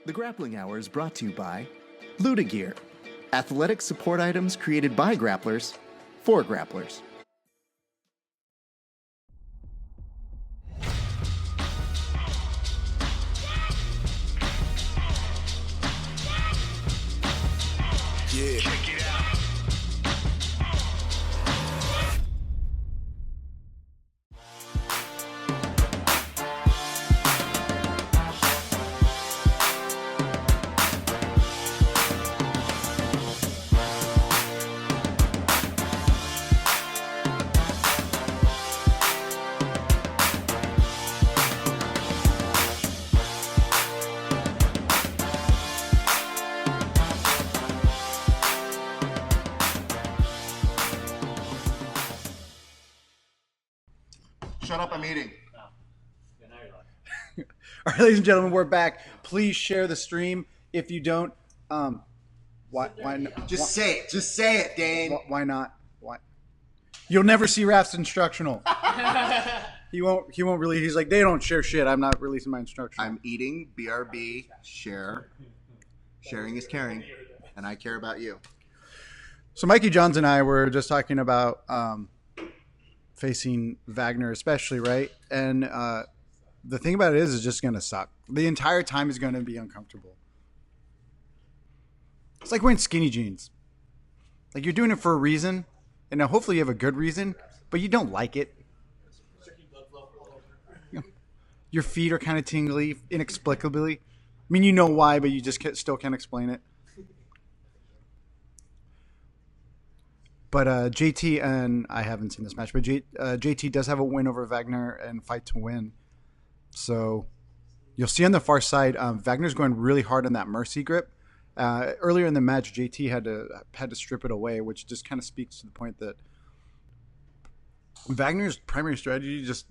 The Grappling Hour is brought to you by Luda Gear, athletic support items created by grapplers for grapplers. Yeah. Check it out. Shut up, I'm eating. All right, ladies and gentlemen, we're back. Please share the stream. If you don't, why not? Just say it. Just say it, Dane. Why not? Why? You'll never see Raph's instructional. He won't really. He's like, they don't share shit. I'm not releasing my instructional. I'm eating. BRB. Share. Sharing is caring. And I care about you. So Mikey Johns and I were just talking about facing Wagner, especially, right? And the thing about it is, it's just going to suck. The entire time is going to be uncomfortable. It's like wearing skinny jeans. Like, you're doing it for a reason, and now hopefully you have a good reason, but you don't like it. Your feet are kind of tingly, inexplicably. I mean, you know why, but you just still can't explain it. But JT, and I haven't seen this match, but JT does have a win over Wagner and fight to win. So you'll see on the far side, Wagner's going really hard on that mercy grip. Earlier in the match, JT had to strip it away, which just kind of speaks to the point that Wagner's primary strategy just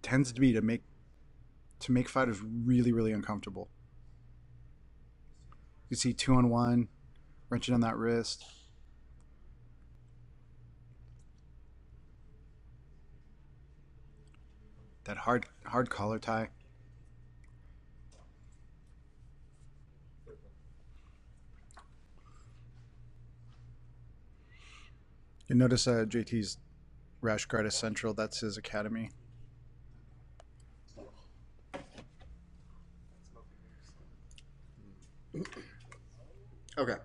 tends to be to make fighters really, really uncomfortable. You see 2-on-1, wrenching on that wrist. That hard collar tie. You notice JT's rash guard is central. That's his academy. Okay.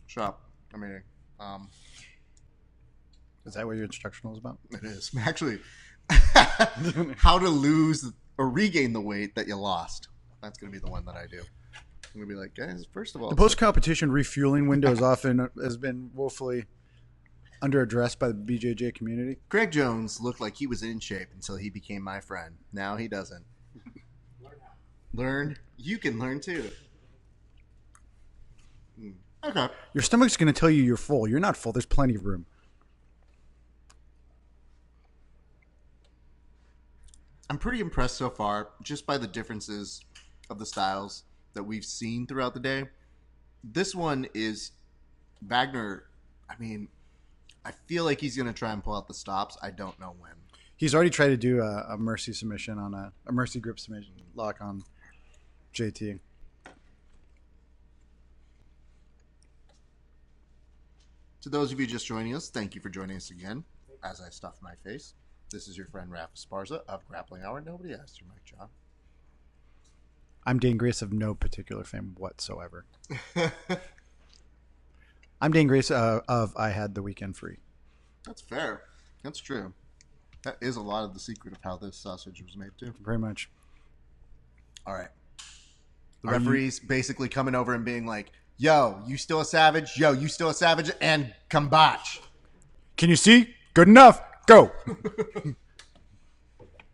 Shut up. I'm eating. Is that what your instructional is about? It is. Actually, how to lose or regain the weight that you lost. That's going to be the one that I do. I'm going to be like, guys, first of all, the post-competition refueling window has been woefully under-addressed by the BJJ community. Greg Jones looked like he was in shape until he became my friend. Now he doesn't. Learn. You can learn too. Okay. Your stomach's going to tell you you're full. You're not full. There's plenty of room. I'm pretty impressed so far just by the differences of the styles that we've seen throughout the day. This one is Wagner. I mean, I feel like he's going to try and pull out the stops. I don't know when. He's already tried to do a mercy submission on a mercy grip submission lock on JT. To those of you just joining us, thank you for joining us again. As I stuff my face, this is your friend Raph Esparza of Grappling Hour. Nobody asked you, Mike John. I'm Dane Grace of no particular fame whatsoever. I'm Dane Grace of I had the weekend free. That's fair. That's true. That is a lot of the secret of how this sausage was made, too. Very much. All right. The referee's basically coming over and being like, yo, you still a savage? Yo, you still a savage? And combate. Can you see? Good enough. Go.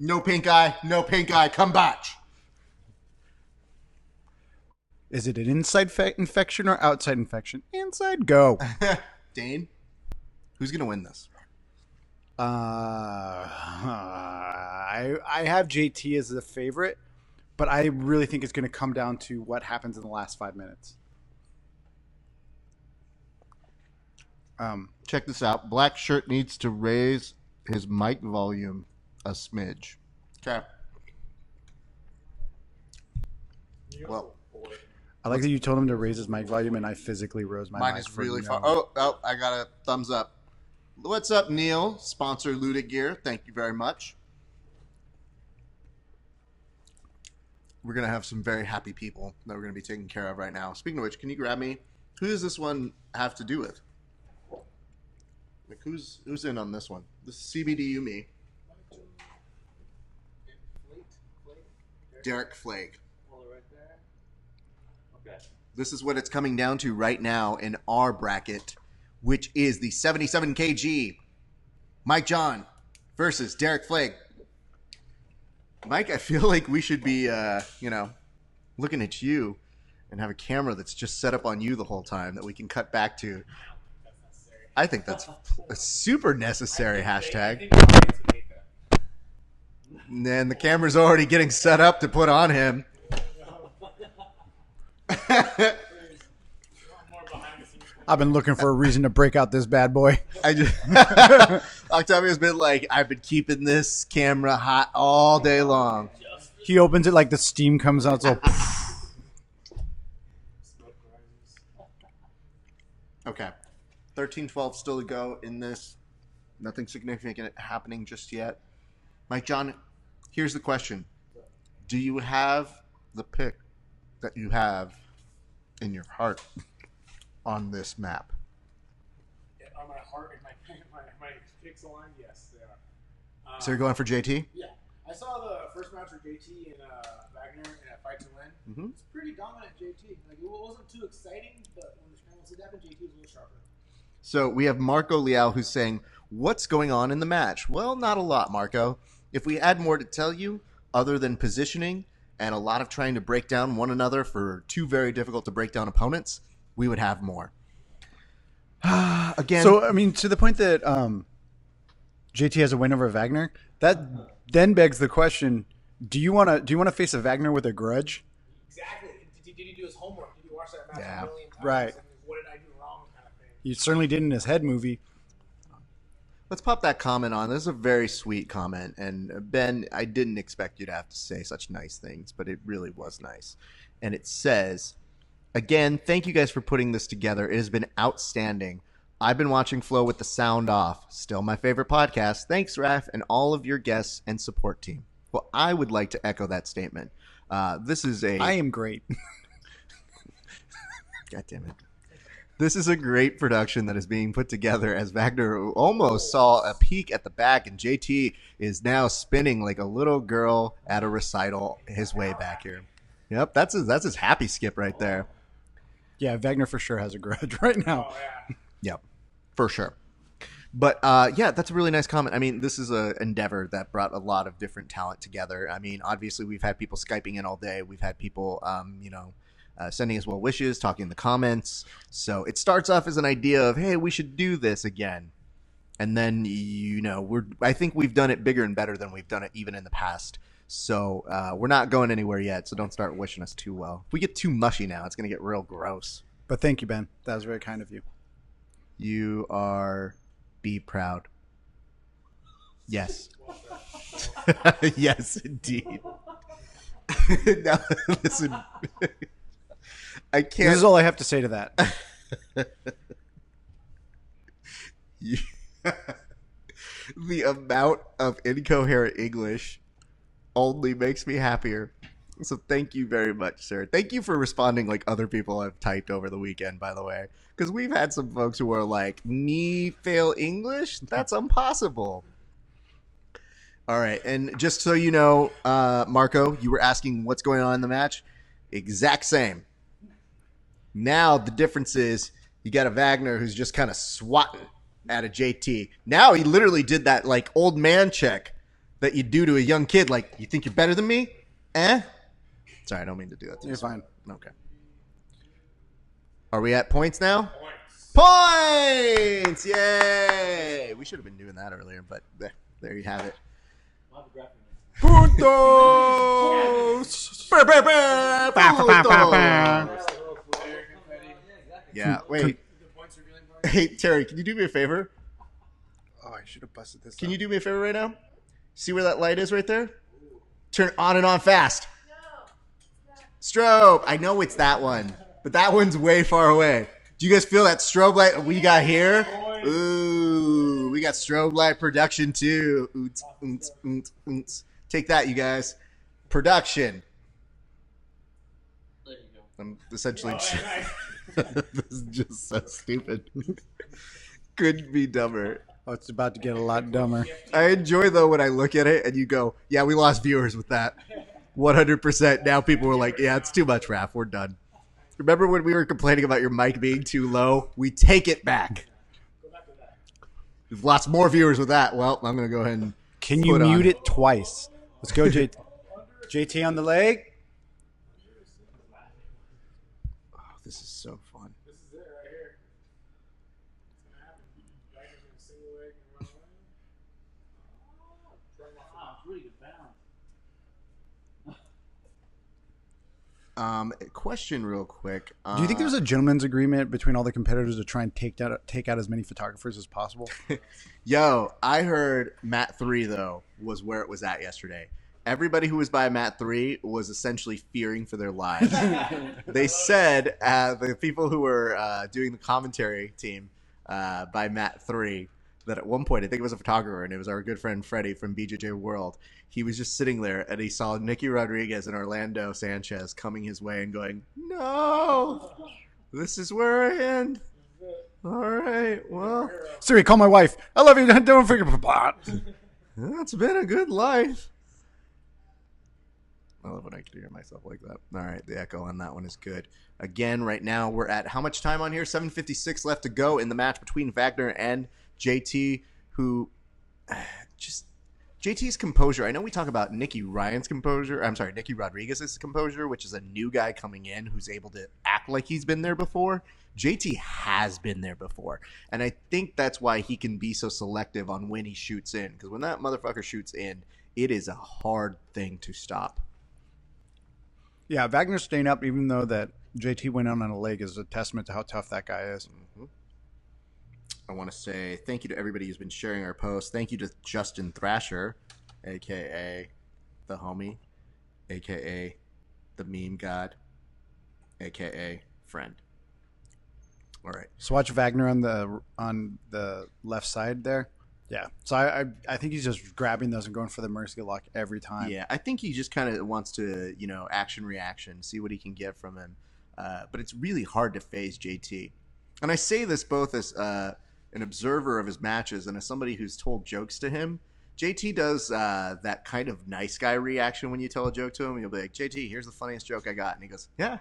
No pink eye. No pink eye. Combate. Is it an inside infection or outside infection? Inside. Go. Dane, who's going to win this? I have JT as the favorite, but I really think it's going to come down to what happens in the last 5 minutes. Check this out. Black shirt needs to raise his mic volume a smidge. Okay. Well, I like that you told him to raise his mic volume, and I physically rose my mine mic. is really no. far. Oh, I got a thumbs up. What's up, Neil? Sponsor Luda Gear. Thank you very much. We're going to have some very happy people that we're going to be taking care of right now. Speaking of which, can you grab me? Who does this one have to do with? Like, who's in on this one? This is CBDU me. Derek Flake. This is what it's coming down to right now in our bracket, which is the 77 kg Mike John versus Derek Flake. Mike, I feel like we should be, looking at you and have a camera that's just set up on you the whole time that we can cut back to. I think that's a super necessary hashtag. And then the camera's already getting set up to put on him. I've been looking for a reason to break out this bad boy. Octavio's been like, I've been keeping this camera hot all day long. He opens it like the steam comes out. So Okay. 13-12 still to go in this. Nothing significant happening just yet. Mike John, here's the question. Do you have the pick that you have in your heart on this map? Yeah, on my heart and my picks aligned, yes, they are. So you're going for JT? Yeah. I saw the first match with JT and Wagner in a fight to win. Mm-hmm. It's pretty dominant JT. Like, it wasn't too exciting, but when the scrambles did happen, JT was a little sharper. So we have Marco Leal who's saying, what's going on in the match? Well, not a lot, Marco. If we had more to tell you, other than positioning and a lot of trying to break down one another for two very difficult to break down opponents, we would have more. Again. So, I mean, to the point that JT has a win over Wagner, that then begs the question: do you want to face a Wagner with a grudge? Exactly. Did he do his homework? Did he watch that match a million times? Right. And what did I do wrong? Kind of thing. He certainly did in his head movie. Let's pop that comment on. This is a very sweet comment. And Ben, I didn't expect you to have to say such nice things, but it really was nice. And it says, again, thank you guys for putting this together. It has been outstanding. I've been watching Flow with the sound off. Still my favorite podcast. Thanks, Raf, and all of your guests and support team. Well, I would like to echo that statement. This is a... I am great. God damn it. This is a great production that is being put together as Wagner almost saw a peek at the back, and JT is now spinning like a little girl at a recital his way back here. Yep, that's his happy skip right there. Yeah, Wagner for sure has a grudge right now. Oh, yeah. Yep, for sure. But, yeah, that's a really nice comment. I mean, this is an endeavor that brought a lot of different talent together. I mean, obviously, we've had people Skyping in all day. We've had people, sending us well wishes, talking in the comments. So it starts off as an idea of, hey, we should do this again. And then, I think we've done it bigger and better than we've done it even in the past. So we're not going anywhere yet, so don't start wishing us too well. If we get too mushy now, it's going to get real gross. But thank you, Ben. That was very kind of you. You are... Be proud. Yes. Yes, indeed. Now, listen. I can't... This is all I have to say to that. The amount of incoherent English only makes me happier. So thank you very much, sir. Thank you for responding like other people have typed over the weekend, by the way. Because we've had some folks who are like, me fail English? That's impossible. All right. And just so you know, Marco, you were asking what's going on in the match. Exact same. Now the difference is you got a Wagner who's just kind of swatting at a JT. Now he literally did that like old man check that you do to a young kid. Like, you think you're better than me? Sorry, I don't mean to do that to you. You're fine. Okay. Are we at points now? Points. Points! Yay! We should have been doing that earlier, but there you have it. Puntos! Yeah, wait. Hey, Terry, can you do me a favor? Oh, I should have busted this. Can you do me a favor right now? See where that light is right there? Turn it on and on fast. Strobe. I know it's that one, but that one's way far away. Do you guys feel that strobe light we got here? Ooh, we got strobe light production too. Oot, oot, oot, oot. Take that, you guys. Production. There you go. I'm essentially. This is just so stupid. Couldn't be dumber. Oh, it's about to get a lot dumber. I enjoy though when I look at it and you go, "Yeah, we lost viewers with that." 100%. Now people were like, "Yeah, it's too much, Raph. We're done." Remember when we were complaining about your mic being too low? We take it back. We've lost more viewers with that. Well, I'm going to go ahead and Can you mute it twice? Let's go, JT on the leg. Oh, this is so fun. This is it right here. It's gonna happen. Wagner's gonna single leg and run away. Wow, it's really good balance. Question real quick. Do you think there's a gentleman's agreement between all the competitors to try and take out as many photographers as possible? Yo, I heard Mat 3, though, was where it was at yesterday. Everybody who was by Mat 3 was essentially fearing for their lives. They said, the people who were doing the commentary team by Mat 3, that at one point, I think it was a photographer, and it was our good friend Freddie from BJJ World. He was just sitting there, and he saw Nicky Rodriguez and Orlando Sanchez coming his way and going, "No, this is where I end." All right, well, Siri, call my wife. I love you. Don't forget. that's been a good life. I love when I can hear myself like that. All right, the echo on that one is good. Again, right now we're at how much time on here? 7:56 left to go in the match between Wagner and JT, who just JT's composure. I know we talk about Nicky Rodriguez's composure, which is a new guy coming in who's able to act like he's been there before. JT has been there before, and I think that's why he can be so selective on when he shoots in, because when that motherfucker shoots in, it is a hard thing to stop. Yeah, Wagner staying up, even though that JT went on a leg, is a testament to how tough that guy is. Mm-hmm. I want to say thank you to everybody who's been sharing our posts. Thank you to Justin Thrasher, a.k.a. the homie, a.k.a. the meme god, a.k.a. friend. All right. So watch Wagner on the left side there. Yeah. So I think he's just grabbing those and going for the mercy lock every time. Yeah, I think he just kind of wants to, action reaction, see what he can get from him. But it's really hard to phase JT. And I say this both as an observer of his matches and as somebody who's told jokes to him. JT does that kind of nice guy reaction when you tell a joke to him. You'll be like, JT, here's the funniest joke I got. And he goes, yeah,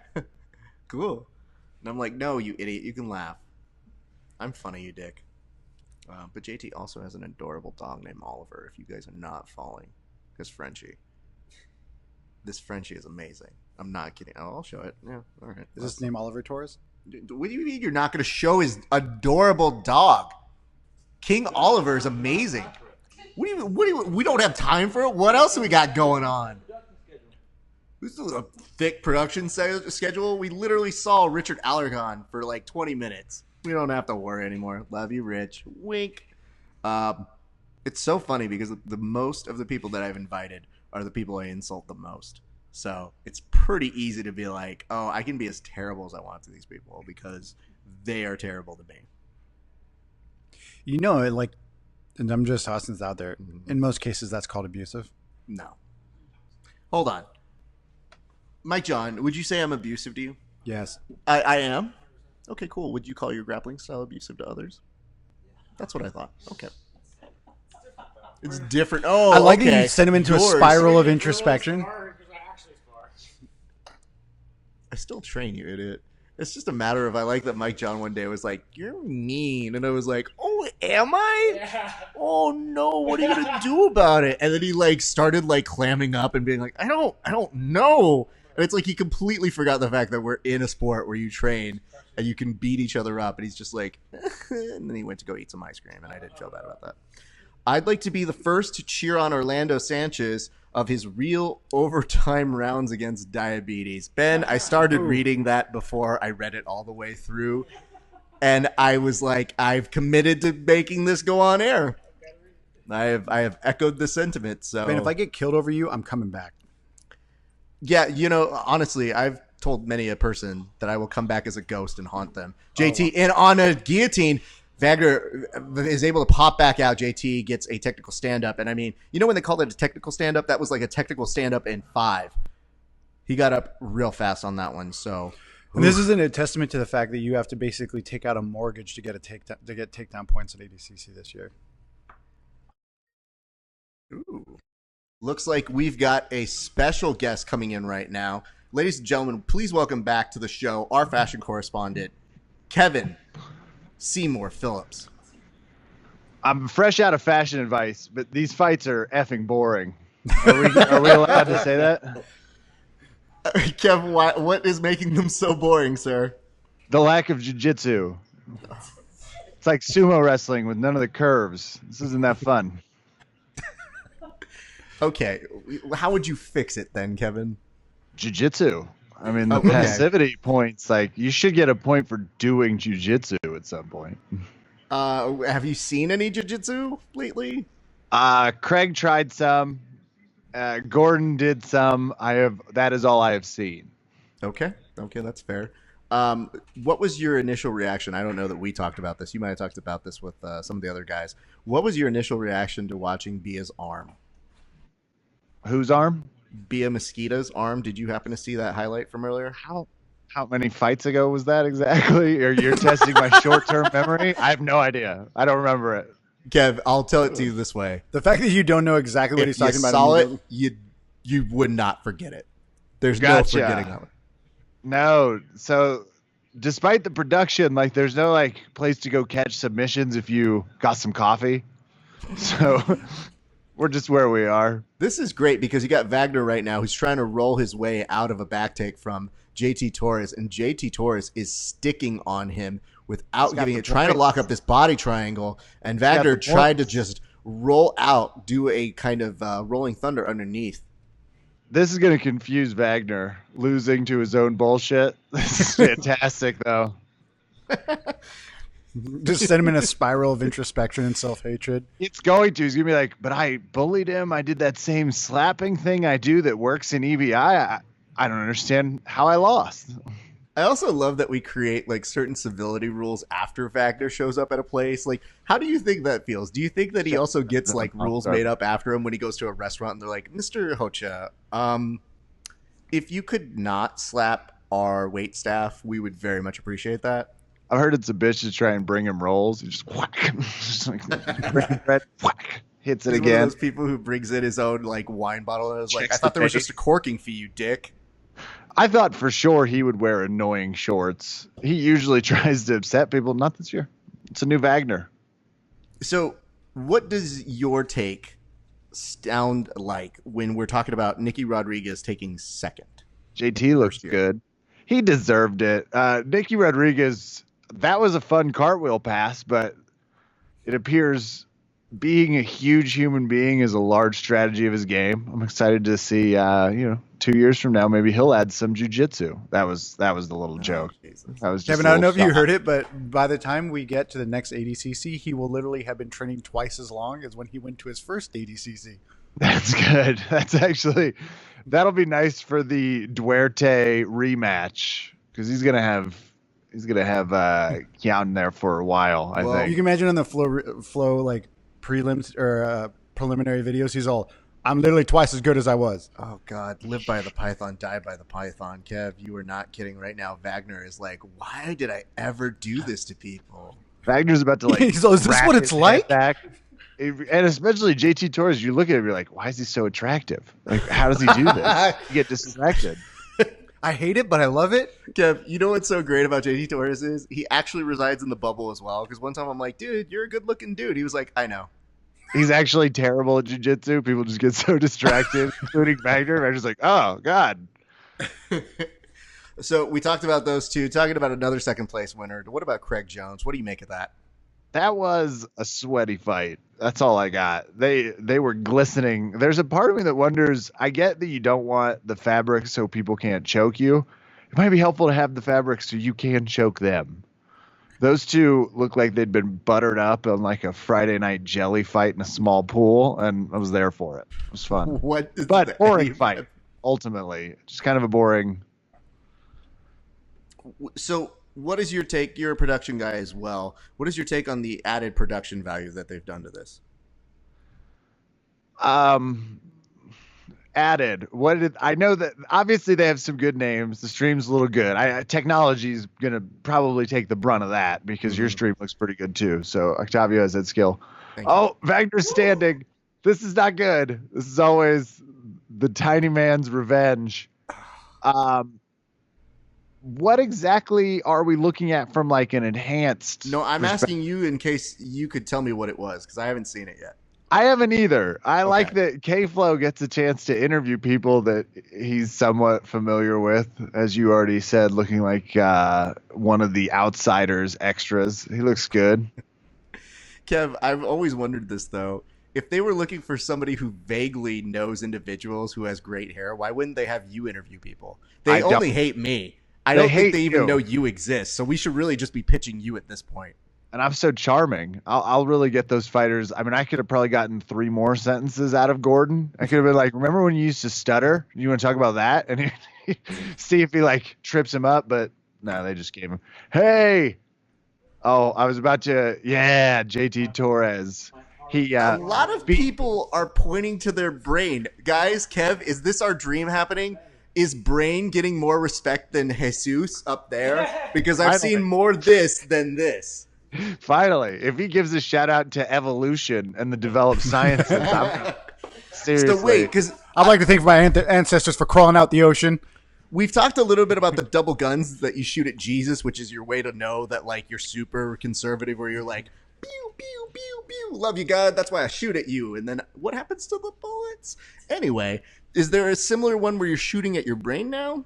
cool. And I'm like, no, you idiot. You can laugh. I'm funny, you dick. But JT also has an adorable dog named Oliver, if you guys are not following his Frenchie. This Frenchie is amazing. I'm not kidding. Oh, I'll show it. Yeah, all right. Is his name Oliver Torres? What do you mean you're not going to show his adorable dog? King Oliver is amazing. What do you, we don't have time for it? What else do we got going on? This is a thick production schedule. We literally saw Richard Allergon for like 20 minutes. We don't have to worry anymore. Love you, Rich. Wink. It's so funny because the most of the people that I've invited are the people I insult the most. So it's pretty easy to be like, oh, I can be as terrible as I want to these people because they are terrible to me. And I'm just tossing this out there. In most cases, that's called abusive. No. Hold on. Mike John, would you say I'm abusive to you? Yes. I am? Okay, cool. Would you call your grappling style abusive to others? That's what I thought. Okay. It's different. Oh, I like okay. that you send him into a spiral of introspection. I still train you, idiot. It's just a matter of I like that Mike John one day was like, you're mean. And I was like, oh, am I? Yeah. Oh, no. What are you going to do about it? And then he started clamming up and being like, I don't know. And it's like he completely forgot the fact that we're in a sport where you train and you can beat each other up. And he's just like, and then he went to go eat some ice cream. And I didn't feel bad about that. I'd like to be the first to cheer on Orlando Sanchez of his real overtime rounds against diabetes. Ben, I started reading that before I read it all the way through. And I was like, I've committed to making this go on air. I have echoed the sentiment. So Ben, if I get killed over you, I'm coming back. Yeah, honestly, I've told many a person that I will come back as a ghost and haunt them. JT, and on a guillotine, Wagner is able to pop back out. JT gets a technical stand-up. And I mean, when they called it a technical stand-up, that was like a technical stand-up in 5. He got up real fast on that one. So And this isn't a testament to the fact that you have to basically take out a mortgage to get takedown points at ADCC this year. Ooh. Looks like we've got a special guest coming in right now. Ladies and gentlemen, please welcome back to the show our fashion correspondent, Kevin Seymour Phillips. I'm fresh out of fashion advice, but these fights are effing boring. Are we allowed to say that? Kevin, what is making them so boring, sir? The lack of jiu-jitsu. It's like sumo wrestling with none of the curves. This isn't that fun. Okay, how would you fix it then, Kevin? Jiu-jitsu. I mean, the Okay. passivity points, like, you should get a point for doing jiu-jitsu at some point. Have you seen any jiu-jitsu lately? Craig tried some. Gordon did some. That is all I have seen. Okay, that's fair. What was your initial reaction? I don't know that we talked about this. You might have talked about this with some of the other guys. What was your initial reaction to watching Bia's arm? Whose arm? Bia Mosquito's arm. Did you happen to see that highlight from earlier? How many fights ago was that exactly? Or you're testing my short-term memory? I have no idea. I don't remember it. Kev, I'll tell it to you this way. The fact that you don't know exactly what If he's talking you about. saw it, you would not forget it. There's Gotcha. no forgetting of it. No. So despite the production, like there's no like place to go catch submissions if you got some coffee. So we're just where we are. This is great because you got Wagner right now who's trying to roll his way out of a back take from JT Torres, and JT Torres is sticking on him without giving it, trying to lock up this body triangle, and Wagner tried to just roll out, do a kind of rolling thunder underneath. This is going to confuse Wagner losing to his own bullshit. This is fantastic, though. Just send him in a spiral of introspection and self-hatred. It's going to. He's going to be like, but I bullied him. I did that same slapping thing I do that works in EBI. I don't understand how I lost. I also love that we create like certain civility rules after Wagner shows up at a place. Like, how do you think that feels? Do you think that he also gets like rules made up after him when he goes to a restaurant and they're like, Mr. Hocha, if you could not slap our wait staff, we would very much appreciate that. I've heard it's a bitch to try and bring him rolls. He just whack, just like whack, hits it He's again. one of those people who brings in his own like wine bottle and is like, Checks I thought the there was bait. just a corking fee, you dick. I thought for sure he would wear annoying shorts. He usually tries to upset people. Not this year. It's a new Wagner. So, what does your take sound like when we're talking about Nicky Rodriguez taking second? JT looks First year. good. He deserved it. Nicky Rodriguez, that was a fun cartwheel pass, but it appears being a huge human being is a large strategy of his game. I'm excited to see, 2 years from now, maybe he'll add some jiu-jitsu. That was the little joke. Jesus. That was just Kevin, a I don't know little if you shot. heard it, but by the time we get to the next ADCC, he will literally have been training twice as long as when he went to his first ADCC. That's good. That'll be nice for the Duarte rematch because he's gonna have Keanu there for a while. I Well, think. You can imagine on the flow like prelims or preliminary videos, he's all, I'm literally twice as good as I was. Oh, God. Live by the python, die by the python. Kev, you are not kidding right now. Wagner is like, why did I ever do this to people? Wagner's about to like. He's all, is this rack what his it's head like? back. And especially JT Torres, you look at him, you're like, why is he so attractive? Like, how does he do this? You get distracted. I hate it, but I love it. Kev, you know what's so great about JT Torres is? He actually resides in the bubble as well. Because one time I'm like, dude, you're a good-looking dude. He was like, I know. He's actually terrible at jiu-jitsu. People just get so distracted, including Wagner. Wagner's like, oh, God. So we talked about those two. Talking about another second-place winner. What about Craig Jones? What do you make of that? That was a sweaty fight. That's all I got. They were glistening. There's a part of me that wonders, I get that you don't want the fabric so people can't choke you. It might be helpful to have the fabric so you can choke them. Those two looked like they'd been buttered up on like a Friday night jelly fight in a small pool, and I was there for it. It was fun. What? But boring fight. ultimately. Just kind of a boring. So, what is your take? You're a production guy as well. What is your take on the added production value that they've done to this? Added. I know that obviously they have some good names. The stream's a little good. Technology's gonna probably take the brunt of that because your stream looks pretty good too. So Octavio has that skill. Thank you. Oh, Wagner's standing. This is not good. This is always the tiny man's revenge. What exactly are we looking at from like an enhanced? No, I'm asking you in case you could tell me what it was because I haven't seen it yet. I haven't either. I like Okay. that K-Flow gets a chance to interview people that he's somewhat familiar with, as you already said, looking like one of the Outsiders extras. He looks good. Kev, I've always wondered this though. If they were looking for somebody who vaguely knows individuals who has great hair, why wouldn't they have you interview people? I They don't- only hate me. I They don't think hate they even you. know you exist. So we should really just be pitching you at this point. And I'm so charming. I'll really get those fighters. I mean, I could have probably gotten 3 more sentences out of Gordon. I could have been like, remember when you used to stutter? You want to talk about that? And see if he like trips him up. But no, they just gave him, hey. Oh, I was about to, yeah, JT Torres. He A lot of people are pointing to their brain. Guys, Kev, is this our dream happening? Is Brain getting more respect than Jesus up there? Because I've seen more this than this. Finally, if he gives a shout out to evolution and the developed sciences, I'm seriously. So wait, because I'd like to thank my ancestors for crawling out the ocean. we've talked a little bit about the double guns that you shoot at Jesus, which is your way to know that like you're super conservative, where you're like, pew, pew, pew, pew, love you, God, that's why I shoot at you. And then what happens to the bullets? Anyway, is there a similar one where you're shooting at your brain now?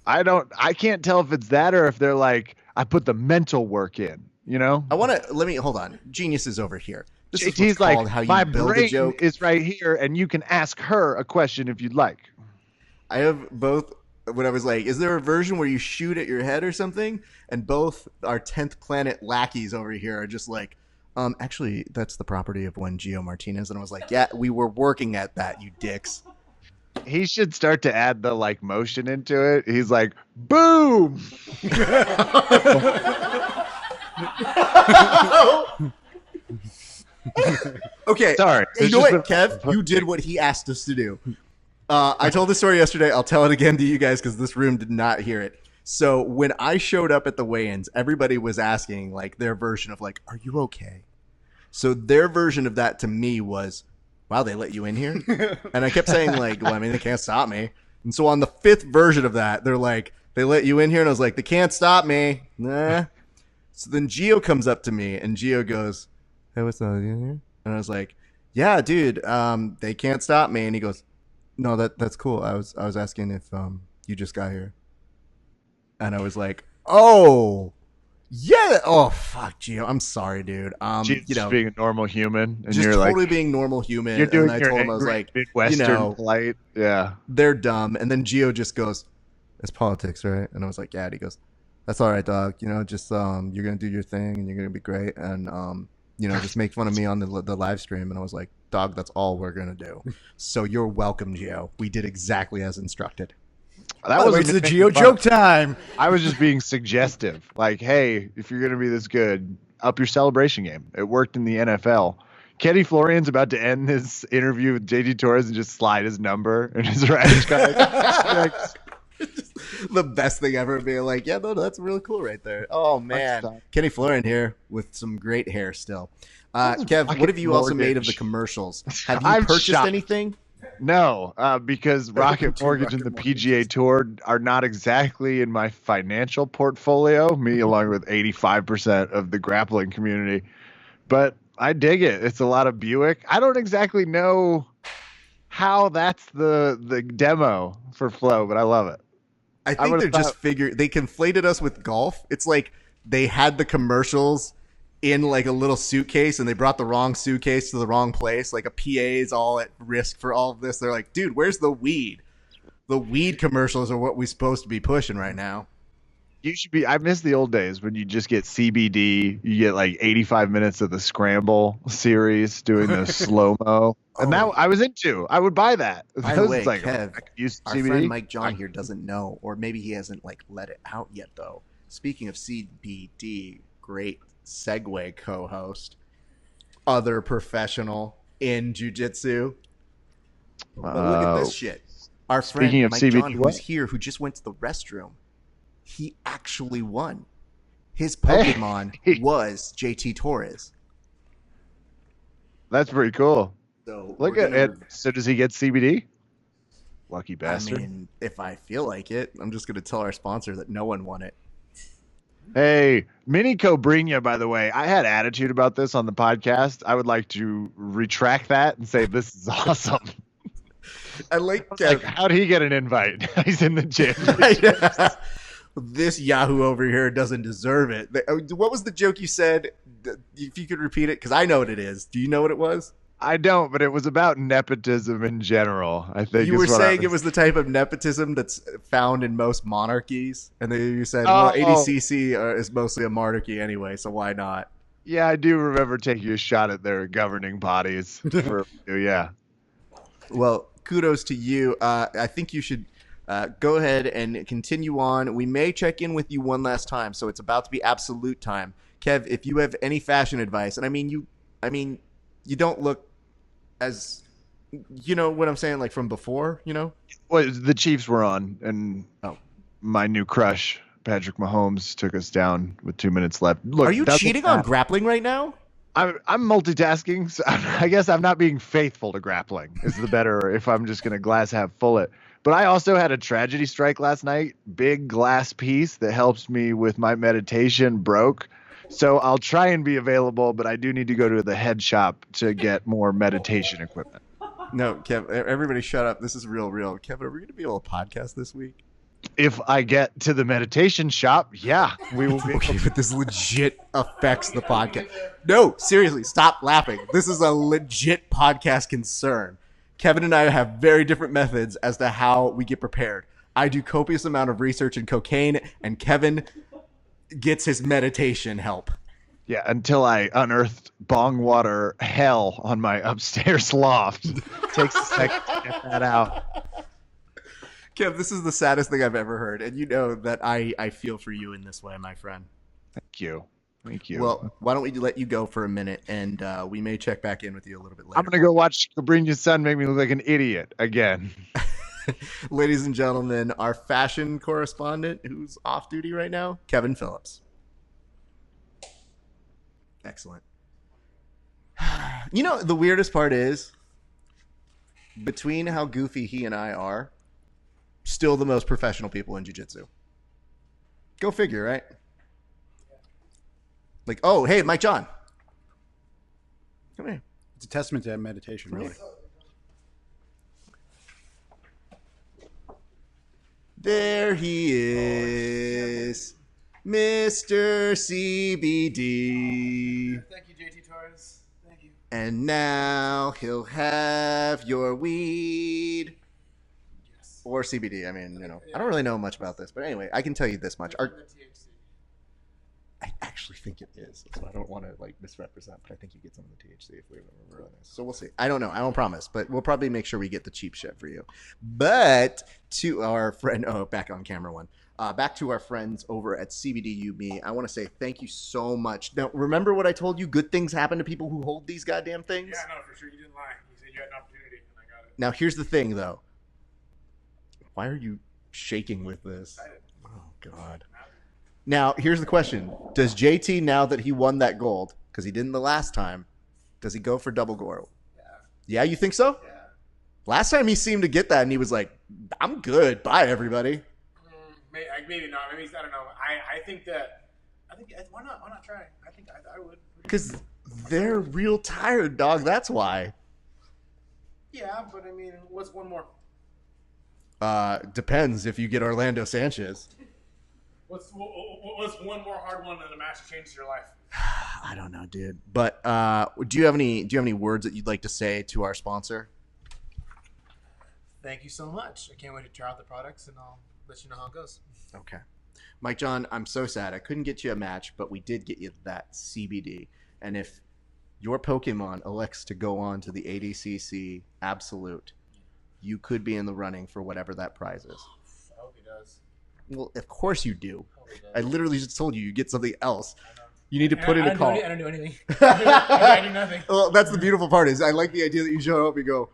I can't tell if it's that or if they're like, I put the mental work in, you know? Hold on. Genius is over here. This is JT's what's like, called how you my build a brain joke. is right here and you can ask her a question if you'd like. I have both. When I was like, is there a version where you shoot at your head or something? And both our 10th planet lackeys over here are just like, actually, that's the property of one Gio Martinez. And I was like, yeah, we were working at that, you dicks. He should start to add the like motion into it. He's like, boom. Okay. Sorry. You It's know just what, Kev? You did what he asked us to do. I told this story yesterday. I'll tell it again to you guys because this room did not hear it. So when I showed up at the weigh-ins, everybody was asking like their version of like, "Are you okay?" So their version of that to me was, "Wow, they let you in here?" And I kept saying like, "Well, I mean, they can't stop me." And so on the 5th version of that, they're like, "They let you in here?" And I was like, "They can't stop me." Nah. So then Gio comes up to me and Gio goes, "Hey, what's up? You in here?" And I was like, "Yeah, dude, they can't stop me." And he goes, "No, that's cool. I was asking if you just got here." And I was like, "Oh, yeah. Oh, fuck, Gio. I'm sorry, dude. She's You know, just being a normal human. And just you're totally like, being normal human." you're doing and I your told him, I was like, Midwestern you know, polite. Yeah. they're dumb. And then Gio just goes, "It's politics, right?" And I was like, "Yeah." And he goes, "That's all right, dog. You know, just you're gonna do your thing and you're gonna be great. And you know, just make fun of me on the live stream." And I was like, "Dog, that's all we're gonna do. So you're welcome, Gio. We did exactly as instructed." That Wait, was it's the Geo joke time. I was just being suggestive. Like, hey, if you're going to be this good, up your celebration game. It worked in the NFL. Kenny Florian's about to end his interview with JT Torres and just slide his number and his rash card. The best thing ever being like, "Yeah, no, that's really cool right there." Oh man, Stop. Kenny Florian here with some great hair still. Kev, what have you also made of the commercials? Have you I'm purchased shocked. anything? No, because Rocket Mortgage and the PGA Tour are not exactly in my financial portfolio, me along with 85% of the grappling community. But I dig it. It's a lot of Buick. I don't exactly know how that's the demo for Flow, but I love it. I think would've they're just thought- they conflated us with golf. It's like they had the commercials in like a little suitcase and they brought the wrong suitcase to the wrong place. Like a PA is all at risk for all of this. They're like, "Dude, where's the weed? The weed commercials are what we're supposed to be pushing right now." You should be. I miss the old days when you just get CBD. You get like 85 minutes of the Scramble series doing the slow mo, and that Oh. I was into. I would buy that. By That the was way, like, Kev, I could use our CBD. friend Mike John here doesn't know, or maybe he hasn't like let it out yet though. Speaking of CBD, great segue co-host, other professional in jiu-jitsu. But look at this shit. Our friend Speaking of Mike CBD, John, what? who's here, who just went to the restroom, he actually won. His Pokemon was JT Torres. That's pretty cool. So Look we're at gonna- it. So does he get CBD? Lucky I bastard. mean, if I feel like it, I'm just going to tell our sponsor that no one won it. Hey, Mini Cobrinha, by the way, I had attitude about this on the podcast. I would like to retract that and say this is awesome. I like Like, how'd he get an invite? He's in the gym. This Yahoo over here doesn't deserve it. What was the joke you said? If you could repeat it, because I know what it is. Do you know what it was? I don't, but it was about nepotism in general. I think You is were what I saying it was the type of nepotism that's found in most monarchies, and then you said, "Well, Oh. ADCC is mostly a monarchy anyway, so why not?" Yeah, I do remember taking a shot at their governing bodies. Yeah. Well, kudos to you. I think you should go ahead and continue on. We may check in with you one last time, so it's about to be absolute time. Kev, if you have any fashion advice, and I mean you don't look as, you know what I'm saying, like from before, you know? Well, the Chiefs were on, and my new crush, Patrick Mahomes, took us down with 2 minutes left. Look, Are you doesn't cheating on matter. grappling right now? I'm multitasking. So I guess I'm not being faithful to grappling. Is the better if I'm just gonna glass half full it. But I also had a tragedy strike last night. Big glass piece that helps me with my meditation broke. So I'll try and be available, but I do need to go to the head shop to get more meditation equipment. No, Kev, everybody shut up. This is real. Kevin, are we going to be able to podcast this week? If I get to the meditation shop, yeah, we will be. Okay, but this legit affects the podcast. No, seriously, stop laughing. This is a legit podcast concern. Kevin and I have very different methods as to how we get prepared. I do copious amount of research in cocaine, and Kevin gets his meditation help. Yeah, until I unearthed bong water hell on my upstairs loft. Takes a second to get that out. Kev, this is the saddest thing I've ever heard, and you know that I feel for you in this way, my friend. Thank you. Thank you. Well, why don't we let you go for a minute, and we may check back in with you a little bit later. I'm going to go watch Cabrinha's son make me look like an idiot again. Ladies and gentlemen, our fashion correspondent who's off duty right now, Kevin Phillips. Excellent. You know, the weirdest part is, between how goofy he and I are, still the most professional people in jiu-jitsu. Go figure, right? Like, oh, hey, Mike John. Come here. It's a testament to that meditation, really. There he is, Mr. CBD. Thank you, JT Torres. Thank you. And now he'll have your weed. Yes. Or CBD. I mean, you know, I don't really know much about this, but anyway, I can tell you this much. The THC. I actually think it is, so I don't want to like misrepresent, but I think you get some of the THC if we were on this. So we'll see. I don't know. I don't promise, but we'll probably make sure we get the cheap shit for you. But to our friend, back on camera one. Back to our friends over at CBDUme, I want to say thank you so much. Now, remember what I told you? Good things happen to people who hold these goddamn things? Yeah, no, for sure. You didn't lie. You said you had an opportunity, and I got it. Now, here's the thing, though. Why are you shaking with this? Oh, God. Now, here's the question. Does JT, now that he won that gold, because he didn't the last time, does he go for double gold? Yeah, you think so? Yeah. Last time he seemed to get that, and he was like, I'm good. Bye, everybody. Maybe not. Maybe I don't know. I think why not? Why not try? I think I would. Because they're real tired, dog. That's why. Yeah, but I mean, what's one more? Depends if you get Orlando Sanchez. What's one more hard one in a match that changes your life? I don't know, dude. But do you have any words that you'd like to say to our sponsor? Thank you so much. I can't wait to try out the products, and I'll let you know how it goes. Okay. Mike John, I'm so sad. I couldn't get you a match, but we did get you that CBD. And if your Pokemon elects to go on to the ADCC Absolute, you could be in the running for whatever that prize is. I hope he does. Well, of course you do. I hope he does. I literally just told you get something else. I know. You need to put in a call. I don't do anything. I do nothing. Well, that's the beautiful part is I like the idea that you show up and go,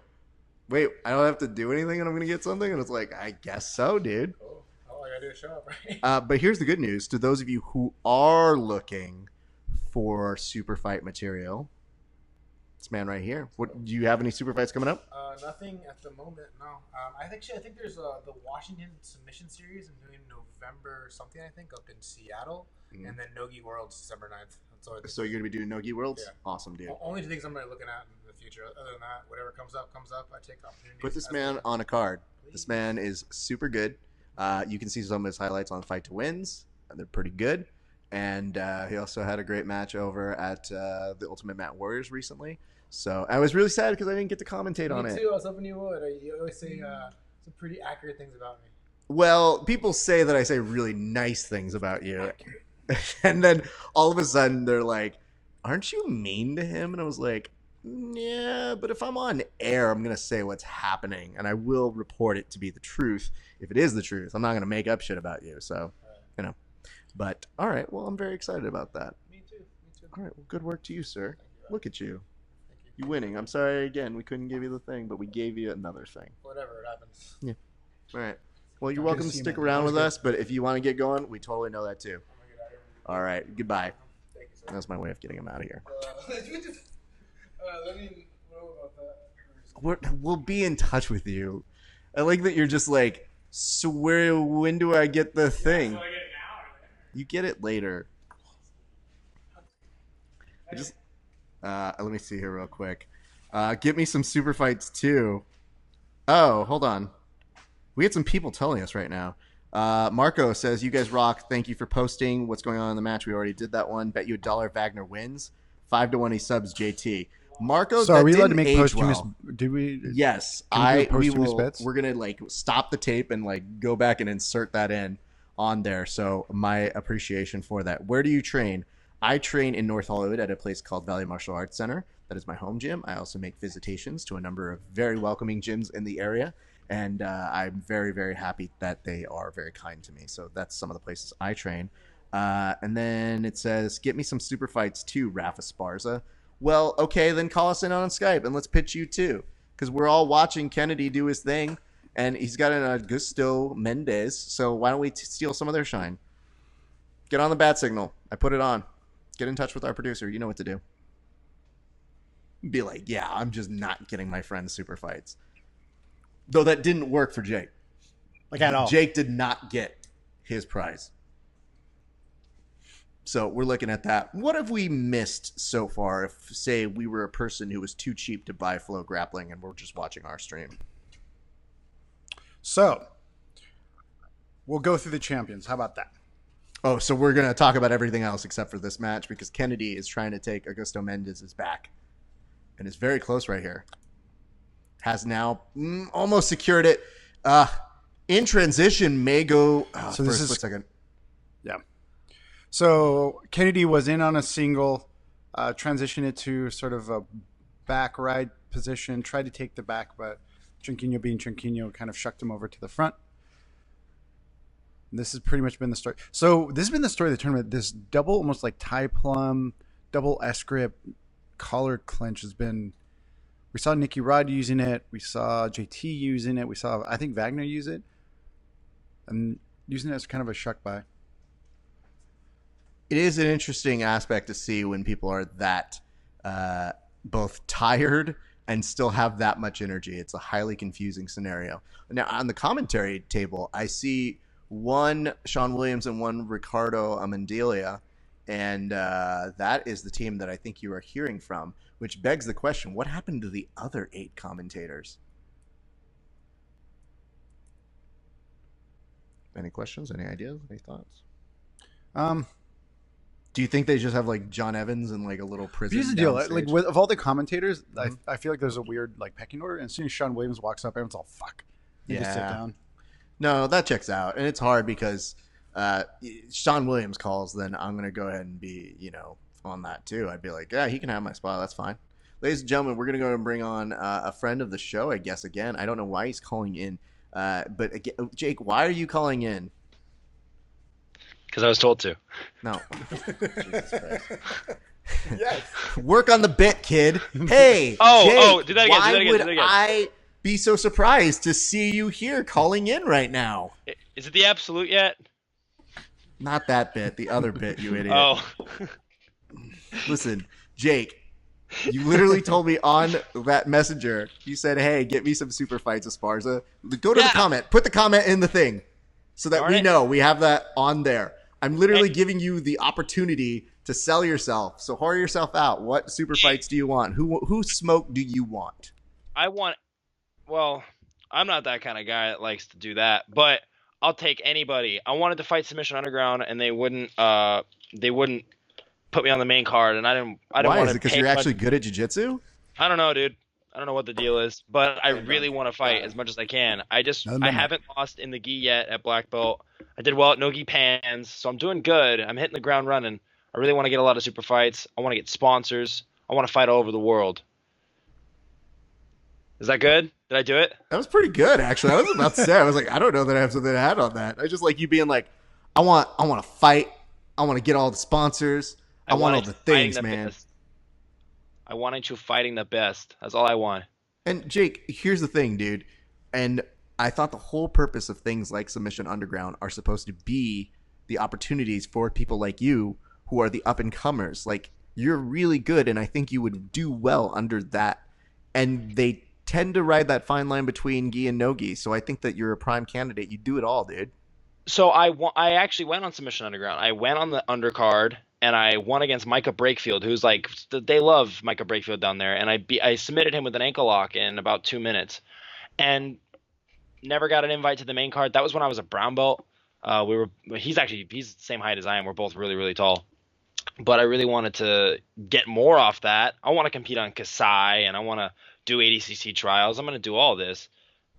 wait, I don't have to do anything and I'm going to get something? And it's like, I guess so, dude. Cool. All I got to do is show up, right? But here's the good news. To those of you who are looking for super fight material, this man right here. What do you have any super fights coming up? Nothing at the moment, no. I think there's the Washington Submission Series. I'm doing November something, I think, up in Seattle. Mhm. And then Nogi Worlds December 9th. That's all I think. So you're going to be doing Nogi Worlds? Yeah. Awesome, dude. Only two things I'm really looking at in the future. Other than that, whatever comes up, comes up. I take opportunities. Put this as man they- on a card. Please. This man is super good. You can see some of his highlights on Fight to Wins. They're pretty good. And he also had a great match over at the Ultimate Mat Warriors recently. So I was really sad because I didn't get to commentate on Me it. too. I was hoping you would. You always say some pretty accurate things about me. Well, people say that I say really nice things about you. And then all of a sudden they're like, aren't you mean to him? And I was like, yeah, but if I'm on air, I'm going to say what's happening. And I will report it to be the truth if it is the truth. I'm not going to make up shit about you. So, you know. But, all right. Well, I'm very excited about that. Me too. Me too. All right. Well, good work to you, sir. Thank you, Look at you. Thank you. You winning. I'm sorry again. We couldn't give you the thing, but we gave you another thing. Whatever, it happens. All right. Well, you're Good welcome to to see you, stick man. around Always with good. us, but if you want to get going, we totally know that too. I'm gonna get out of here. All right. Goodbye. Thank you, sir. That's my way of getting him out of here. Let me know about that. We'll be in touch with you. I like that you're just like, so when do I get the thing? So I get it now or later? You get it later. I just let me see here real quick. Get me some super fights too. Oh, hold on. We had some people telling us right now. Marco says, "You guys rock. Thank you for posting. What's going on in the match? We already did that one. Bet you $1 Wagner wins. 5-1 he subs JT. Marco, So that are we allowed to didn't make age posthumous? well. Did we? Yes, Can we do we posthumous will. bets? We're gonna like stop the tape and like go back and insert that in on there. So my appreciation for that. Where do you train? I train in North Hollywood at a place called Valley Martial Arts Center. That is my home gym. I also make visitations to a number of very welcoming gyms in the area, and I'm very, very happy that they are very kind to me. So that's some of the places I train. And then it says, "Get me some super fights too, Rafa Sparza." Well, okay, then call us in on Skype and let's pitch you too, because we're all watching Kennedy do his thing, and he's got an Augusto Mendez. So why don't we steal some of their shine? Get on the bat signal. I put it on. Get in touch with our producer. You know what to do. Be like, yeah, I'm just not getting my friends super fights. Though that didn't work for Jake. Like at all? Jake did not get his prize. So we're looking at that. What have we missed so far if, say, we were a person who was too cheap to buy Flow Grappling and we're just watching our stream? So we'll go through the champions. How about that? Oh, so we're going to talk about everything else except for this match because Kennedy is trying to take Augusto Mendez's back. And it's very close right here. Has now almost secured it. In transition, may go So for this a is- split second. Yeah. So Kennedy was in on a single, transitioned it to sort of a back ride position, tried to take the back, but Trinquinho being Trinquinho kind of shucked him over to the front. This has pretty much been the story. So this has been the story of the tournament. This double, almost like tie plum, double S-grip collar clinch has been. We saw Nicky Rod using it. We saw JT using it. We saw, I think, Wagner use it. And using it as kind of a shuck by. It is an interesting aspect to see when people are that both tired and still have that much energy. It's a highly confusing scenario. Now, on the commentary table, I see one Sean Williams and one Ricardo Amendelia, and that is the team that I think you are hearing from, which begs the question, what happened to the other 8 commentators? Any questions? Any ideas? Any thoughts? Do you think they just have like John Evans and like a little prison? Here's the deal. downstage? Like of all the commentators, I feel like there's a weird like pecking order. And as soon as Sean Williams walks up, everyone's all fuck. They just sit Yeah. down. No, that checks out, and it's hard because Sean Williams calls, then I'm gonna go ahead and be on that too. I'd be like, yeah, he can have my spot. That's fine. Ladies and gentlemen, we're gonna go and bring on a friend of the show. I guess again, I don't know why he's calling in, but again, Jake, why are you calling in? Because I was told to. No. Jesus Christ. Yes. Work on the bit, kid. Hey, Jake, do that again. Why do that again. would do that again. I be so surprised to see you here calling in right now? Is it the absolute yet? Not that bit, the other bit, you idiot. Oh. Listen, Jake, you literally told me on that messenger, you said, hey, get me some super fights, Esparza. Go to the comment. Put the comment in the thing so that we know we have that on there. I'm literally giving you the opportunity to sell yourself. So whore yourself out. What super fights do you want? Who smoke do you want? Well, I'm not that kind of guy that likes to do that, but I'll take anybody. I wanted to fight Submission Underground, and they wouldn't put me on the main card, and I didn't Why? want Is to. it because you're actually good at jiu-jitsu? I don't know, dude. I don't know what the deal is, but I really want to fight as much as I can. I haven't lost in the gi yet at black belt. I did well at no gi pans, so I'm doing good. I'm hitting the ground running. I really want to get a lot of super fights. I want to get sponsors. I want to fight all over the world. Is that good? Did I do it? That was pretty good, actually. I was about to say, I was like, I don't know that I have something to add on that. I just like you being like, I want to fight. I want to get all the sponsors. I want all the things, man. Best. I wanted you fighting the best. That's all I want. And Jake, here's the thing, dude. And I thought the whole purpose of things like Submission Underground are supposed to be the opportunities for people like you who are the up-and-comers. Like, you're really good, and I think you would do well under that. And they tend to ride that fine line between gi and no gi, so I think that you're a prime candidate. You do it all, dude. So I actually went on Submission Underground. I went on the undercard, and I won against Micah Brakefield, who's like, they love Micah Brakefield down there, and I submitted him with an ankle lock in about 2 minutes, and never got an invite to the main card. That was when I was a brown belt. He's the same height as I am. We're both really, really tall. But I really wanted to get more off that. I want to compete on Kasai, and I want to do ADCC trials. I'm going to do all this.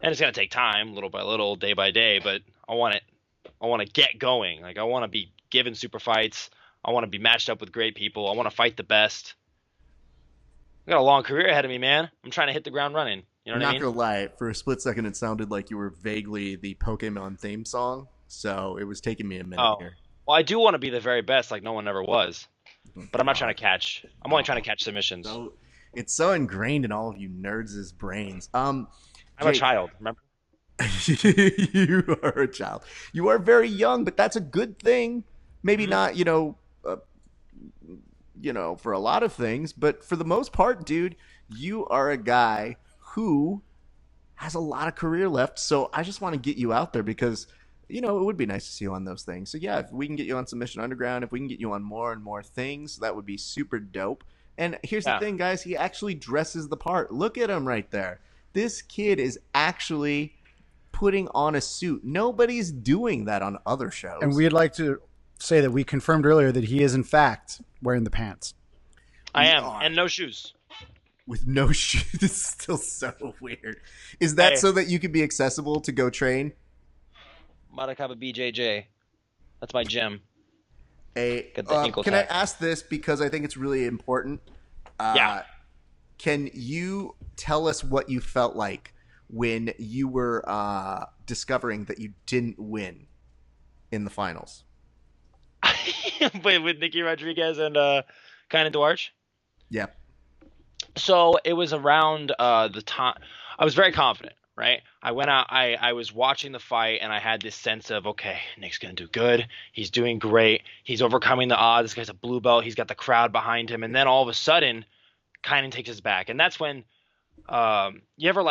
And it's going to take time, little by little, day by day, but I want to get going. Like, I want to be given super fights. I want to be matched up with great people. I want to fight the best. I got a long career ahead of me, man. I'm trying to hit the ground running. You know what I mean? Not gonna lie, for a split second, it sounded like you were vaguely the Pokemon theme song, so it was taking me a minute here. Well, I do want to be the very best, like no one ever was. But I'm not trying to catch. I'm only trying to catch submissions. So, it's so ingrained in all of you nerds' brains. I'm a child, remember? You are a child. You are very young, but that's a good thing. Maybe not, for a lot of things, but for the most part, dude, you are a guy who has a lot of career left. So I just want to get you out there because, it would be nice to see you on those things. So yeah, if we can get you on Submission Underground, if we can get you on more and more things, that would be super dope. And here's the thing, guys, he actually dresses the part. Look at him right there. This kid is actually putting on a suit. Nobody's doing that on other shows. And we'd like to say that we confirmed earlier that he is in fact wearing the pants. I am, and no shoes. With no shoes. This is still so weird. Is that so that you can be accessible to go train? Matakaba BJJ. That's my gym. Can I ask this because I think it's really important? Yeah. Can you tell us what you felt like when you were discovering that you didn't win in the finals? Wait, with Nicky Rodriguez and Kynan Duarch? Yeah. So it was around the time I was very confident, right? I went out, I was watching the fight, and I had this sense of, okay, Nick's going to do good. He's doing great. He's overcoming the odds. This guy's a blue belt. He's got the crowd behind him. And then all of a sudden, Kynan takes his back. And that's when you ever,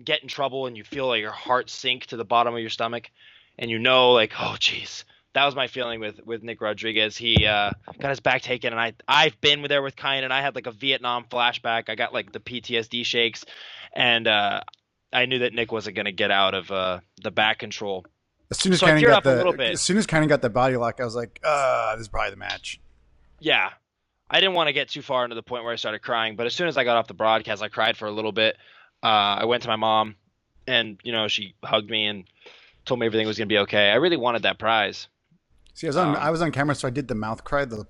get in trouble and you feel like your heart sink to the bottom of your stomach, and oh, geez. That was my feeling with Nick Rodriguez. He got his back taken, and I've been there with Kynan. I had a Vietnam flashback. I got the PTSD shakes, and I knew that Nick wasn't going to get out of the back control. As soon as Kynan got the body lock, I was like, this is probably the match. Yeah. I didn't want to get too far into the point where I started crying, but as soon as I got off the broadcast, I cried for a little bit. I went to my mom, and she hugged me and told me everything was going to be okay. I really wanted that prize. See, I was on camera, so I did the mouth cry. That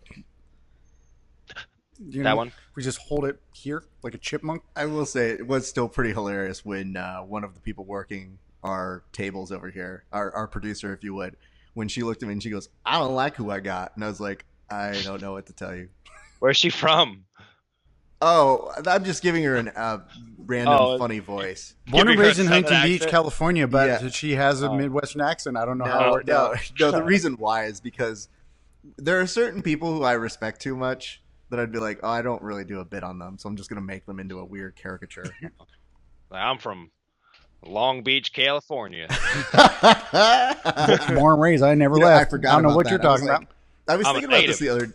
one? We just hold it here like a chipmunk. I will say it was still pretty hilarious when one of the people working our tables over here, our producer, if you would, when she looked at me and she goes, "I don't like who I got," and I was like, "I don't know what to tell you." Where's she from? Oh, I'm just giving her a random funny voice. Born and Giving her raised in a Huntington southern Beach, accent? California, but Yeah. she has a Midwestern accent. I don't know how it worked out. No. The reason why is because there are certain people who I respect too much that I'd be like, oh, I don't really do a bit on them, so I'm just gonna make them into a weird caricature. I'm from Long Beach, California. Born and raised, I never You know, left. I forgot I don't know about what that. you're talking about. I was I'm thinking a about this native.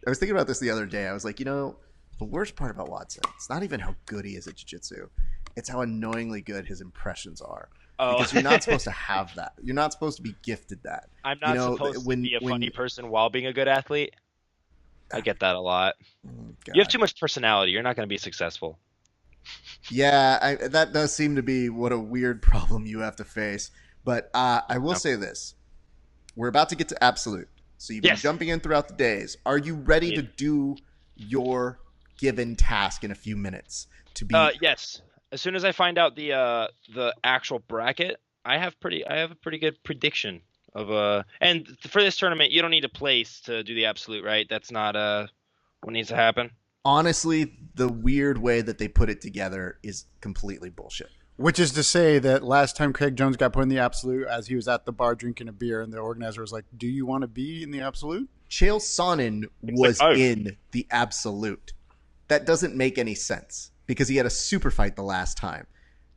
I was thinking about this the other day. I was like, the worst part about Watson, it's not even how good he is at jiu-jitsu. It's how annoyingly good his impressions are. Oh, Because you're not supposed to have that. You're not supposed to be gifted that. I'm not supposed to be a funny person while being a good athlete. I get that a lot. God. You have too much personality. You're not going to be successful. Yeah, that does seem to be what a weird problem you have to face. But I will say this. We're about to get to absolute. So you've been Yes. jumping in throughout the days. Are you ready to do your given task in a few minutes? To be Yes. As soon as I find out the actual bracket, I have a pretty good prediction of and for this tournament, you don't need a place to do the absolute, right? That's not what needs to happen. Honestly, the weird way that they put it together is completely bullshit. Which is to say that last time Craig Jones got put in the absolute, as he was at the bar drinking a beer, and the organizer was like, "Do you want to be in the absolute?" Chael Sonnen was like, oh. in the absolute. That doesn't make any sense because he had a super fight the last time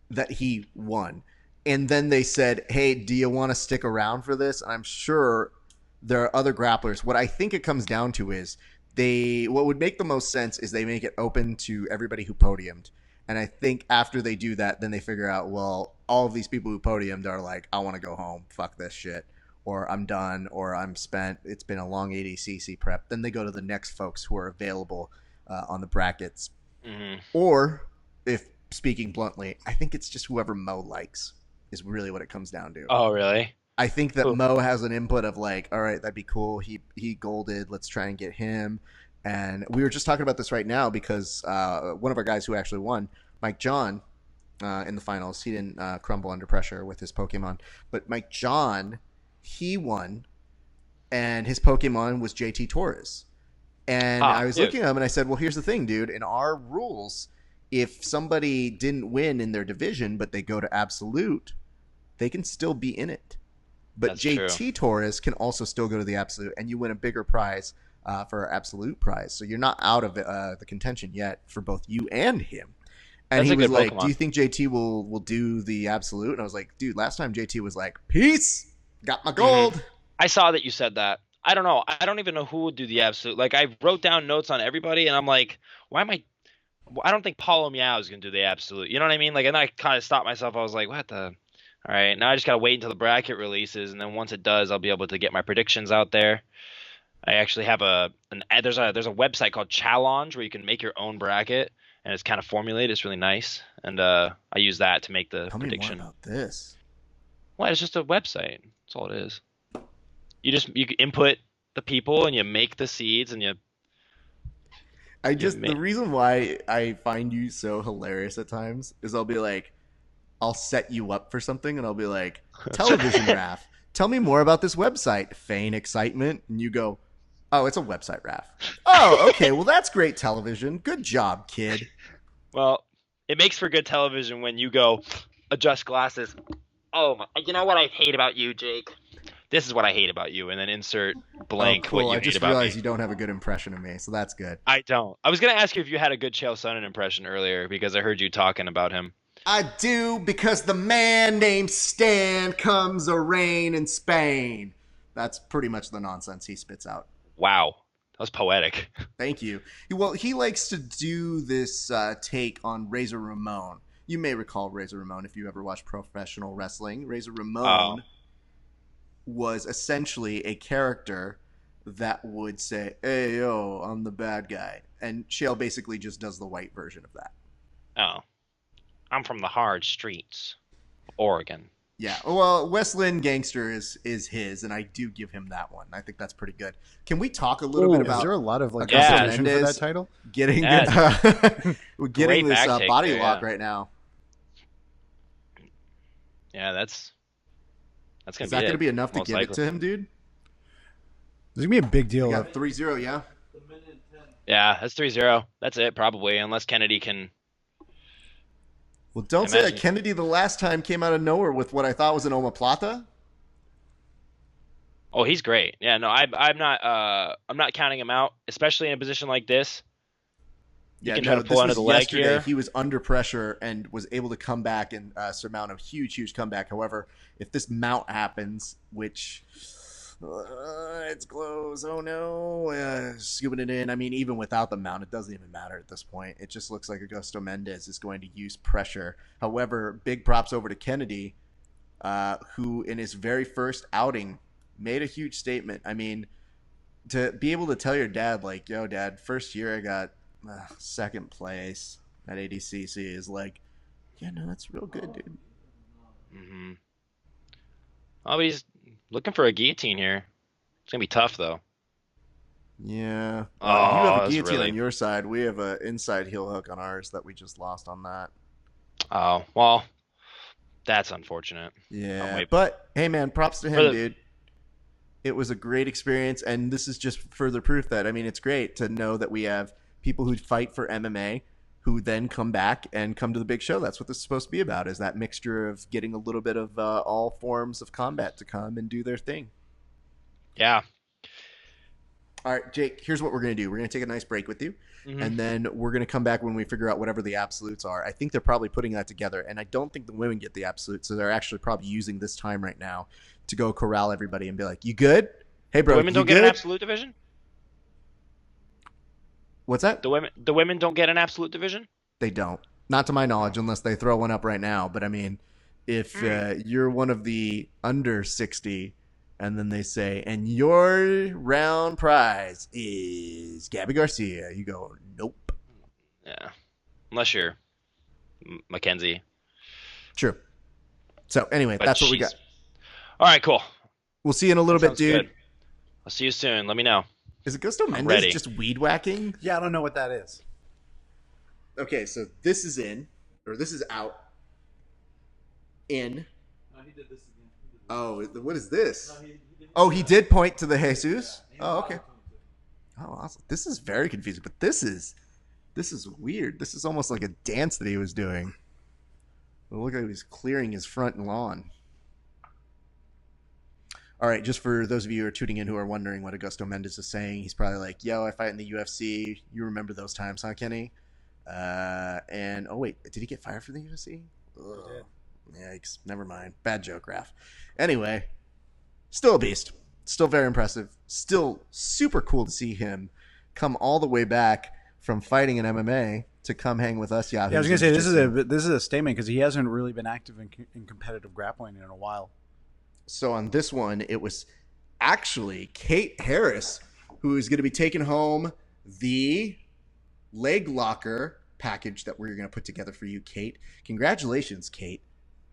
that he won. And then they said, hey, do you want to stick around for this? And I'm sure there are other grapplers. What I think it comes down to is what would make the most sense is they make it open to everybody who podiumed. And I think after they do that, then they figure out, well, all of these people who podiumed are like, I want to go home. Fuck this shit. Or I'm done, or I'm spent. It's been a long ADCC prep. Then they go to the next folks who are available on the brackets. Mm-hmm. Or, if speaking bluntly, I think it's just whoever Mo likes is really what it comes down to. Oh, really? I think that Cool. Mo has an input of like, all right, that'd be cool. He golded. Let's try and get him. And we were just talking about this right now because one of our guys who actually won, Mike John, in the finals, he didn't crumble under pressure with his Pokemon. But Mike John, he won, and his Pokemon was JT Torres. And I was looking at him and I said, well, here's the thing, dude. In our rules, if somebody didn't win in their division, but they go to absolute, they can still be in it. But That's JT true. Torres can also still go to the absolute, and you win a bigger prize for our absolute prize. So you're not out of the contention yet for both you and him. And That's he a was good like, Pokemon. do you think JT will do the absolute? And I was like, dude, last time JT was like, peace, got my gold. I saw that you said that. I don't know. I don't even know who would do the absolute. Like, I wrote down notes on everybody, and I'm like, why am I don't think Paulo Meow is going to do the absolute. You know what I mean? Like, and then I kind of stopped myself. I was like, what the? All right, now I just got to wait until the bracket releases, and then once it does, I'll be able to get my predictions out there. I actually have there's a website called Challenge where you can make your own bracket, and it's kind of formulated. It's really nice, and I use that to make the Tell prediction. me more about this. Well, it's just a website. That's all it is. You input the people and you make the seeds and you. The reason why I find you so hilarious at times is I'll be like, I'll set you up for something and I'll be like, television Raph, tell me more about this website. Feign excitement. And you go, oh, it's a website, Raph. Oh, okay. Well, that's great television. Good job, kid. Well, it makes for good television when you go adjust glasses. Oh, you know what I hate about you, Jake? This is what I hate about you, and then insert blank Oh, cool. what you I hate just about realized me. you don't have a good impression of me, so that's good. I don't. I was gonna ask you if you had a good Chael Sonnen impression earlier because I heard you talking about him. I do, because the man named Stan comes a rain in Spain. That's pretty much the nonsense he spits out. Wow, that was poetic. Thank you. Well, he likes to do this take on Razor Ramon. You may recall Razor Ramon if you ever watched professional wrestling. Razor Ramon was essentially a character that would say, hey, yo, I'm the bad guy. And Chael basically just does the white version of that. Oh, I'm from the hard streets of Oregon. Yeah. Well, West Lynn Gangster is his, and I do give him that one. I think that's pretty good. Can we talk a little bit Is there about a lot of like Augusto competition for Mendes that title? getting Yeah. we're getting Great this back take body there, lock yeah. right now? Yeah, that's gonna Is be that it. going to be enough to most give it likely. to him, dude? There's gonna be a big We deal. got 3-0, yeah. Yeah, that's 3-0. That's it probably, unless Kennedy can. Well, don't say that Imagine- Kennedy the last time came out of nowhere with what I thought was an omoplata. Oh, he's great. Yeah, no, I'm not counting him out, especially in a position like this. Yeah, can try to pull this under was the leg yesterday. here. He was under pressure and was able to come back and surmount a huge comeback. However, if this mount happens, which it's close, oh no, scooping it in. I mean, even without the mount, it doesn't even matter at this point. It just looks like Augusto Mendes is going to use pressure. However, big props over to Kennedy, who in his very first outing made a huge statement. I mean, to be able to tell your dad, like, yo, dad, first year I got second place at ADCC is like, yeah, no, that's real good, dude. Mm-hmm. Oh, he's looking for a guillotine here. It's gonna be tough though. Yeah. Oh, you have a that's guillotine really- on your side. We have an inside heel hook on ours that we just lost on that. Oh well, that's unfortunate. Yeah. wait. But hey, man, props to him, For the- dude. It was a great experience, and this is just further proof that, I mean, it's great to know that we have people who fight for MMA who then come back and come to the big show. That's what this is supposed to be about, is that mixture of getting a little bit of all forms of combat to come and do their thing. Yeah. All right, Jake, here's what we're going to do. We're going to take a nice break with you, Mhm. and then we're going to come back when we figure out whatever the absolutes are. I think they're probably putting that together, and I don't think the women get the absolutes, so they're actually probably using this time right now to go corral everybody and be like, you good? Hey, bro, Women you don't good? get an absolute division. What's that? The women don't get an absolute division. They don't. Not to my knowledge, unless they throw one up right now. But I mean, if you're one of the under 60, and then they say, and your round prize is Gabby Garcia, you go, nope. Yeah, unless you're Mackenzie. True. So anyway, But that's what we got. she's- All right, cool. We'll see you in a little bit, Sounds dude. good. I'll see you soon. Let me know. Is Augusto Mendes ready. just weed whacking? Yeah, I don't know what that is. Okay, so this is in, or this is out. In. Oh, what is this? Oh, he did point to the Jesus? Oh, okay. Oh, awesome. This is very confusing, but this is weird. This is almost like a dance that he was doing. It looked like he was clearing his front lawn. All right, just for those of you who are tuning in who are wondering what Augusto Mendes is saying, he's probably like, yo, I fight in the UFC. You remember those times, huh, Kenny? And, oh, wait, did he get fired from the UFC? Ugh. Yikes. Never mind. Bad joke, Raph. Anyway, still a beast. Still very impressive. Still super cool to see him come all the way back from fighting in MMA to come hang with us. Yeah, I was gonna say this is a statement because he hasn't really been active in competitive grappling in a while. So on this one, it was actually Kate Harris who is going to be taking home the leg locker package that we're going to put together for you, Kate. Congratulations, Kate.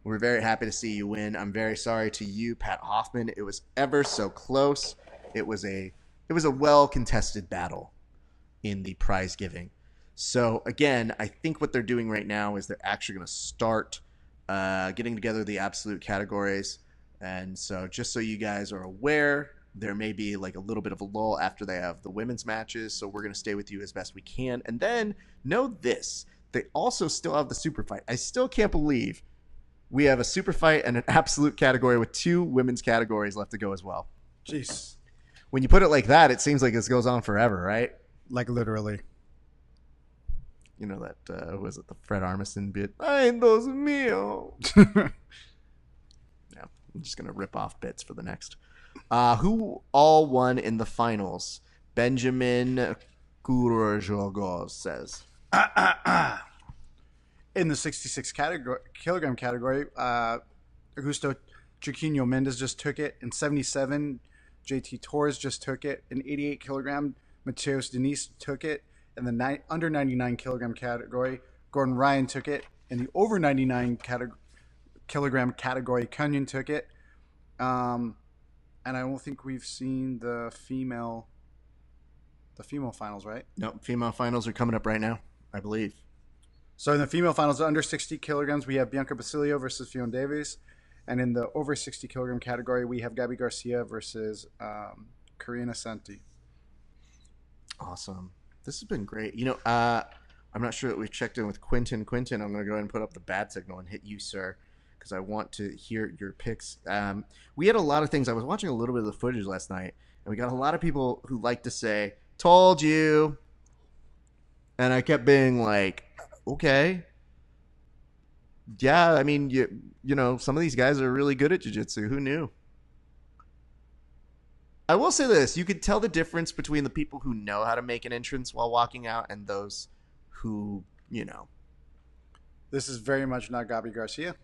We're very happy to see you win. I'm very sorry to you, Pat Hoffman. It was ever so close. It was a well contested battle in the prize giving. So again, I think what they're doing right now is they're actually going to start getting together the absolute categories. And so just so you guys are aware, there may be like a little bit of a lull after they have the women's matches. So we're going to stay with you as best we can. And then know this, they also still have the super fight. I still can't believe we have a super fight and an absolute category with 2 women's categories left to go as well. Jeez, When you put it like that, it seems like this goes on forever, right? like literally. You know that, was it the Fred Armisen bit? Ay, Dios mío. Yeah, I'm just going to rip off bits for the next. Who all won in the finals? Benjamin Kurojogos says. In the 66 kilogram category, Augusto Chiquinho Mendes just took it. In 77, JT Torres just took it. In 88 kilogram, Mateus Denise took it. In the under 99 kilogram category, Gordon Ryan took it. In the over 99 kilogram category. Cunyon took it. And I don't think we've seen the female finals, right? No, female finals are coming up right now, I believe. So in the female finals, under 60 kilograms, we have Bianca Basilio versus Fiona Davies. And in the over 60 kilogram category, we have Gabby Garcia versus Karina Santi. Awesome. This has been great. I'm not sure that we've checked in with Quentin. Quentin, I'm going to go ahead and put up the bad signal and hit you, sir, because I want to hear your picks. We had a lot of things. I was watching a little bit of the footage last night, and we got a lot of people who like to say, "Told you." And I kept being like, okay. Yeah, I mean, you know, some of these guys are really good at jiu-jitsu. Who knew? I will say this. You could tell the difference between the people who know how to make an entrance while walking out and those who, you know. This is very much not Gabby Garcia.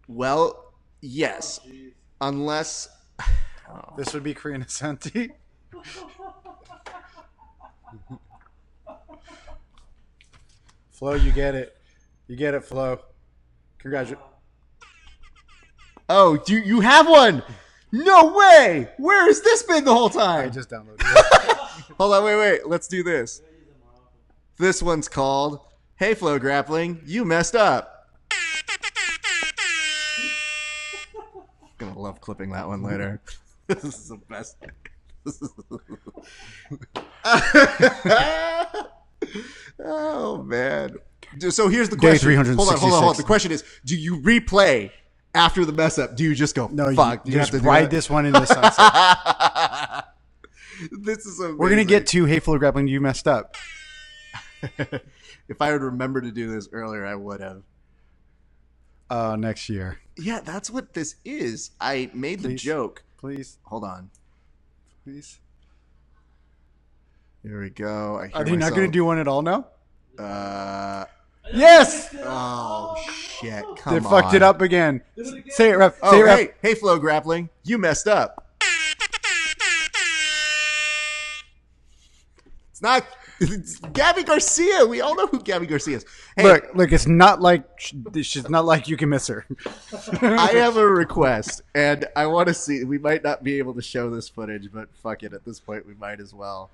Well, yes. Unless... Oh. This would be Karina Santi. Flo, you get it. You get it, Flo. Congratulations. Oh, you have one? No way! Where has this been the whole time? I just downloaded it. Hold on, wait. Let's do this. This one's called, "Hey, Flo Grappling, you messed up." I'm gonna love clipping that one later. This is the best. Oh, man. So here's the Day question. 366. Hold on. The question is, do you replay after the mess up? Do you just go, No, fuck? you You just have to ride do it? this one in the sunset. This is amazing. We're going to get to Hey Flo Grappling, you messed up. If I would remember to do this earlier, I would have. Next year. Yeah, that's what this is. I made the Please. joke. Please. Hold on. Please. Here we go. I hear Are they not going to do one at all now? Yes! Oh, shit. Come They on. fucked it up again. Say it, ref. Say Oh, it, ref. hey, Flo Grappling. You messed up. It's not... It's Gabby Garcia. We all know who Gabby Garcia is. Hey, Look, it's not like she's not like you can miss her. I have a request, and I want to see. We might not be able to show this footage, but fuck it. At this point, we might as well.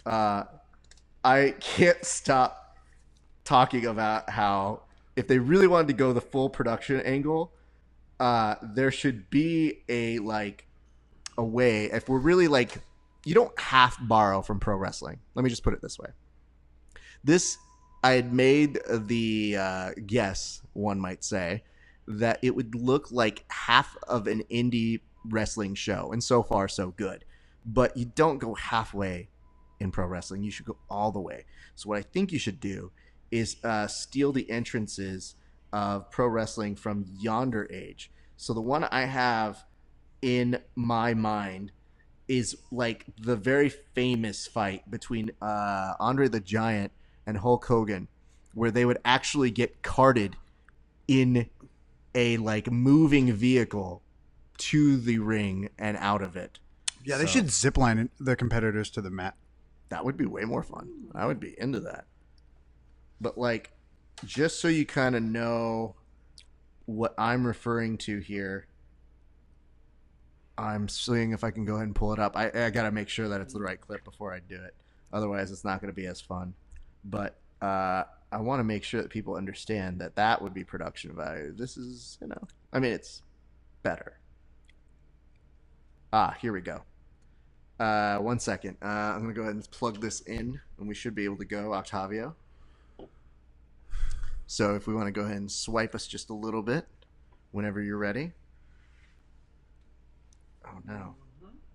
I can't stop talking about how if they really wanted to go the full production angle, there should be a way. If we're really like, you don't half borrow from pro wrestling. Let me just put it this way. I had made the guess, one might say, that it would look like half of an indie wrestling show, and so far so good. But you don't go halfway in pro wrestling. You should go all the way. So what I think you should do is steal the entrances of pro wrestling from yonder age. So the one I have in my mind is like the very famous fight between Andre the Giant and Hulk Hogan, where they would actually get carted in a like moving vehicle to the ring and out of it. Yeah, they should zipline the competitors to the mat. That would be way more fun. I would be into that. But like, just so you kind of know what I'm referring to here, I'm seeing if I can go ahead and pull it up. I got to make sure that it's the right clip before I do it. Otherwise, it's not going to be as fun. But I want to make sure that people understand that that would be production value. This is, I mean, it's better. Here we go. 1 second. I'm going to go ahead and plug this in, and we should be able to go, Octavio. So if we want to go ahead and swipe us just a little bit whenever you're ready. Oh, no.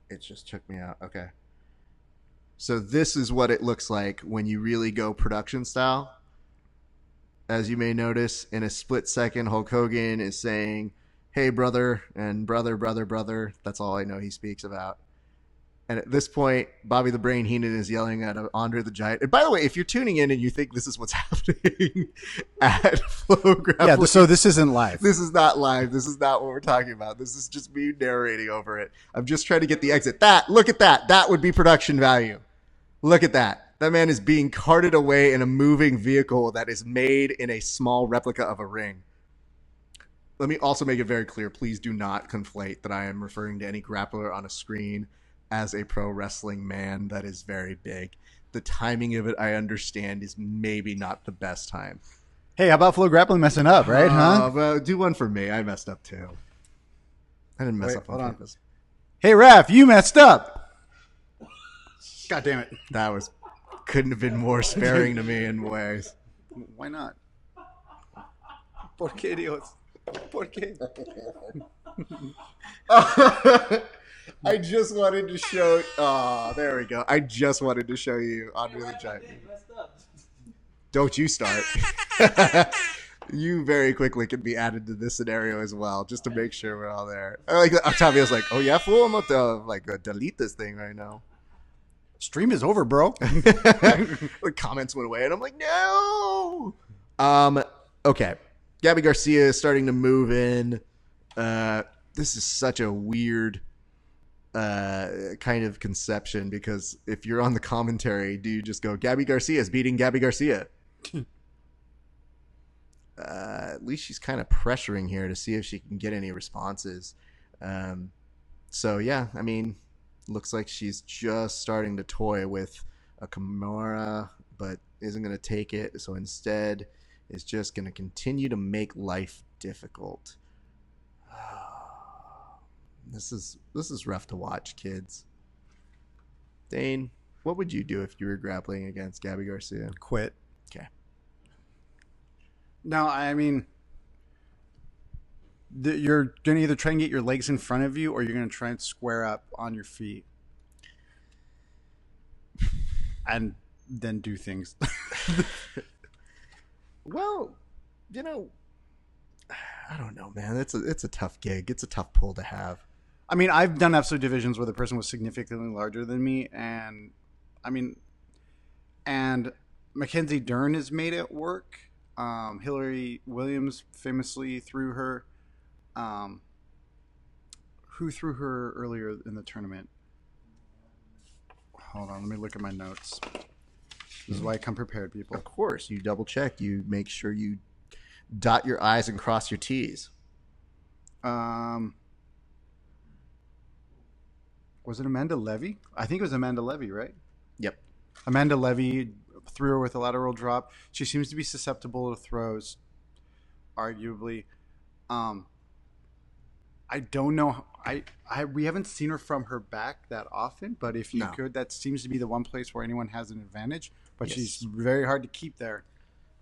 It just took me out. Okay. So this is what it looks like when you really go production style. As you may notice, in a split second, Hulk Hogan is saying, "Hey, brother," and brother. That's all I know he speaks about. And at this point, Bobby the Brain Heenan is yelling at Andre the Giant. And by the way, if you're tuning in and you think this is what's happening at Flow Grappling, Yeah, so this isn't live. this is not live. This is not what we're talking about. This is just me narrating over it. I'm just trying to get the exit. Look at that. That would be production value. Look at that. That man is being carted away in a moving vehicle that is made in a small replica of a ring. let me also make it very clear. Please do not conflate that I am referring to any grappler on a screen as a pro wrestling man that is very big. The timing of it, I understand, is maybe not the best time. Hey, how about Flow Grappling messing up, right? Huh? Well, do one for me. I messed up too. I didn't mess Wait, up on hold on. purpose. Hey, Raph, you messed up. God damn it. That couldn't have been more sparing to me in ways. Why not? ¿Por qué, Dios? ¿Por qué? I just wanted to show. Oh, there we go. I just wanted to show you Andre the Giant. Don't you start. You very quickly can be added to this scenario as well, just to make sure we're all there. Like Octavio's like, oh yeah, fool, I'm about to delete this thing right now. Stream is over, bro. The comments went away, and I'm like, no. Okay. Gabby Garcia is starting to move in. This is such a weird kind of conception, because if you're on the commentary, do you just go, Gabby Garcia is beating Gabby Garcia? At least she's kind of pressuring here to see if she can get any responses. So, yeah, I mean, looks like she's just starting to toy with a Kimura, but isn't going to take it. So instead is just going to continue to make life difficult. This is rough to watch, kids. Dane, what would you do if you were grappling against Gabby Garcia? Quit. Okay. No, I mean, you're going to either try and get your legs in front of you, or you're going to try and square up on your feet. And then do things. Well, you know, I don't know, man. It's a tough gig. It's a tough pull to have. I mean, I've done absolute divisions where the person was significantly larger than me, and Mackenzie Dern has made it work. Hillary Williams famously threw her. Who threw her earlier in the tournament? Hold on, let me look at my notes. This is why I come prepared, people. Of course, you double check. You make sure you dot your I's and cross your T's. Was it Amanda Levy? I think it was Amanda Levy, right? Yep. Amanda Levy threw her with a lateral drop. She seems to be susceptible to throws, arguably. I don't know. We haven't seen her from her back that often, but if you could, that seems to be the one place where anyone has an advantage. But yes, she's very hard to keep there.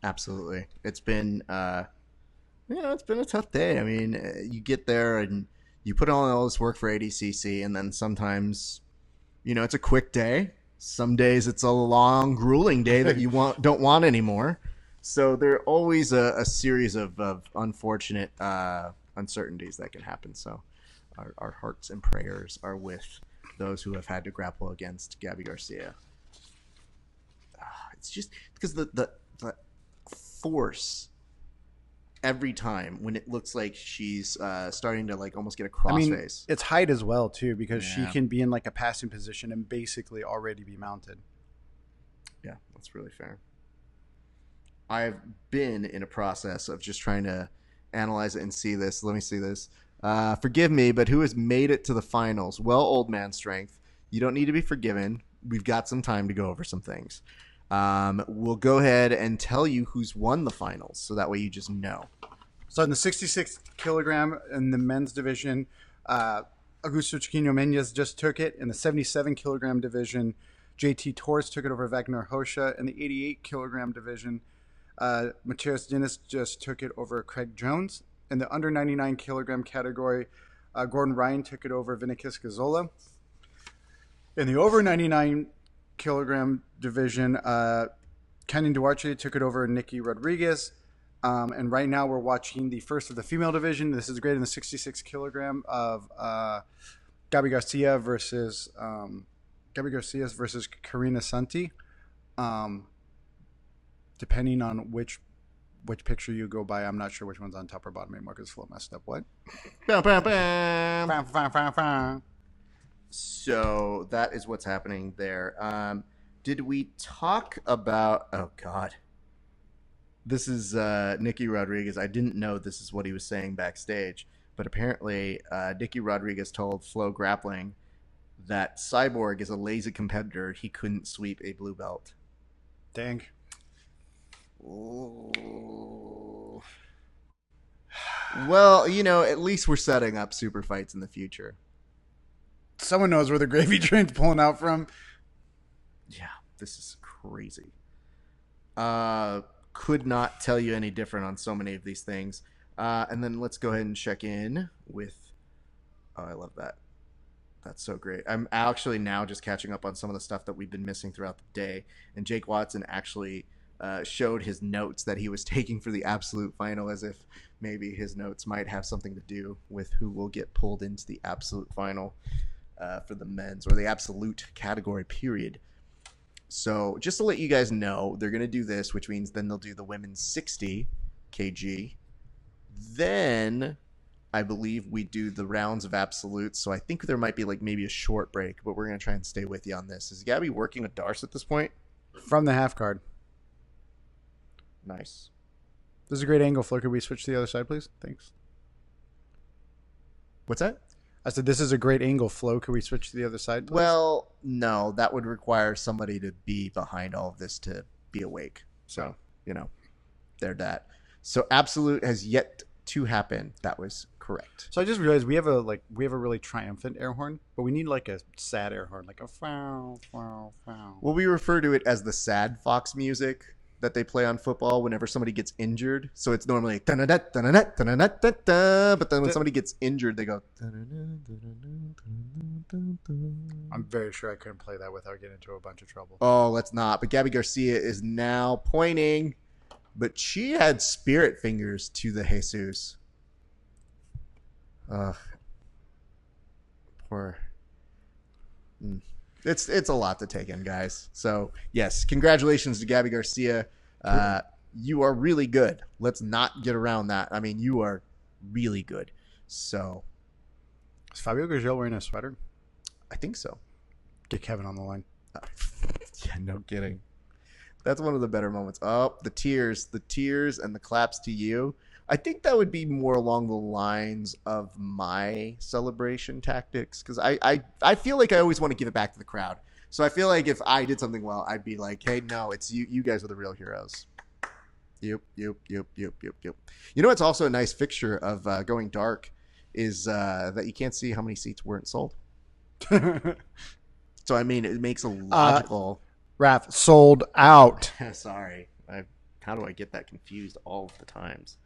Absolutely. It's been, it's been a tough day. I mean, you get there and you put on all this work for ADCC, and then sometimes, it's a quick day. Some days it's a long, grueling day that you don't want anymore. So there are always a series of unfortunate uncertainties that can happen. So our hearts and prayers are with those who have had to grapple against Gabby Garcia. It's just because the force every time when it looks like she's starting to like almost get a crossface. It's height as well too, because she can be in like a passing position and basically already be mounted. Yeah, that's really fair. I've been in a process of just trying to analyze it and see this. Let me see this. Forgive me, but who has made it to the finals? Well, old man strength. You don't need to be forgiven. We've got some time to go over some things. We'll go ahead and tell you who's won the finals, so that way you just know. So in the 66 kilogram in the men's division, Augusto Chiquinho Meñez just took it. In the 77 kilogram division, JT Torres took it over Wagner Hosha. In the 88 kilogram division, Mateus Dennis just took it over Craig Jones. In the under 99 kilogram category, Gordon Ryan took it over Vinicius Gazola. In the over 99 kilogram division, Kenyon Duarte took it over Nikki Rodriguez. And right now we're watching the first of the female division. This is great in the 66 kilogram of Gabby Garcia versus Karina Santi. Depending on which picture you go by, I'm not sure which one's on top or bottom anymore because Flo messed up. What? So that is what's happening there. Did we talk about? Oh God, This is Nicky Rodriguez. I didn't know this is what he was saying backstage, but apparently Nicky Rodriguez told Flow Grappling that Cyborg is a lazy competitor. He couldn't sweep a blue belt. Dang. Ooh. Well, at least we're setting up super fights in the future. Someone knows where the gravy train's pulling out from. Yeah, this is crazy. Could not tell you any different on so many of these things. And then let's go ahead and check in with... Oh, I love that. That's so great. I'm actually now just catching up on some of the stuff that we've been missing throughout the day. And Jake Watson actually showed his notes that he was taking for the absolute final, as if maybe his notes might have something to do with who will get pulled into the absolute final for the men's, or the absolute category, period. So just to let you guys know, they're going to do this, which means then they'll do the women's 60 kg. Then I believe we do the rounds of absolutes. So I think there might be maybe a short break, but we're going to try and stay with you on this. Is Gabby working with Darce at this point? From the half card. Nice. This is a great angle, Flo. Could we switch to the other side, please? Thanks. What's that? I said, this is a great angle, Flo. Could we switch to the other side, please? Well, no. That would require somebody to be behind all of this to be awake. So, they're that. So absolute has yet to happen. That was correct. So I just realized we have a really triumphant air horn, but we need a sad air horn, like a fow, fow, fow. Well, we refer to it as the sad fox music that they play on football whenever somebody gets injured. So it's normally but then when somebody gets injured, they go. I'm very sure I couldn't play that without getting into a bunch of trouble. Oh, let's not. But Gabby Garcia is now pointing, but she had spirit fingers to the Jesus. Poor. It's a lot to take in, guys. So, yes, congratulations to Gabby Garcia. You are really good. Let's not get around that. I mean, you are really good. So, is Fabio Gurgel wearing a sweater? I think so. Get Kevin on the line. Yeah, no kidding. That's one of the better moments. Oh, the tears and the claps to you. I think that would be more along the lines of my celebration tactics, because I feel like I always want to give it back to the crowd. So I feel like if I did something well, I'd be like, hey, no, it's you. You guys are the real heroes. Yep. It's also a nice fixture of going dark is that you can't see how many seats weren't sold. So, I mean, it makes a logical... Raph, sold out. Sorry. How do I get that confused all of the times?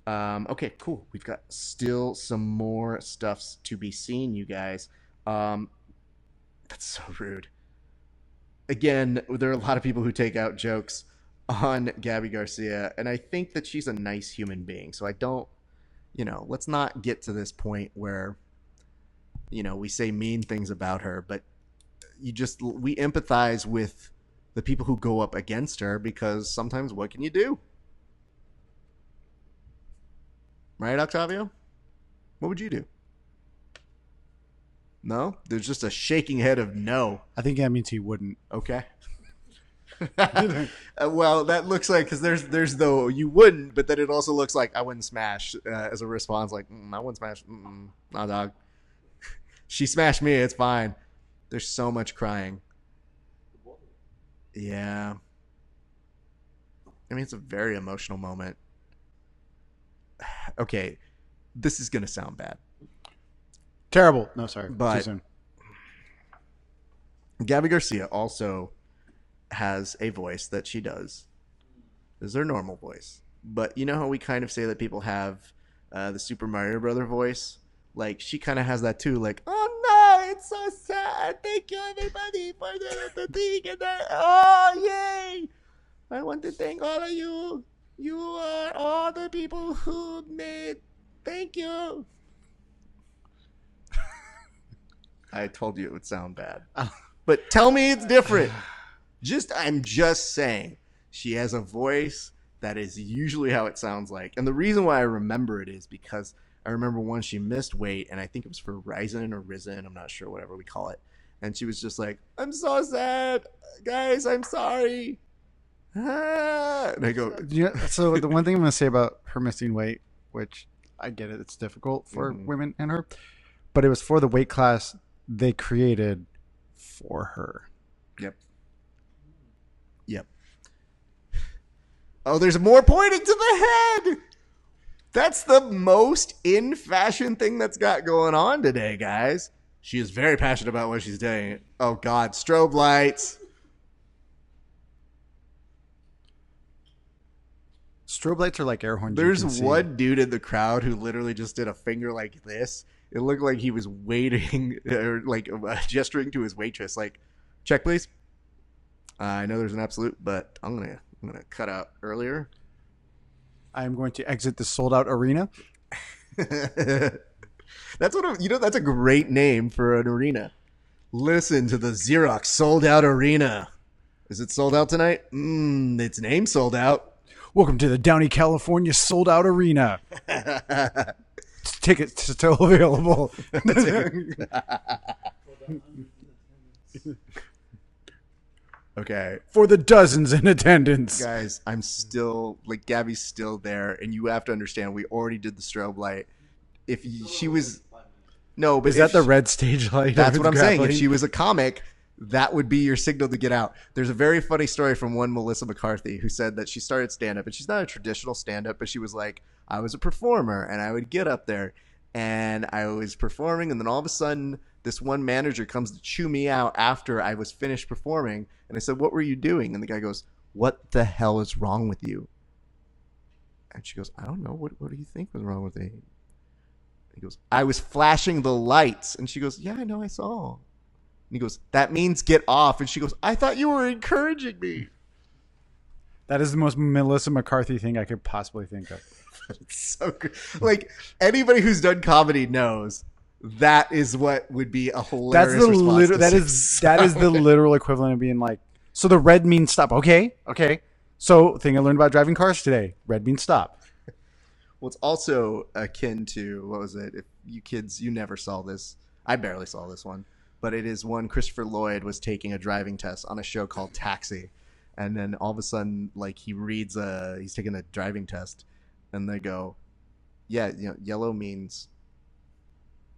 Okay, cool. We've got still some more stuffs to be seen, you guys. That's so rude. Again, there are a lot of people who take out jokes on Gabby Garcia, and I think that she's a nice human being. So I don't, let's not get to this point where, we say mean things about her, but we empathize with the people who go up against her, because sometimes what can you do? Right, Octavio? What would you do? No? There's just a shaking head of no. I think that means he wouldn't. Okay. Well, that looks like, because there's the you wouldn't, but then it also looks like I wouldn't smash as a response, like, I wouldn't smash. Nah, dog. She smashed me. It's fine. There's so much crying. Yeah. I mean, it's a very emotional moment. Okay, this is going to sound bad. Terrible. No, sorry. But too soon. Gabby Garcia also has a voice that she does. This is her normal voice. But you know how we kind of say that people have the Super Mario Brother voice? Like, she kind of has that too. Like, oh no, it's so sad. Thank you, everybody, for the thing. And oh, yay. I want to thank all of you. You are all the people who made. Thank you. I told you it would sound bad. But tell me it's different. I'm just saying. She has a voice that is usually how it sounds like. And the reason why I remember it is because I remember once she missed weight, and I think it was for Ryzen or Risen. I'm not sure, whatever we call it. And she was just like, I'm so sad. Guys, I'm sorry. And I go, Yeah. So the one thing I'm going to say about her missing weight, which I get it, it's difficult for women and her, but it was for the weight class they created for her. yep. Oh, there's more pointing to the head. That's the most in fashion thing that's got going on today, guys. She is very passionate about what she's doing. Oh, God. Strobe lights. Strobe lights are like air horns. There's one dude in the crowd who literally just did a finger like this. It looked like he was waiting, or like gesturing to his waitress, like, check, please. I know there's an absolute, but I'm gonna cut out earlier. I am going to exit the sold out arena. That's that's a great name for an arena. Listen to the Xerox sold out arena. Is it sold out tonight? Its name sold out. Welcome to the Downey, California sold out arena. Tickets still available. Okay. For the dozens in attendance. Guys, I'm still, like, Gabby's still there, and you have to understand, we already did the strobe light. If she was... No, but is that the red stage light? That's what I'm saying. If she was a comic, that would be your signal to get out. There's a very funny story from one Melissa McCarthy who said that she started stand-up, and she's not a traditional stand-up, but she was like, I was a performer, and I would get up there, and I was performing, and then all of a sudden, this one manager comes to chew me out after I was finished performing, and I said, what were you doing? And the guy goes, what the hell is wrong with you? And she goes, I don't know. What do you think was wrong with me? He goes, I was flashing the lights. And she goes, yeah, I know, I saw. And he goes, that means get off. And she goes, I thought you were encouraging me. That is the most Melissa McCarthy thing I could possibly think of. It's so good. Like, anybody who's done comedy knows that is what would be a hilarious response to that is the literal equivalent of being like, so the red means stop. Okay. So thing I learned about driving cars today, red means stop. Well, it's also akin to, what was it? If you kids, you never saw this. I barely saw this one. But it is when Christopher Lloyd was taking a driving test on a show called Taxi. And then all of a sudden, like, he's taking a driving test. And they go, yeah, yellow means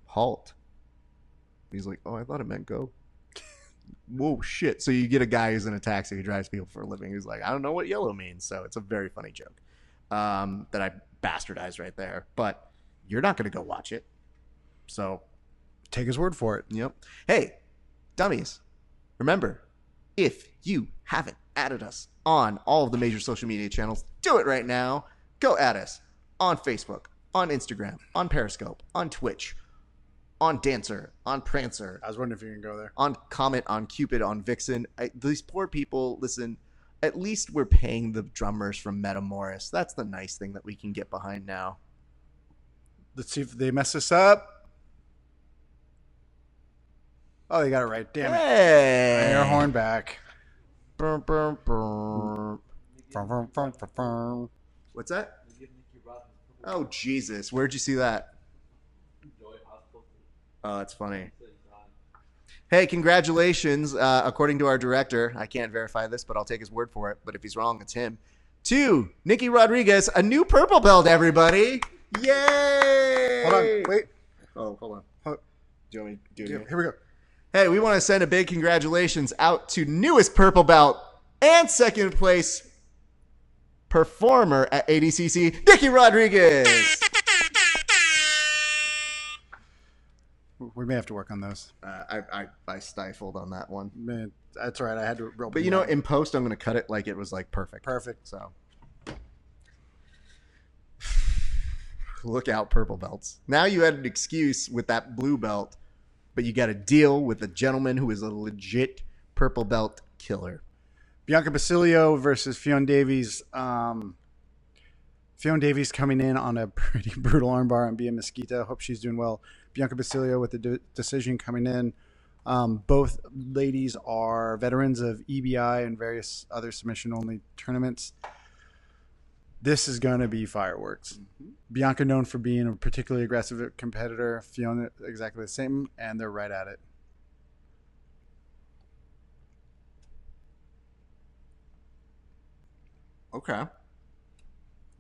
halt. He's like, oh, I thought it meant go. Whoa, shit. So you get a guy who's in a taxi who drives people for a living. He's like, I don't know what yellow means. So it's a very funny joke that I bastardized right there. But you're not going to go watch it. So take his word for it. Yep. Hey, dummies. Remember, if you haven't added us on all of the major social media channels, do it right now. Go at us on Facebook, on Instagram, on Periscope, on Twitch, on Dancer, on Prancer. I was wondering if you can go there. On Comet, on Cupid, on Vixen. These poor people, listen, at least we're paying the drummers from Metamoris. That's the nice thing that we can get behind now. Let's see if they mess us up. Oh, they got it right. Damn it. Hey! Air horn back. Burr, burr, burr. What's that? Oh, Jesus. Where'd you see that? Oh, that's funny. Hey, congratulations. According to our director, I can't verify this, but I'll take his word for it. But if he's wrong, it's him. To Nikki Rodriguez, a new purple belt, everybody. Yay! Hold on. Wait. Oh, hold on. Do you want me to do it? Here we go. Hey, we want to send a big congratulations out to newest purple belt and second place performer at ADCC, Nikki Rodriguez. We may have to work on those. I stifled on that one. Man, that's all right. I had to roll. But you know, in post, I'm going to cut it like it was like perfect. Perfect. So look out, purple belts. Now you had an excuse with that blue belt, but you got to deal with a gentleman who is a legit purple belt killer. Bianca Basilio versus Fionn Davies. Fionn Davies coming in on a pretty brutal armbar on Bia Mesquita. Hope she's doing well. Bianca Basilio with the decision coming in. Both ladies are veterans of EBI and various other submission-only tournaments. This is going to be fireworks. Mm-hmm. Bianca known for being a particularly aggressive competitor. Fiona exactly the same, and they're right at it. Okay.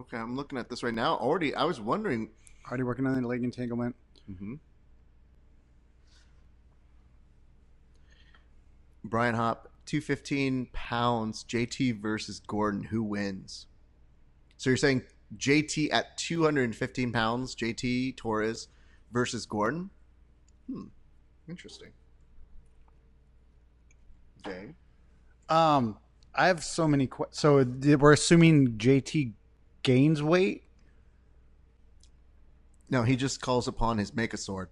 Okay, I'm looking at this right now. Already, I was wondering. Already working on the leg entanglement. Mm-hmm. Brian Hop, 215 pounds. JT versus Gordon. Who wins? So you're saying JT at 215 pounds, JT Torres versus Gordon? Interesting. Okay. I have so many. So we're assuming JT gains weight. No, he just calls upon his Mega Sword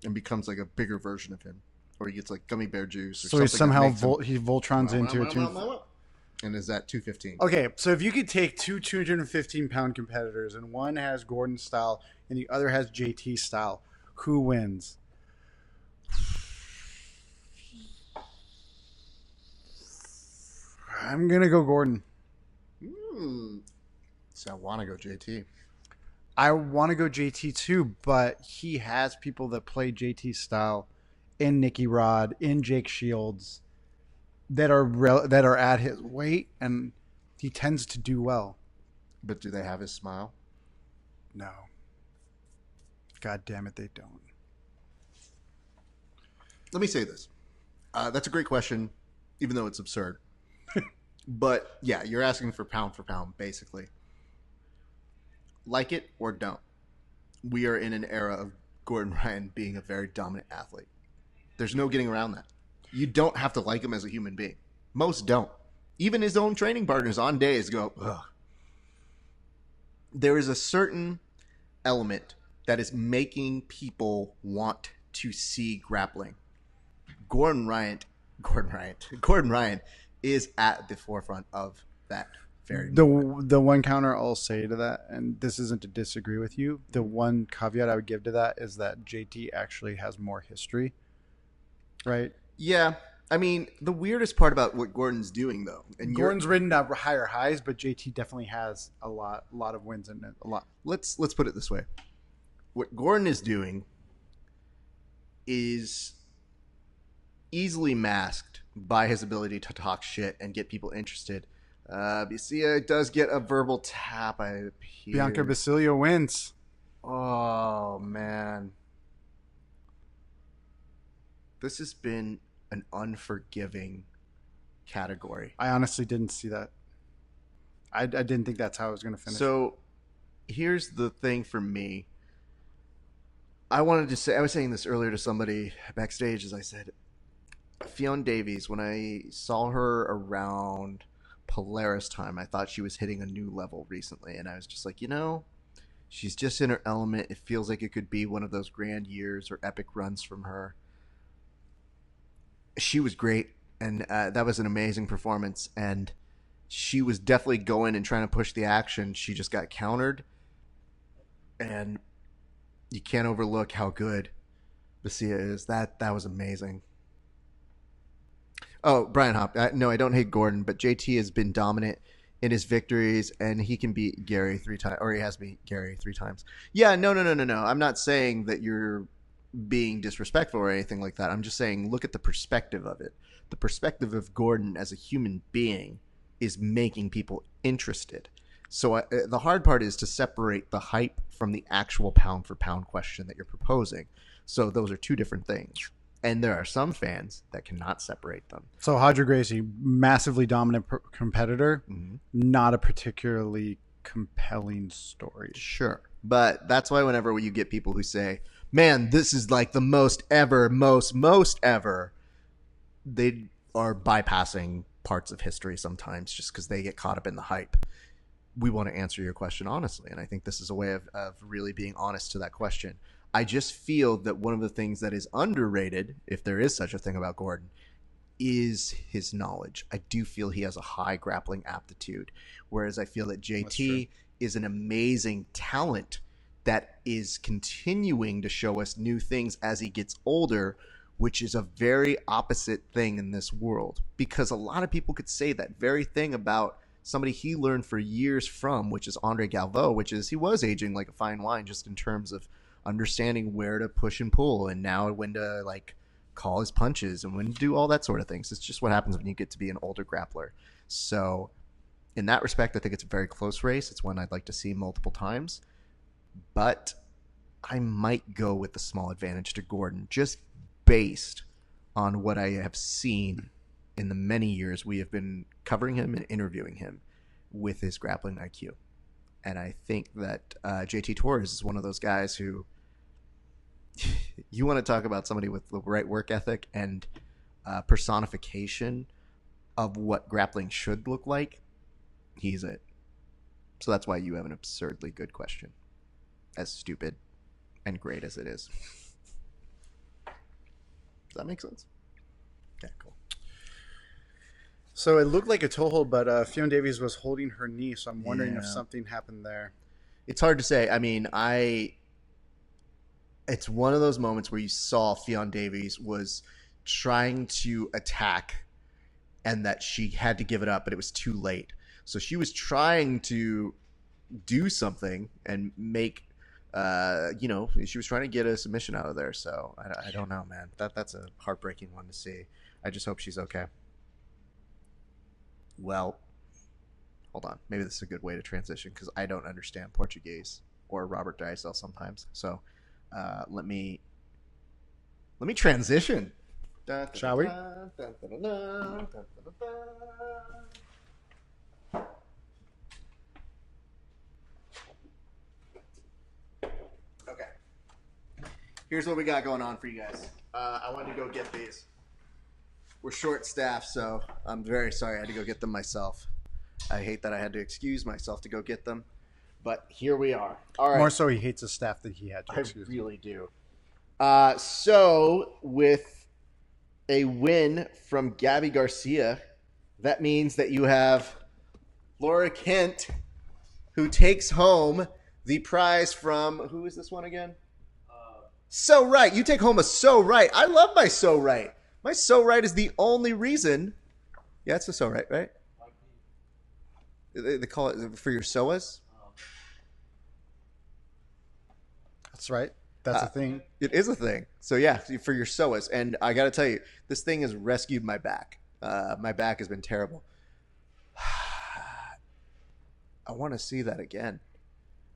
and becomes like a bigger version of him, or he gets like gummy bear juice. Or So he something that somehow makes he Voltrons into a and is at 215. Okay, so if you could take two 215-pound competitors and one has Gordon style and the other has JT style, who wins? I'm gonna go Gordon. So I want to go JT. I want to go JT too, but he has people that play JT style in Nicky Rod, in Jake Shields, that are at his weight, and he tends to do well. But do they have his smile? No. God damn it, they don't. Let me say this. That's a great question, even though it's absurd. But yeah, you're asking for pound, basically. Like it or don't. We are in an era of Gordon Ryan being a very dominant athlete. There's no getting around that. You don't have to like him as a human being. Most don't. Even his own training partners on days go, ugh. There is a certain element that is making people want to see grappling. Gordon Ryan is at the forefront of that very movement. The one counter I'll say to that, and this isn't to disagree with you, the one caveat I would give to that is that JT actually has more history, right? Yeah. I mean, the weirdest part about what Gordon's doing, though, and Gordon's ridden up higher highs, but JT definitely has a lot of wins in it. A lot. Let's put it this way: what Gordon is doing is easily masked by his ability to talk shit and get people interested. Bicia does get a verbal tap. Bianca Basilio wins. Oh man, this has been an unforgiving category. I honestly didn't see that. I didn't think that's how I was going to finish. So here's the thing for me. I wanted to say, I was saying this earlier to somebody backstage, as I said, Fionn Davies, when I saw her around Polaris time, I thought she was hitting a new level recently. And I was just like, she's just in her element. It feels like it could be one of those grand years or epic runs from her. She was great, and that was an amazing performance. And she was definitely going and trying to push the action. She just got countered, and you can't overlook how good Basia is. That was amazing. Oh, Brian Hop. No, I don't hate Gordon, but JT has been dominant in his victories, and he can beat Gary 3 times, or he has beat Gary 3 times. Yeah, no. I'm not saying that you're being disrespectful or anything like that. I'm just saying, look at the perspective of it. The perspective of Gordon as a human being is making people interested. So the hard part is to separate the hype from the actual pound for pound question that you're proposing. So those are two different things. And there are some fans that cannot separate them. So Hodger Gracie, massively dominant competitor, not a particularly compelling story. Sure. But that's why whenever you get people who say, man, this is like the most ever, most ever, they are bypassing parts of history sometimes just because they get caught up in the hype. We want to answer your question honestly, and I think this is a way of really being honest to that question. I just feel that one of the things that is underrated, if there is such a thing about Gordon, is his knowledge. I do feel he has a high grappling aptitude, whereas I feel that JT is an amazing talent that is continuing to show us new things as he gets older, which is a very opposite thing in this world. Because a lot of people could say that very thing about somebody he learned for years from, which is Andre Galvao, which is he was aging like a fine wine just in terms of understanding where to push and pull and now when to like call his punches and when to do all that sort of things. It's just what happens when you get to be an older grappler. So in that respect, I think it's a very close race. It's one I'd like to see multiple times. But I might go with the small advantage to Gordon, just based on what I have seen in the many years we have been covering him and interviewing him with his grappling IQ. And I think that JT Torres is one of those guys who you want to talk about somebody with the right work ethic and personification of what grappling should look like. He's it. So that's why you have an absurdly good question, as stupid and great as it is. Does that make sense? Yeah, cool. So it looked like a toe hold, but Fiona Davies was holding her knee, so I'm wondering if Yeah. something happened there. It's hard to say. I mean, it's one of those moments where you saw Fionn Davies was trying to attack and that she had to give it up, but it was too late. So she was trying to do something and make, she was trying to get a submission out of there. So I don't know, man. That's a heartbreaking one to see. I just hope she's okay. Well, hold on. Maybe this is a good way to transition because I don't understand Portuguese or Robert Drysdale sometimes. So let me transition. Shall we? Okay. Here's what we got going on for you guys. I wanted to go get these. We're short-staffed, so I'm very sorry I had to go get them myself. I hate that I had to excuse myself to go get them, but here we are. All right. More so, he hates the staff that he had to I excuse. really do. So, with a win from Gabby Garcia, that means that you have Laura Kent, who takes home the prize from, who is this one again? So Right. You take home a So Right. I love my So Right. My So Right is the only reason. Yeah, it's a So Right, right? They call it for your SOAs. That's right. That's a thing. It is a thing. So yeah, for your psoas. And I got to tell you, this thing has rescued my back. My back has been terrible. I want to see that again.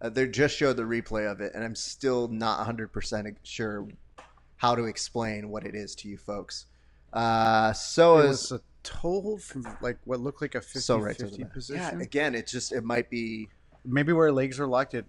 They just showed the replay of it, and I'm still not 100% sure how to explain what it is to you folks. It was a toe hold from like what looked like a 50-50 position. Yeah, again, it might be. Maybe where legs are locked, it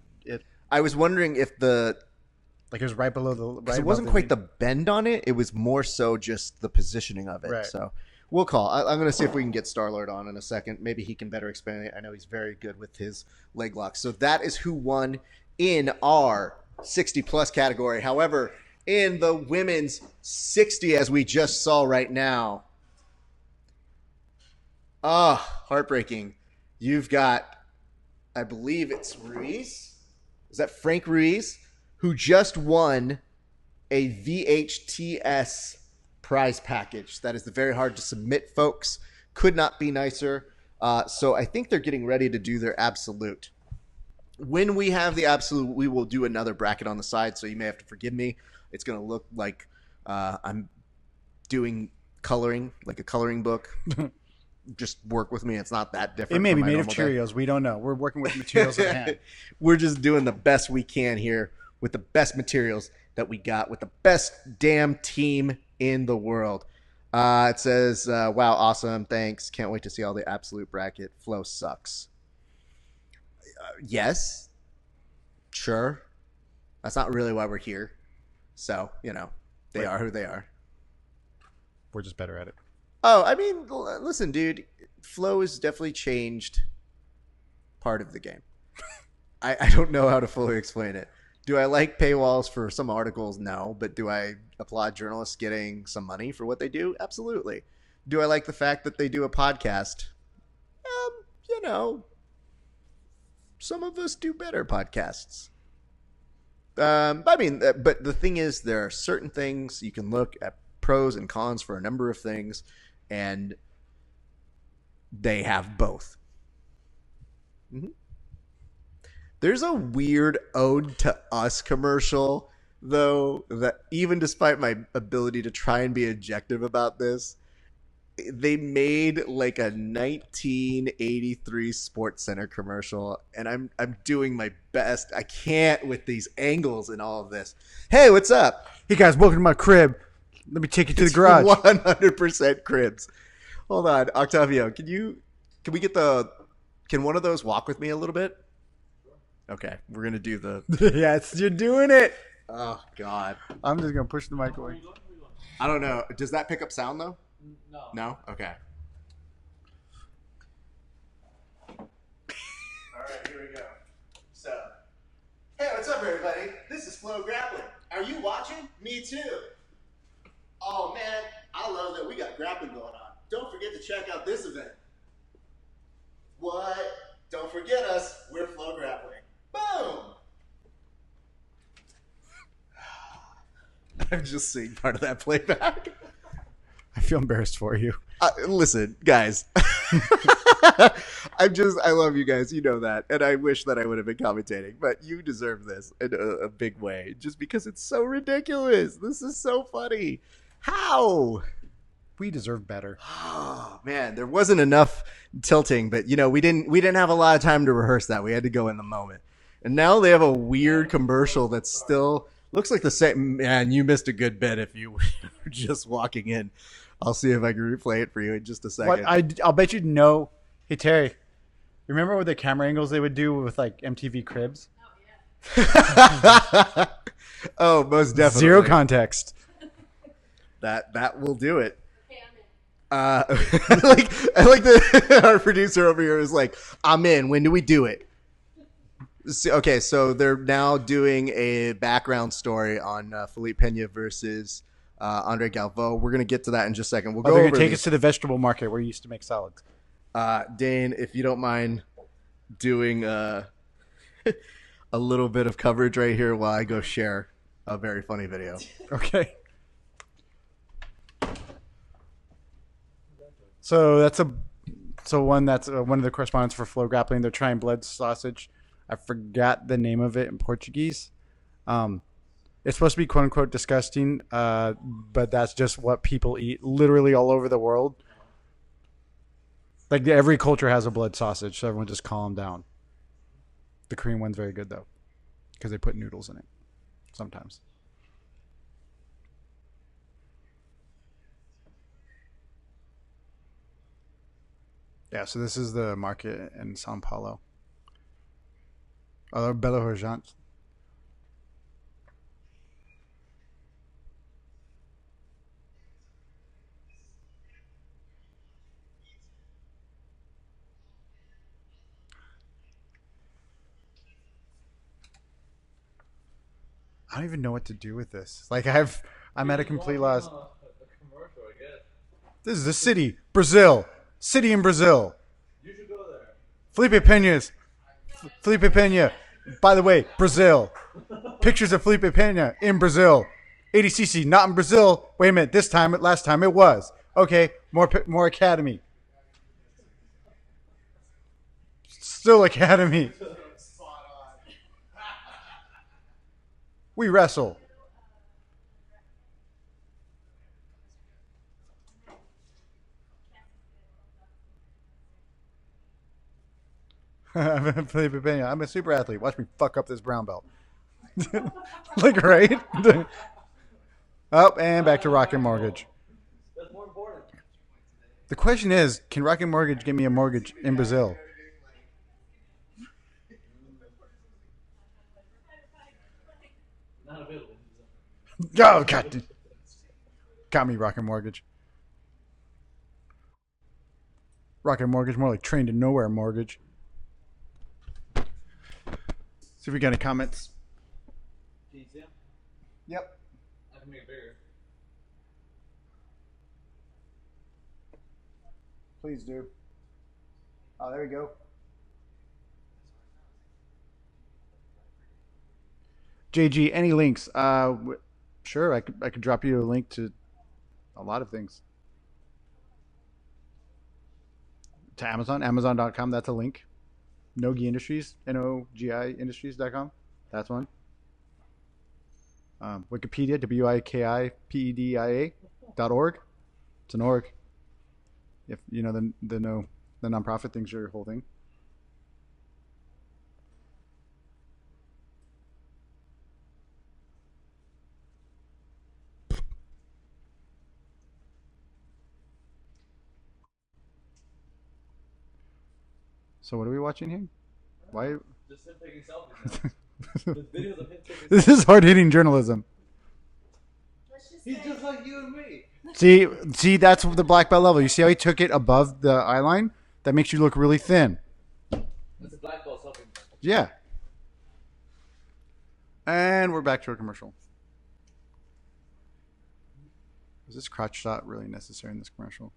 I was wondering if like it was right below the. Right it wasn't above quite knee. the bend on it. It was more so just the positioning of it. Right. So we'll call. I'm going to see if we can get Star-Lord on in a second. Maybe he can better explain it. I know he's very good with his leg locks. So that is who won in our 60-plus category. However, in the women's 60, as we just saw right now, heartbreaking. You've got, I believe it's Ruiz. Is that Frank Ruiz? Who just won a VHTS prize package. That is the very hard to submit, folks. Could not be nicer. So I think they're getting ready to do their absolute. When we have the absolute, we will do another bracket on the side, so you may have to forgive me. It's going to look like I'm doing coloring, like a coloring book. Just work with me. It's not that different. It may from be my made of normal day. Cheerios. We don't know. We're working with materials at hand. We're just doing the best we can here with the best materials that we got with the best damn team in the world. It says, wow, awesome. Thanks. Can't wait to see all the absolute bracket. Flow sucks. Yes. Sure. That's not really why we're here. So, they are who they are. We're just better at it. Oh, I mean, listen, dude. Flow has definitely changed part of the game. I don't know how to fully explain it. Do I like paywalls for some articles? No. But do I applaud journalists getting some money for what they do? Absolutely. Do I like the fact that they do a podcast? Some of us do better podcasts. But the thing is, there are certain things you can look at pros and cons for a number of things, and they have both. Mm-hmm. There's a weird ode to us commercial, though, that even despite my ability to try and be objective about this, they made like a 1983 Sports Center commercial, and I'm doing my best. I can't with these angles and all of this. Hey, what's up? Hey guys, welcome to my crib. Let me take you to the garage. 100% cribs. Hold on, Octavio. Can one of those walk with me a little bit? Okay, we're gonna do the. Yes, you're doing it. Oh God, I'm just gonna push the mic away. I don't know. Does that pick up sound though? No. No. Okay. All right, here we go. So, hey, what's up, everybody? This is Flow Grappling. Are you watching? Me too. Oh man, I love that we got grappling going on. Don't forget to check out this event. What? Don't forget us. We're Flow Grappling. Boom! I'm just seeing part of that playback. I feel embarrassed for you. Listen, guys. I love you guys. You know that. And I wish that I would have been commentating. But you deserve this in a big way. Just because it's so ridiculous. This is so funny. How? We deserve better. Oh, man. There wasn't enough tilting. But, we didn't have a lot of time to rehearse that. We had to go in the moment. And now they have a weird commercial that's still... Looks like the same. Man, you missed a good bit if you were just walking in. I'll see if I can replay it for you in just a second. I'll bet you know. Hey, Terry, remember what the camera angles they would do with like MTV Cribs? Oh, yeah. Oh, most definitely. Zero context. That will do it. I like our producer over here is like, I'm in. When do we do it? Okay, so they're now doing a background story on Felipe Pena versus Andre Galvao. We're going to get to that in just a second. We'll go they're over going to take us to the vegetable market where you used to make salads. Dane, if you don't mind doing a little bit of coverage right here while I go share a very funny video. Okay. So that's one of the correspondents for Flow Grappling. They're trying blood sausage. I forgot the name of it in Portuguese. It's supposed to be quote unquote disgusting, but that's just what people eat literally all over the world. Like every culture has a blood sausage, so everyone just calm down. The Korean one's very good though, because they put noodles in it sometimes. Yeah, so this is the market in Sao Paulo. Belo Horizonte. I don't even know what to do with this. Like I'm at a complete loss. This is the city, Brazil. City in Brazil. You should go there. Felipe Pena. By the way, Brazil. Pictures of Felipe Pena in Brazil. ADCC, not in Brazil. Wait a minute. Last time it was. Okay, more Academy. Still Academy. We wrestle. Felipe Pena. I'm a super athlete. Watch me fuck up this brown belt. Like, right? Oh, and back to Rocket Mortgage. That's more important. The question is, can Rocket Mortgage give me a mortgage in Brazil? Not available. Oh, God. Got me, Rocket Mortgage. Rocket Mortgage, more like Train to Nowhere Mortgage. See if we got any comments. Can you see them? Yep. I can make it bigger. Please do. Oh, there we go. JG, any links? Sure, I could drop you a link to a lot of things. To Amazon, Amazon.com, that's a link. Nogi Industries, Nogi Industries.com. That's one. Wikipedia, WIKIPEDIA.org. It's an org. if you know the nonprofit things you're holding. So what are we watching here? Why? Just him taking selfies. Now. The videos of him taking This is hard hitting journalism. He's just like you and me. See, that's the black belt level. You see how he took it above the eye line? That makes you look really thin. That's a black belt selfie. Yeah. And we're back to a commercial. Is this crotch shot really necessary in this commercial?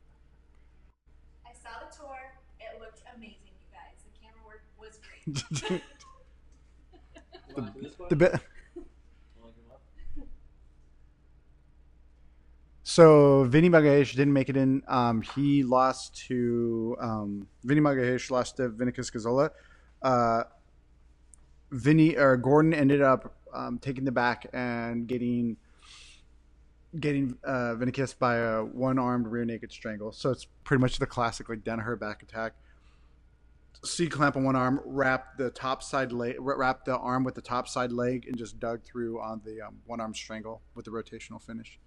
I saw the tour. It looked amazing, you guys. The camera work was great. The bit. So Vinny Magalhaes didn't make it in. He lost to Vinny Magalhaes lost to Vinicus Gazzola. Gordon ended up taking the back and getting Vinicus by a one-armed rear naked strangle. So it's pretty much the classic like Danaher back attack. C-clamp on one arm, wrap the arm with the top side leg, and just dug through on the one-arm strangle with the rotational finish.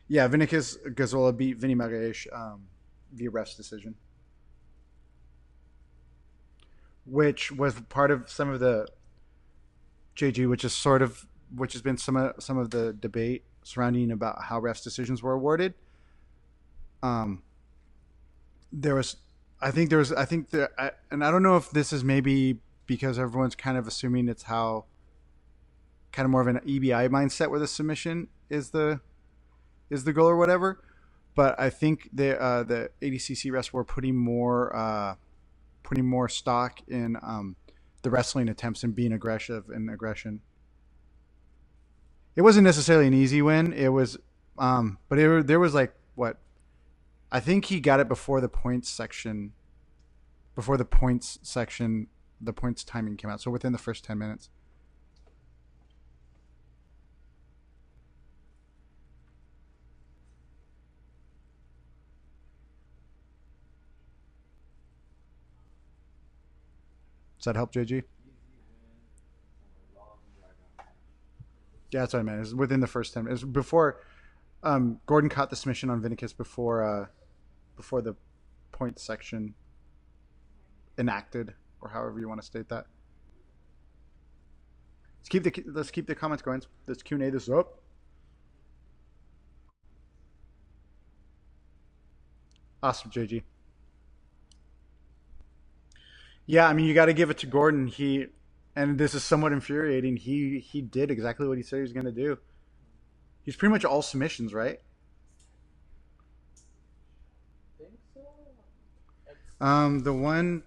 Yeah, Vinicus Gazzola beat Vinny Magalhaes via ref's decision, which was part of some of the JG, which has been some of the debate surrounding about how ref's decisions were awarded. And I don't know if this is maybe because everyone's kind of assuming it's how kind of more of an EBI mindset where the submission is the goal or whatever, but I think the ADCC refs were putting more stock in the wrestling attempts and being aggressive and aggression. It wasn't necessarily an easy win. It was, but there was like what, I think he got it before the points section, the points timing came out. So within the first 10 minutes. Does that help, JG? Yeah, that's what I meant. It was within the first 10 minutes. It was before Gordon caught the submission on Vinicus before the point section enacted, or however you want to state that. Let's keep the comments going. Let's Q&A this up. Awesome, JG. Yeah, I mean, you got to give it to Gordon. And this is somewhat infuriating. He did exactly what he said he was going to do. He's pretty much all submissions, right? The one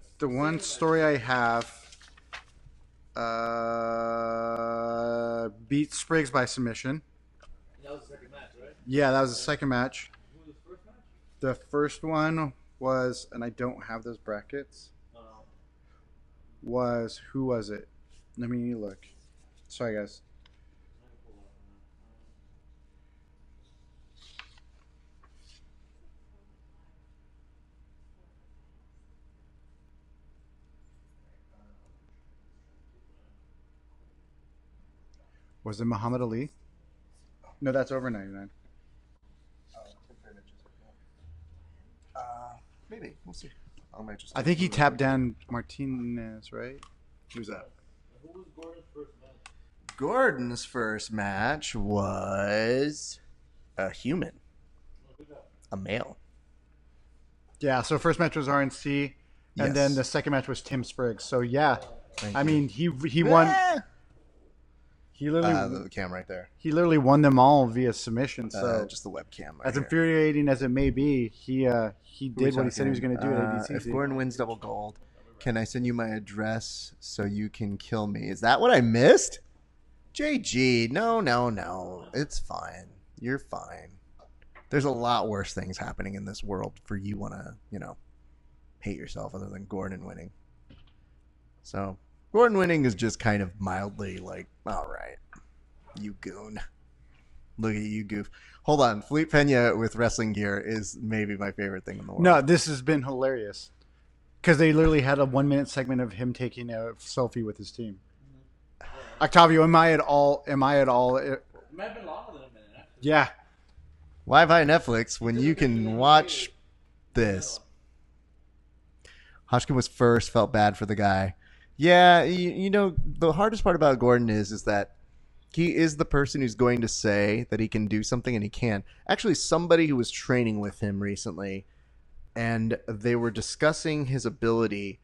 story I have beat Spriggs by submission. That was the second match, right? Yeah, that was the second match. Who was the first match? The first one was, and I don't have those brackets. Who was it? Let me look. Sorry, guys. Was it Muhammad Ali? No, that's over 99. Maybe. We'll see. I think he tapped down Martinez, right? Who's that? Who was Gordon's first match? Gordon's first match was a human, a male. Yeah, so first match was RNC, and Yes. then the second match was Tim Spriggs. So yeah, Thank I you. mean he won. He literally The cam right there. he literally won them all via submission. So Just the webcam. Right as here. infuriating as it may be, he did what he said he was going to do at ADCC. If Gordon wins double gold, can I send you my address so you can kill me? Is that what I missed? JG, no. It's fine. You're fine. There's a lot worse things happening in this world for you want to, hate yourself other than Gordon winning. So Gordon winning is just kind of mildly like, all right, you goon. Look at you, goof. Hold on. Felipe Pena with wrestling gear is maybe my favorite thing in the world. No, this has been hilarious because they literally had a 1 minute segment of him taking a selfie with his team. Octavio, am I at all? It might have been longer than a minute. Actually. Yeah. Why buy Netflix when you can watch this? Hodgkin was first, felt bad for the guy. Yeah, you know, the hardest part about Gordon is that he is the person who's going to say that he can do something, and he can. Actually, somebody who was training with him recently, and they were discussing his ability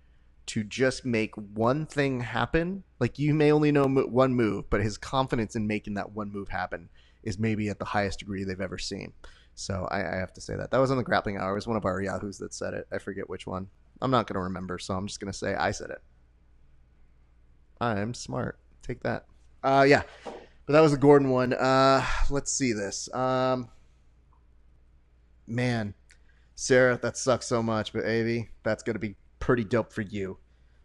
to just make one thing happen. Like, you may only know one move, but his confidence in making that one move happen is maybe at the highest degree they've ever seen. So I have to say that. That was on the Grappling Hour. It was one of our Yahoos that said it. I forget which one. I'm not going to remember, so I'm just going to say I said it. I'm smart. Take that. Yeah. But that was the Gordon one. Let's see this. Man, Sarah, that sucks so much, but Avi, that's going to be pretty dope for you.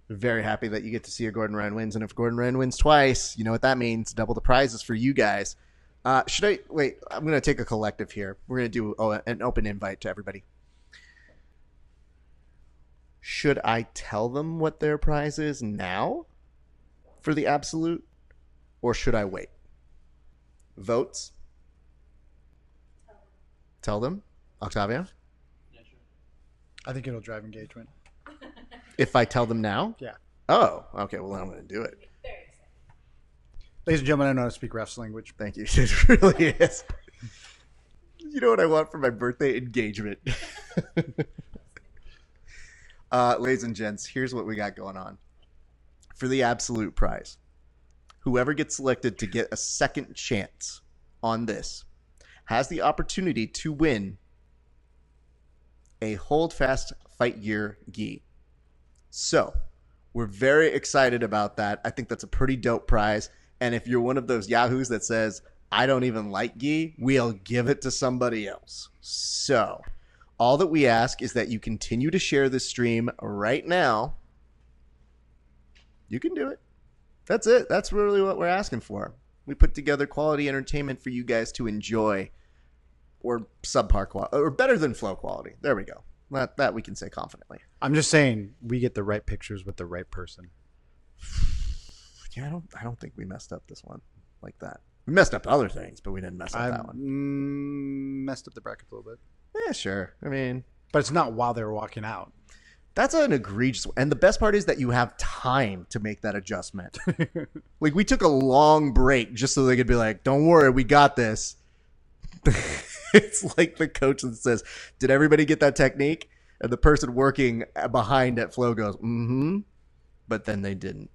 Very happy that you get to see a Gordon Ryan wins, and if Gordon Ryan wins twice, you know what that means. Double the prizes for you guys. Should I wait? I'm going to take a collective here. We're going to do an open invite to everybody. Should I tell them what their prize is now for the absolute, or should I wait? Votes? Tell them. Octavio? Yeah, sure. I think it'll drive engagement. If I tell them now? Yeah. Oh, okay. Well, then I'm going to do it. Very excited. Ladies and gentlemen, I know how to speak ref's language. Thank you. It really is. You know what I want for my birthday? Engagement. Ladies and gents, here's what we got going on. For the absolute prize, whoever gets selected to get a second chance on this has the opportunity to win a Hold Fast Fight Gear gi. So, we're very excited about that. I think that's a pretty dope prize. And if you're one of those yahoos that says, I don't even like gi, we'll give it to somebody else. So, all that we ask is that you continue to share this stream right now. You can do it. That's it. That's really what we're asking for. We put together quality entertainment for you guys to enjoy, or subpar quality, or better than flow quality. There we go. That we can say confidently. I'm just saying we get the right pictures with the right person. Yeah, I don't think we messed up this one like that. We messed up other things, but we didn't mess up I that one. messed up the bracket a little bit. Yeah, sure. I mean, but it's not while they were walking out. That's an egregious. And the best part is that you have time to make that adjustment. Like, we took a long break just so they could be like, don't worry, we got this. It's like the coach that says, did everybody get that technique? And the person working behind at flow goes, mm-hmm. But then they didn't.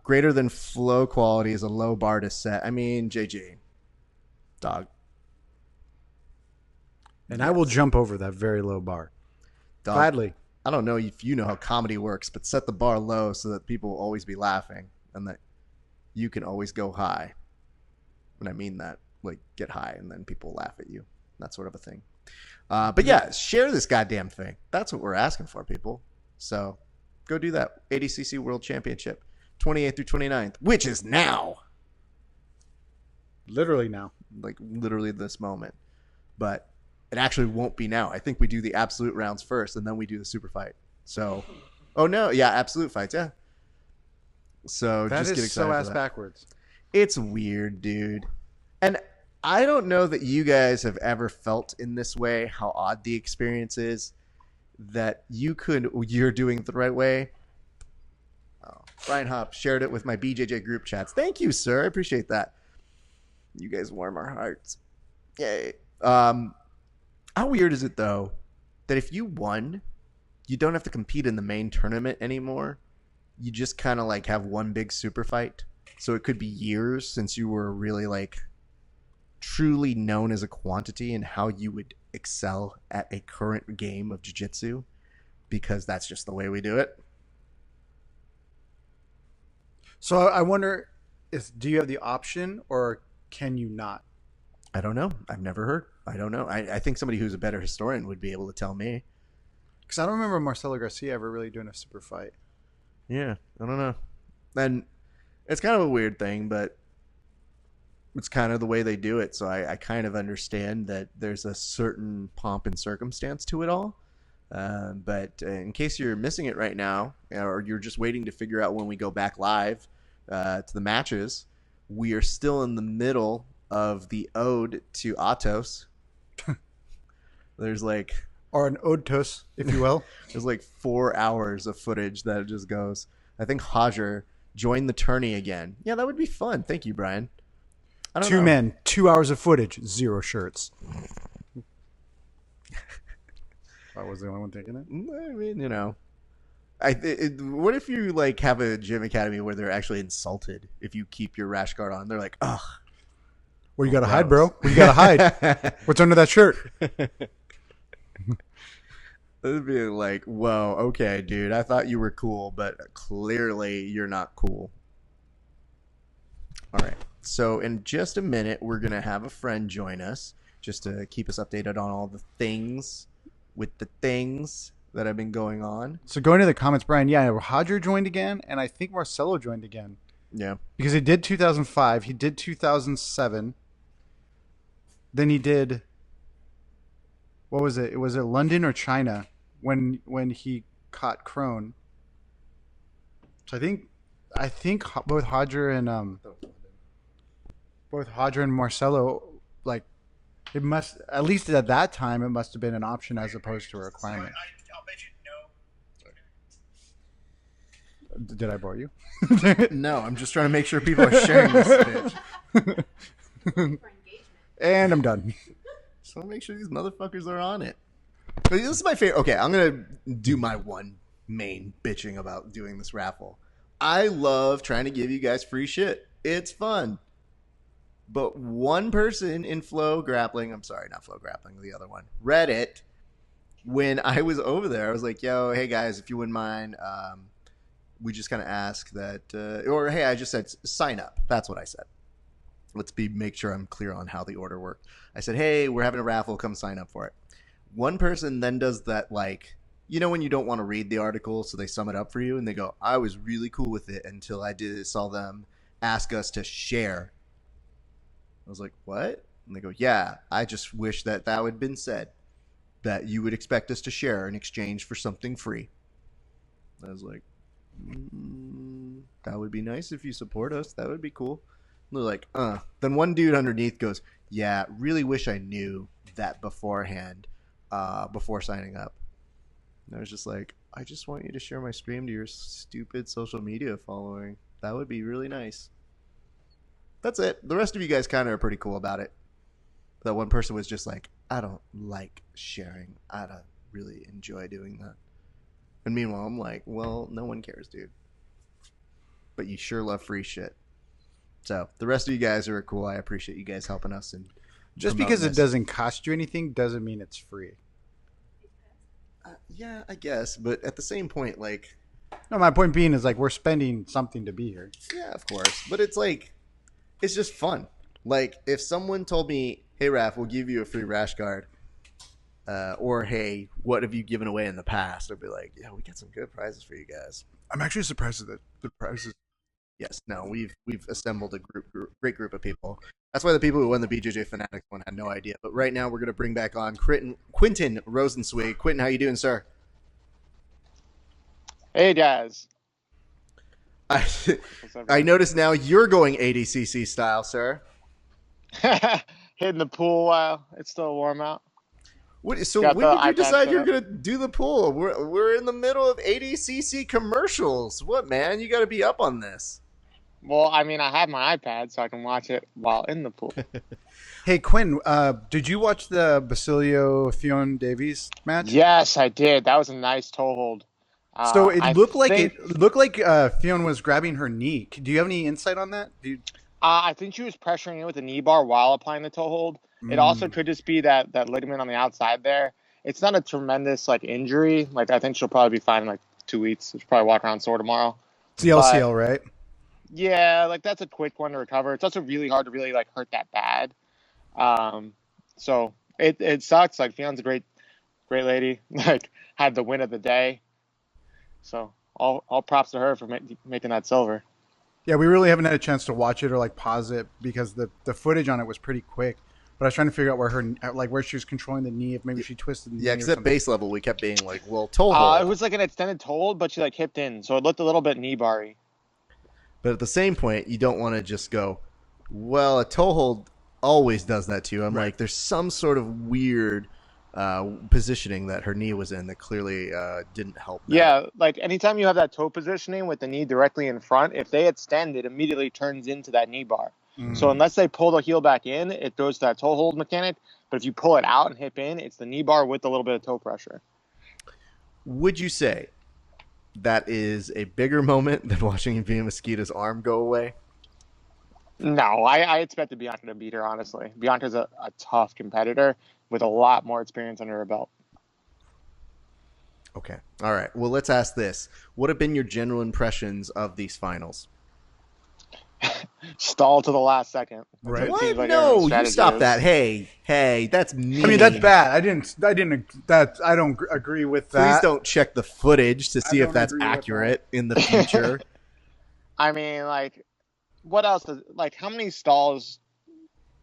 Greater than flow quality is a low bar to set. I mean, JG. Dog. And I will jump over that very low bar. Dog. Gladly. I don't know if you know how comedy works, but set the bar low so that people will always be laughing and that you can always go high. And I mean that, like, get high and then people laugh at you. That sort of a thing. But yeah, share this goddamn thing. That's what we're asking for, people. So go do that. ADCC World Championship, 28th through 29th, which is now. Literally now. Like, literally this moment. But it actually won't be now. I think we do the absolute rounds first, and then we do the super fight. So, oh no, yeah, absolute fights, yeah. So That just get is excited so for ass that. backwards. It's weird, dude. And I don't know that you guys have ever felt in this way how odd the experience is that you're doing it the right way. Oh, Brian Hopp shared it with my BJJ group chats. Thank you, sir. I appreciate that. You guys warm our hearts. Yay. How weird is it, though, that if you won, you don't have to compete in the main tournament anymore? You just kind of like have one big super fight. So it could be years since you were really like truly known as a quantity and how you would excel at a current game of jiu-jitsu, because that's just the way we do it. So I wonder, do you have the option or can you not? I don't know. I've never heard. I don't know. I think somebody who's a better historian would be able to tell me. Because I don't remember Marcelo Garcia ever really doing a super fight. Yeah, I don't know. And it's kind of a weird thing, but it's kind of the way they do it. So I kind of understand that there's a certain pomp and circumstance to it all. But in case you're missing it right now, or you're just waiting to figure out when we go back live to the matches, we are still in the middle of the ode to Atos. There's like, or an odos, if you will. there's like 4 hours of footage that just goes. I think Hodger joined the tourney again. Yeah, that would be fun. Thank you, Brian. I don't Two know. men, 2 hours of footage, 0 shirts. I was the only one thinking it. I mean, you know, what if you like have a gym academy where they're actually insulted if you keep your rash guard on? They're like, ugh. Where you gotta hide, bro? Where you gotta hide? What's under that shirt? It'd be like, whoa, okay, dude. I thought you were cool, but clearly you're not cool. All right. So in just a minute, we're gonna have a friend join us just to keep us updated on all the things with the things that have been going on. So going to the comments, Brian, yeah, Hodger joined again, and I think Marcelo joined again. Yeah. Because he did 2005, he did 2007, then he did, what was it? Was it London or China when he caught Crone? So I think both Hodger and Marcelo, like, it must, at least at that time, it must have been an option as opposed to a requirement. I'll bet you no. Did I bore you? No, I'm just trying to make sure people are sharing this bitch. For engagement. And I'm done. Just want to make sure these motherfuckers are on it. But this is my favorite. Okay, I'm going to do my one main bitching about doing this raffle. I love trying to give you guys free shit. It's fun. But one person in Flow Grappling, I'm sorry, not Flow Grappling, the other one, Reddit, when I was over there, I was like, yo, hey guys, if you wouldn't mind, we just kind of ask that, or hey, I just said sign up. That's what I said. Make sure I'm clear on how the order worked. I said, hey, we're having a raffle, come sign up for it. One person then does that, like, you know when you don't want to read the article, so they sum it up for you, and they go, I was really cool with it until I saw them ask us to share. I was like, what? And they go, yeah, I just wish that would have been said, that you would expect us to share in exchange for something free. I was like, that would be nice if you support us. That would be cool. And they're like, Then one dude underneath goes, yeah, really wish I knew that beforehand, before signing up. And I was just like, I just want you to share my stream to your stupid social media following. That would be really nice. That's it. The rest of you guys kind of are pretty cool about it. That one person was just like, I don't like sharing. I don't really enjoy doing that. And meanwhile, I'm like, well, no one cares, dude. But you sure love free shit. So the rest of you guys are cool. I appreciate you guys helping us. And just because it doesn't cost you anything doesn't mean it's free. Yeah, I guess. But at the same point, like... No, my point being is, like, we're spending something to be here. Yeah, of course. But it's like... It's just fun. Like, if someone told me, hey, Raph, we'll give you a free rash guard, or, hey, what have you given away in the past? I'd be like, yeah, we got some good prizes for you guys. I'm actually surprised at the prizes. Yes, no, we've assembled a great group of people. That's why the people who won the BJJ Fanatics one had no idea. But right now, we're going to bring back on Quentin Rosenzweig. Quentin, how you doing, sir? Hey, guys. I notice now you're going ADCC style, sir. Hitting the pool while it's still warm out. So when did you decide you're going to do the pool? We're in the middle of ADCC commercials. What, man? You got to be up on this. Well, I mean, I have my iPad, so I can watch it while in the pool. Hey, Quinn, did you watch the Basilio-Fionn Davies match? Yes, I did. That was a nice toe hold. So it looked like Fionn was grabbing her knee. Do you have any insight on that? I think she was pressuring it with the knee bar while applying the toe hold. It also could just be that ligament on the outside there. It's not a tremendous injury. I think she'll probably be fine in 2 weeks. She'll probably walk around sore tomorrow. It's the LCL, right? Yeah, that's a quick one to recover. It's also really hard to really hurt that bad. So it sucks. Fionn's a great lady. Had the win of the day. So all props to her for making that silver. Yeah, we really haven't had a chance to watch it or like pause it because the footage on it was pretty quick. But I was trying to figure out where she was controlling the knee, if maybe she twisted the knee. Yeah, or because at something. base level, we kept being like, well, toe hold. It was like an extended hold, but she like hipped in, so it looked a little bit knee bar-y. But at the same point, you don't want to just go, well, a toe hold always does that to you. I'm like, there's some sort of weird positioning that her knee was in that clearly didn't help. Yeah, like anytime you have that toe positioning with the knee directly in front, if they extend, it immediately turns into that knee bar. So unless they pull the heel back in, it goes to that toe hold mechanic. But if you pull it out and hip in, it's the knee bar with a little bit of toe pressure. Would you say that is a bigger moment than watching Via Mosquito's arm go away? No, I expected Bianca to beat her, honestly. Bianca's a tough competitor with a lot more experience under her belt. Okay. All right. Well, let's ask this. What have been your general impressions of these finals? Stall to the last second. Right. What? Like No, you stop that. Hey, that's mean. I mean, that's bad. I don't agree with that. Please don't check the footage to see if don't that's agree with accurate in the future. I mean, like, what else? Like, how many stalls?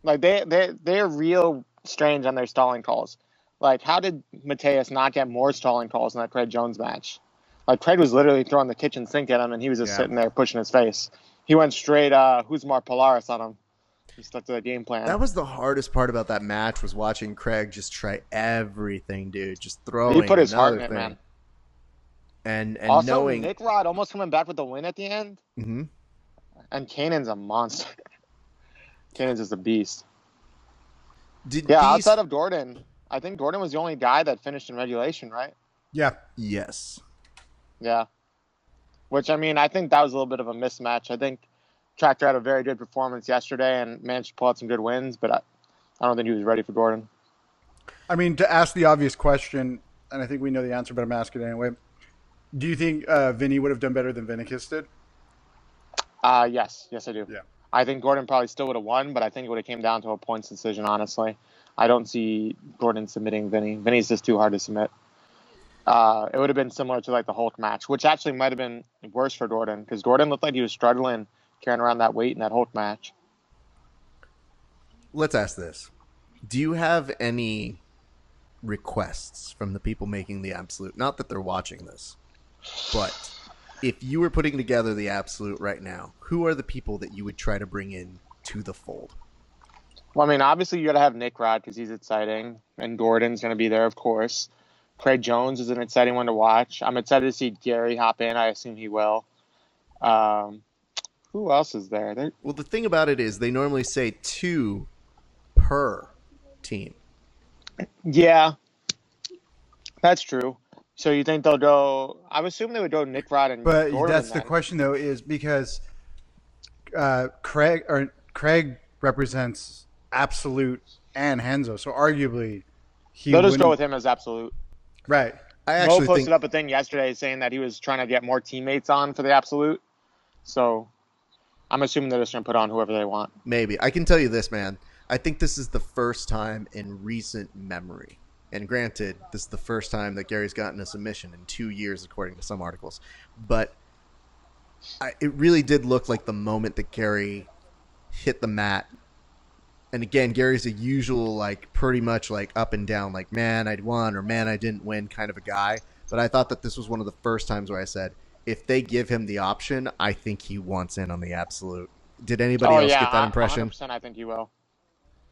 Like, they're real strange on their stalling calls. Like, how did Mateus not get more stalling calls in that Craig Jones match? Like, Craig was literally throwing the kitchen sink at him, and he was just sitting there pushing his face. He went straight, who's Mar Polaris on him. He stuck to the game plan. That was the hardest part about that match, was watching Craig just try everything, dude. Just throwing. He put his heart in it, thing. man. And also, knowing Nick Rod almost coming back with the win at the end. Mm-hmm. And Kanan's a monster. Kanan's just a beast. Did outside of Gordon, I think Gordon was the only guy that finished in regulation, right? Yeah. Yes. Yeah. Which, I mean, I think that was a little bit of a mismatch. I think Tractor had a very good performance yesterday and managed to pull out some good wins, but I don't think he was ready for Gordon. I mean, to ask the obvious question, and I think we know the answer, but I'm asking it anyway. Do you think Vinny would have done better than Vinicus did? Yes, I do. Yeah. I think Gordon probably still would have won, but I think it would have came down to a points decision, honestly. I don't see Gordon submitting Vinny. Vinny's just too hard to submit. It would have been similar to like the Hulk match, which actually might have been worse for Gordon because Gordon looked like he was struggling carrying around that weight in that Hulk match. Let's ask this. Do you have any requests from the people making the Absolute? Not that they're watching this, but if you were putting together the Absolute right now, who are the people that you would try to bring in to the fold? Well, I mean, obviously you got to have Nick Rod because he's exciting, and Gordon's going to be there, of course. Craig Jones is an exciting one to watch. I'm excited to see Gary hop in. I assume he will. Who else is there? Well, the thing about it is they normally say 2 per team. Yeah, that's true. So you think they'll go? I would assume they would go Nick Rod and But Gordon that's the question, though, is because Craig represents Absolute and Henzo, so arguably they'll just go with him as Absolute. Right. Mo posted up a thing yesterday saying that he was trying to get more teammates on for the Absolute. So I'm assuming they're just going to put on whoever they want. Maybe. I can tell you this, man. I think this is the first time in recent memory. And granted, this is the first time that Gary's gotten a submission in 2 years, according to some articles. But it really did look like the moment that Gary hit the mat. And again, Gary's a usual, like, pretty much like up and down, like, man, I won or man, I didn't win kind of a guy. But I thought that this was one of the first times where I said, if they give him the option, I think he wants in on the Absolute. Did anybody else get that impression? 100% I think he will.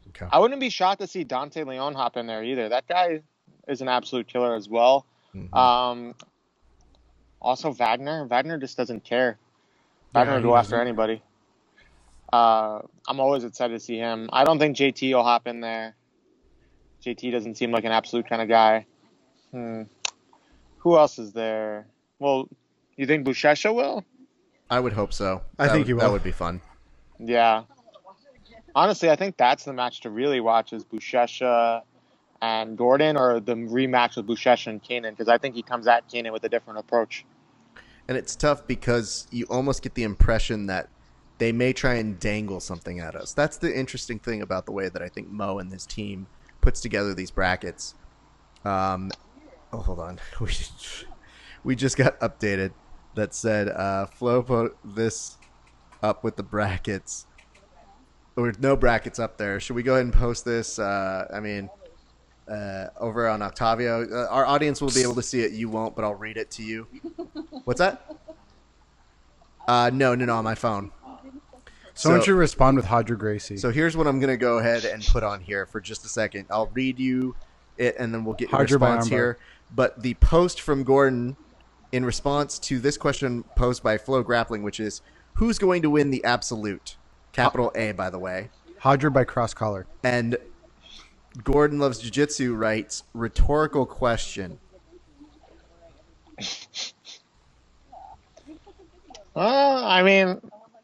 Okay. I wouldn't be shocked to see Dante Leon hop in there either. That guy is an absolute killer as well. Mm-hmm. Also, Wagner. Wagner just doesn't care. Wagner will go after anybody. I'm always excited to see him. I don't think JT will hop in there. JT doesn't seem like an absolute kind of guy. Who else is there? Well, you think Buchecha will? I would hope so. I think he will. That would be fun. Yeah. Honestly, I think that's the match to really watch is Buchecha and Gordon, or the rematch with Buchecha and Kanan, because I think he comes at Kanan with a different approach. And it's tough because you almost get the impression that they may try and dangle something at us. That's the interesting thing about the way that I think Mo and his team puts together these brackets. Hold on. We just got updated that said Flo put this up with the brackets. There's no brackets up there. Should we go ahead and post this? Over on Octavio. Our audience will be able to see it. You won't, but I'll read it to you. What's that? No, on my phone. Someone should respond with Hodger Gracie. So here's what I'm going to go ahead and put on here for just a second. I'll read you it, and then we'll get your response here. But the post from Gordon in response to this question posed by Flow Grappling, which is, who's going to win the absolute? Capital A, by the way. Hodger by Cross Collar. And Gordon Loves Jiu-Jitsu writes, rhetorical question. I mean,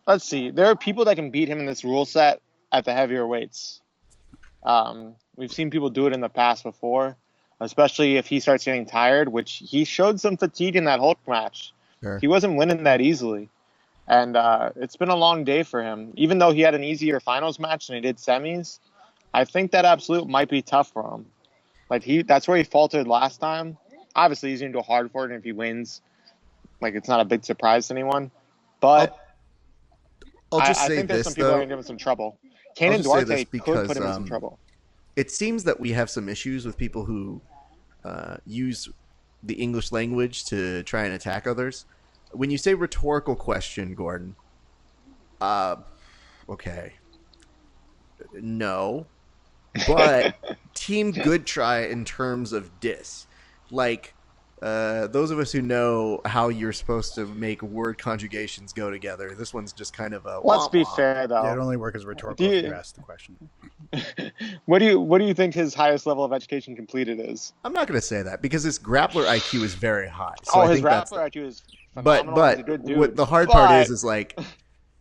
let's see. There are people that can beat him in this rule set at the heavier weights. We've seen people do it in the past before, especially if he starts getting tired, which he showed some fatigue in that Hulk match. Sure. He wasn't winning that easily. And it's been a long day for him. Even though he had an easier finals match than he did semis, I think that absolute might be tough for him. That's where he faltered last time. Obviously, he's going to go hard for it, and if he wins, it's not a big surprise to anyone. But I think there's some people that are going to give him some trouble. Kanan Duarte could put him in some trouble. It seems that we have some issues with people who use the English language to try and attack others. When you say rhetorical question, Gordon, okay, no, but team good try in terms of diss. Those of us who know how you're supposed to make word conjugations go together, this one's just kind of a. Let's be fair, though. Yeah, it only works as rhetorical if you ask the question. What do you think his highest level of education completed is? I'm not going to say that because his grappler IQ is very high. So his grappler IQ is phenomenal. But he's a good dude. what the hard part is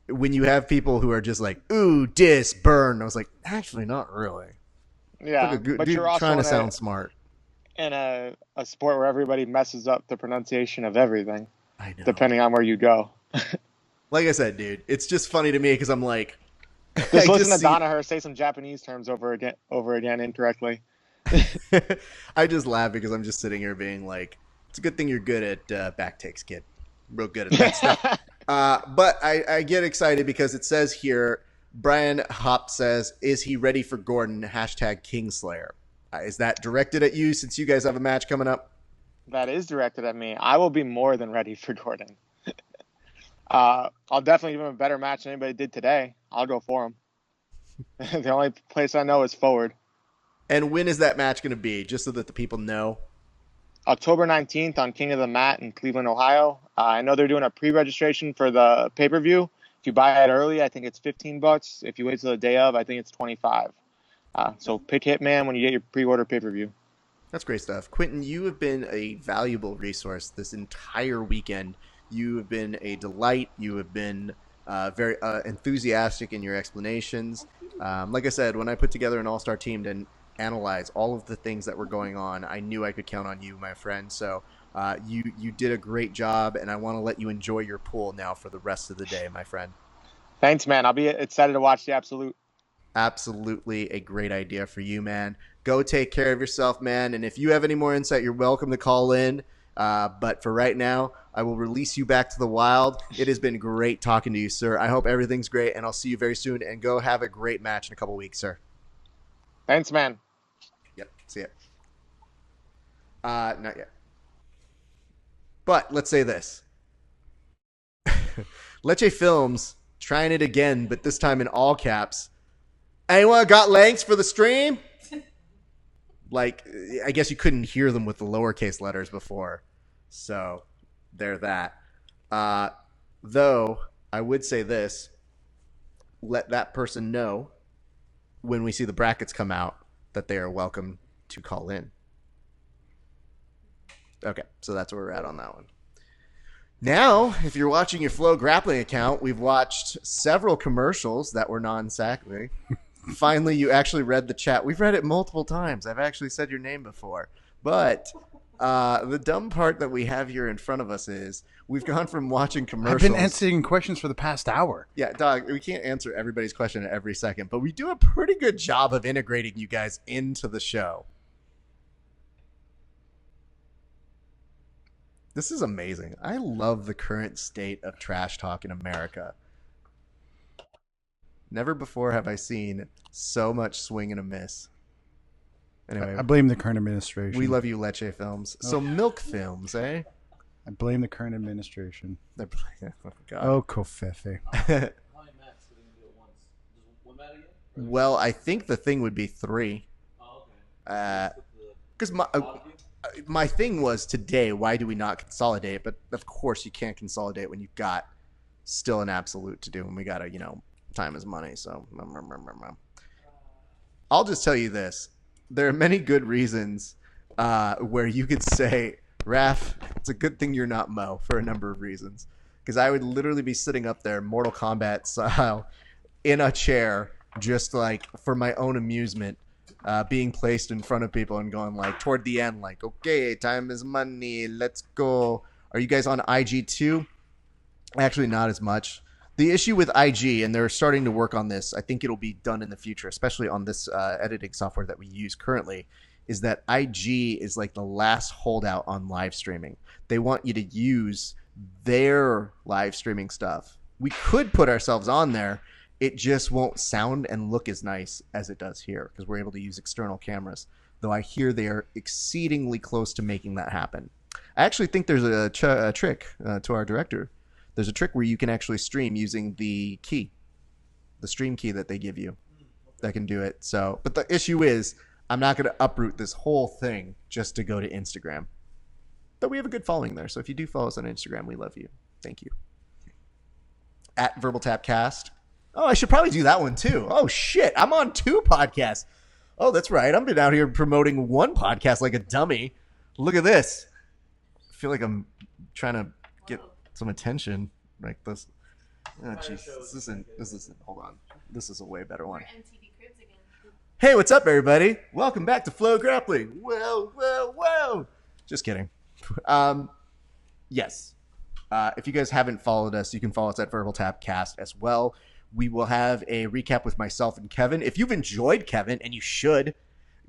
when you have people who are just like, ooh, diss, burn. I was like, actually, not really. Yeah, but you're also trying to sound smart. In a sport where everybody messes up the pronunciation of everything. I know. Depending on where you go. Like I said, dude, it's just funny to me because I'm like... Just listen to Danaher say some Japanese terms over again incorrectly. I just laugh because I'm just sitting here being like, it's a good thing you're good at back takes, kid. Real good at that stuff. But I get excited because it says here, Brian Hopp says, is he ready for Gordon? #Kingslayer. Is that directed at you since you guys have a match coming up? That is directed at me. I will be more than ready for Gordon. I'll definitely give him a better match than anybody did today. I'll go for him. The only place I know is forward. And when is that match going to be, just so that the people know? October 19th on King of the Mat in Cleveland, Ohio. I know they're doing a pre-registration for the pay-per-view. If you buy it early, I think it's $15. If you wait till the day of, I think it's $25. So pick Hitman when you get your pre-order pay-per-view. That's great stuff. Quentin, you have been a valuable resource this entire weekend. You have been a delight. You have been very enthusiastic in your explanations. Like I said, when I put together an all-star team to analyze all of the things that were going on, I knew I could count on you, my friend. So you did a great job, and I want to let you enjoy your pool now for the rest of the day, my friend. Thanks, man. I'll be excited to watch the Absolute. Absolutely a great idea for you, man. Go take care of yourself, man. And if you have any more insight, you're welcome to call in. But for right now, I will release you back to the wild. It has been great talking to you, sir. I hope everything's great, and I'll see you very soon. And go have a great match in a couple weeks, sir. Thanks, man. Yep. See ya. Not yet. But let's say this. Leche Films trying it again, but this time in all caps. Anyone got links for the stream? I guess you couldn't hear them with the lowercase letters before. So, there that. Though, I would say this. Let that person know when we see the brackets come out that they are welcome to call in. Okay, so that's where we're at on that one. Now, if you're watching your Flow Grappling account, we've watched several commercials that were non-sacking. Finally, you actually read the chat. We've read it multiple times. I've actually said your name before. But the dumb part that we have here in front of us is we've gone from watching commercials. I've been answering questions for the past hour. Yeah, dog, we can't answer everybody's question at every second, but we do a pretty good job of integrating you guys into the show. This is amazing. I love the current state of trash talk in America. Never before have I seen so much swing and a miss. Anyway, I blame the current administration. we love you, Leche Films. So Milk Films, eh? I blame the current administration. Oh, God. Oh, Kofefe. How many mats are they gonna do at once? Just one mat again? Well, I think the thing would be 3. Oh, okay. Because my thing was today, why do we not consolidate? But of course you can't consolidate when you've got still an absolute to do, and we got to, time is money. So I'll just tell you this. There are many good reasons where you could say, Raph, it's a good thing you're not Mo for a number of reasons. Because I would literally be sitting up there Mortal Kombat style in a chair just like for my own amusement, being placed in front of people and going like toward the end like, okay, time is money, let's go. Are you guys on IG too? Actually, not as much. The issue with IG, and they're starting to work on this, I think it'll be done in the future, especially on this editing software that we use currently, is that IG is like the last holdout on live streaming. They want you to use their live streaming stuff. We could put ourselves on there. It just won't sound and look as nice as it does here because we're able to use external cameras, though I hear they are exceedingly close to making that happen. I actually think there's a trick to our director. There's a trick where you can actually stream using the key, the stream key that they give you that can do it. So, but the issue is I'm not going to uproot this whole thing just to go to Instagram. But we have a good following there. So if you do follow us on Instagram, we love you. Thank you. At Verbal Tapcast. Oh, I should probably do that one too. Oh, shit. I'm on 2 podcasts. Oh, that's right. I've been out here promoting 1 podcast like a dummy. Look at this. I feel like I'm trying to get some attention like this. Oh, jeez. This isn't, hold on. This is a way better one. Hey, what's up, everybody? Welcome back to Flow Grappling. Whoa. Just kidding. Yes. If you guys haven't followed us, you can follow us at Verbal Tapcast as well. We will have a recap with myself and Kevin. If you've enjoyed Kevin, and you should,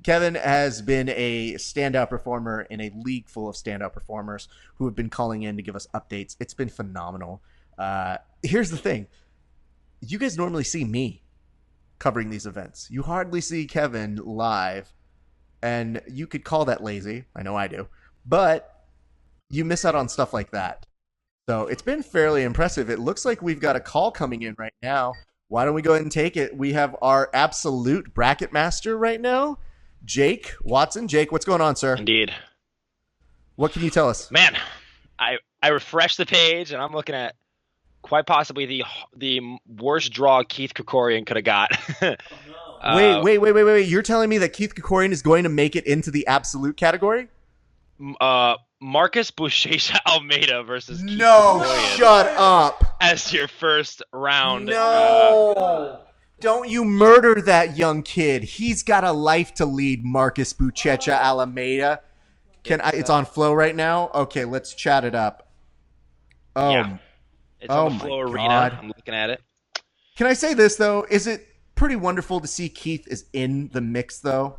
Kevin has been a standout performer in a league full of standout performers who have been calling in to give us updates. It's been phenomenal. Here's the thing. You guys normally see me covering these events. You hardly see Kevin live, and you could call that lazy. I know I do. But you miss out on stuff like that. So it's been fairly impressive. It looks like we've got a call coming in right now. Why don't we go ahead and take it? We have our absolute bracket master right now, Jake Watson. Jake, what's going on, sir? Indeed. What can you tell us? Man, I refreshed the page, and I'm looking at quite possibly the worst draw Keith Krikorian could have got. Wait. You're telling me that Keith Krikorian is going to make it into the absolute category? Marcus Buchecha Almeida versus Keith No, Krikorian shut up. as your first round. No. Don't you murder that young kid. He's got a life to lead, Marcus Buchecha Almeida. It's on Flow right now? Okay, let's chat it up. Oh, Yeah. It's on the Flow Arena. I'm looking at it. Can I say this, though? Is it pretty wonderful to see Keith is in the mix, though?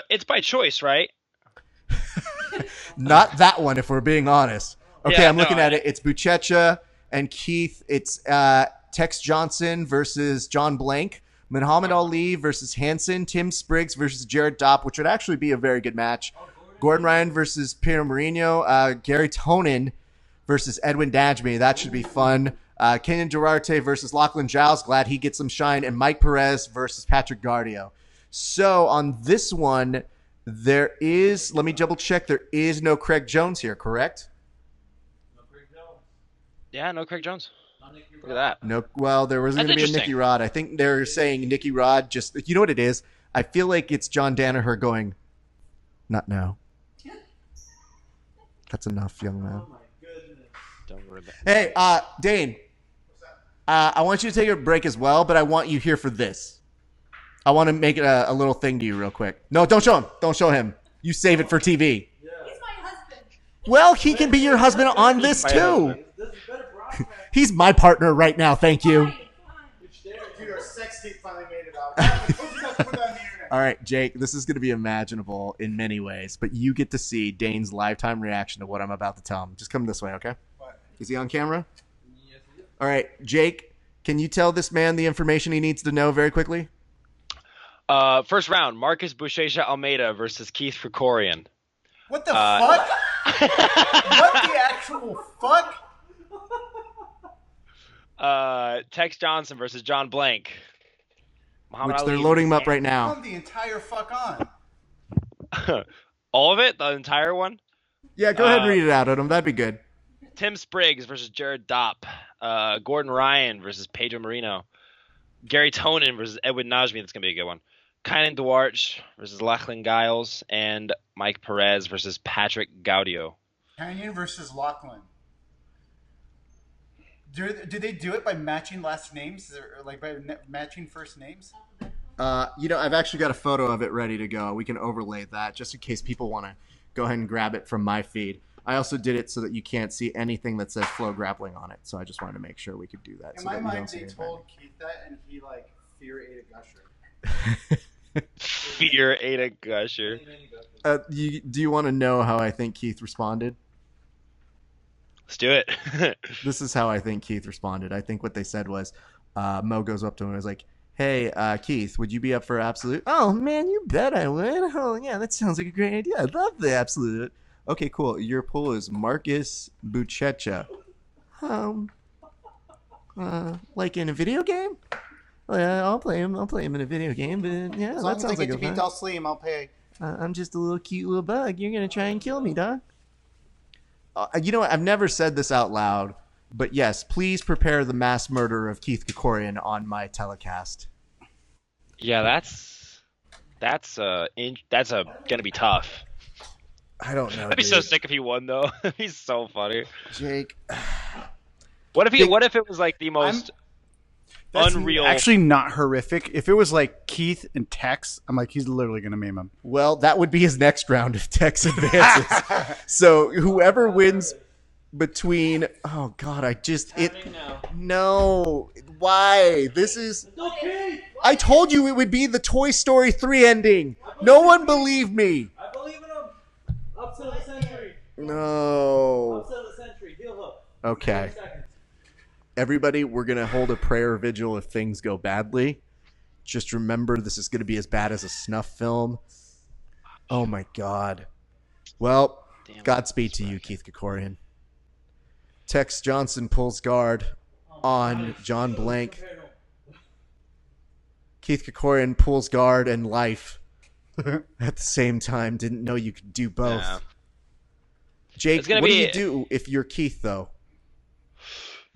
It's by choice, right? Not that one, if we're being honest. Okay, Yeah, I'm looking at it. It's Buchecha and Keith. It's Tex Johnson versus John Blank. Muhammad Ali versus Hansen. Tim Spriggs versus Jared Dopp, which would actually be a very good match. Gordon Ryan versus Pierre Marino. Gary Tonin versus Edwin Dajmi. That should be fun. Kenyon Duarte versus Lachlan Giles. Glad he gets some shine. And Mike Perez versus Patrick Gardio. So on this one, there is, let me double check, there is no Craig Jones here, correct? Yeah, no Craig Jones. Look at that. No, well, there was going That's to be a Nicky interesting. Rod. I think they're saying Nicky Rod just, you know what it is? I feel like it's John Danaher going, not now. That's enough, young man. Don't worry about it. Hey, Dane, I want you to take a break as well, but I want you here for this. I want to make it a little thing to you real quick. No, don't show him. Don't show him. You save it for TV. He's my husband. Well, he can be your husband on this too. He's my partner right now. Thank you. Dude, our sex tape finally made it out. All right, Jake, this is going to be imaginable in many ways, but you get to see Dane's lifetime reaction to what I'm about to tell him. Just come this way, okay? What? Is he on camera? All right, Jake, Can you tell this man the information he needs to know very quickly? First round, Marcus Buchecha Almeida versus Keith Krikorian. What the fuck? What the actual fuck? Tex Johnson versus John Blank. Muhammad Which they're Ali loading him versus up right now. Come the entire fuck on. All of it? The entire one? Yeah, go ahead and read it out, Adam. That'd be good. Tim Spriggs versus Jared Dopp. Gordon Ryan versus Pedro Marino. Gary Tonin versus Edwin Najmi. That's going to be a good one. Kynan Duarte versus Lachlan Giles. And Mike Perez versus Patrick Gaudio. Canyon versus Lachlan. Do they do it by matching last names? Or like by matching first names? I've actually got a photo of it ready to go. We can overlay that just in case people want to go ahead and grab it from my feed. I also did it so that you can't see anything that says Flow Grappling on it. So I just wanted to make sure we could do that. In so my that mind, they told Keith that, and he fear ate a gusher. Fear ate a gusher. Do you want to know how I think Keith responded? Let's do it. This is how I think Keith responded. I think what they said was, Mo goes up to him and was like, "Hey, Keith, would you be up for Absolute?" "Oh, man, you bet I would. Oh, yeah, that sounds like a great idea. I'd love the Absolute." "Okay, cool. Your pull is Marcus Buchecha." Like in a video game?" "Well, yeah, I'll play him in a video game, but yeah, As that long as I sounds get like to beat Al Sleem, I'll pay. I'm just a little cute little bug. You're going to try and kill me, dog." You know what? I've never said this out loud, but yes, please prepare the mass murder of Keith Krikorian on my telecast. Yeah, that's gonna be tough. I don't know. I'd be dude. so sick if he won, though. He's so funny. Jake. What if it was like the most unreal? Actually, not horrific. If it was like Keith and Tex, I'm like, he's literally gonna meme him. Well, that would be his next round if Tex advances. So whoever wins between, oh God, no. Why? This is. I told you it would be the Toy Story 3 ending. No one believed me. I believe in him. Upset of the century. No. Upset of the century. Heel hook. Okay. 30 seconds. Everybody, we're going to hold a prayer vigil if things go badly. Just remember, this is going to be as bad as a snuff film. Oh, my God. Well, Godspeed to you, Keith Krikorian. Tex Johnson pulls guard on John Blank. Keith Krikorian pulls guard and life at the same time. Didn't know you could do both. Yeah. Jake, what do you do if you're Keith, though?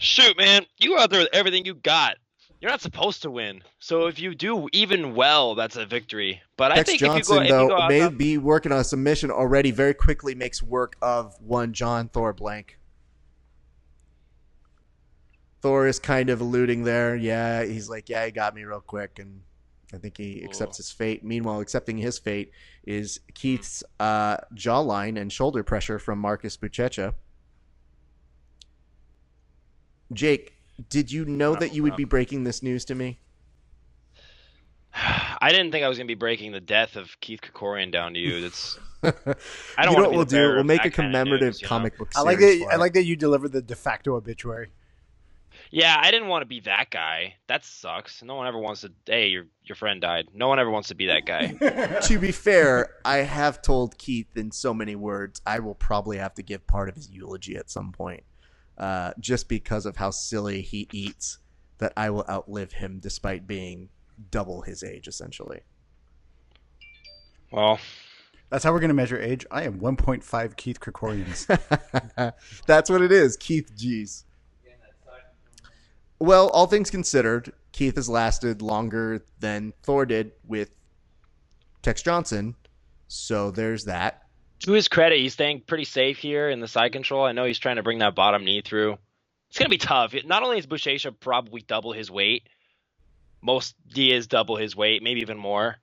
Shoot, man, you go out there with everything you got. You're not supposed to win. So if you do even well, that's a victory. But Tex I think Johnson, if you go though, out may there, be working on a submission already. Very quickly makes work of one John Thor Blank. Thor is kind of alluding there. Yeah, he's like, yeah, he got me real quick. And I think he accepts his fate. Meanwhile, accepting his fate is Keith's jawline and shoulder pressure from Marcus Buchecha. Jake, did you know that you would be breaking this news to me? I didn't think I was going to be breaking the death of Keith Krikorian down to you. That's I don't You know want what we'll to be the bearer do? We'll of make that a kind of commemorative news, comic book I series. like that you delivered the de facto obituary. Yeah, I didn't want to be that guy. That sucks. No one ever wants to. Hey, your friend died. No one ever wants to be that guy. To be fair, I have told Keith in so many words I will probably have to give part of his eulogy at some point. Just because of how silly he eats, that I will outlive him despite being double his age, essentially. Well, that's how we're going to measure age. I am 1.5 Keith Krikorians. That's what it is, Keith G's. Well, all things considered, Keith has lasted longer than Thor did with Tex Johnson, so there's that. to his credit, he's staying pretty safe here in the side control. I know he's trying to bring that bottom knee through. It's going to be tough. Not only is Buchecha probably double his weight, most Diaz double his weight, maybe even more.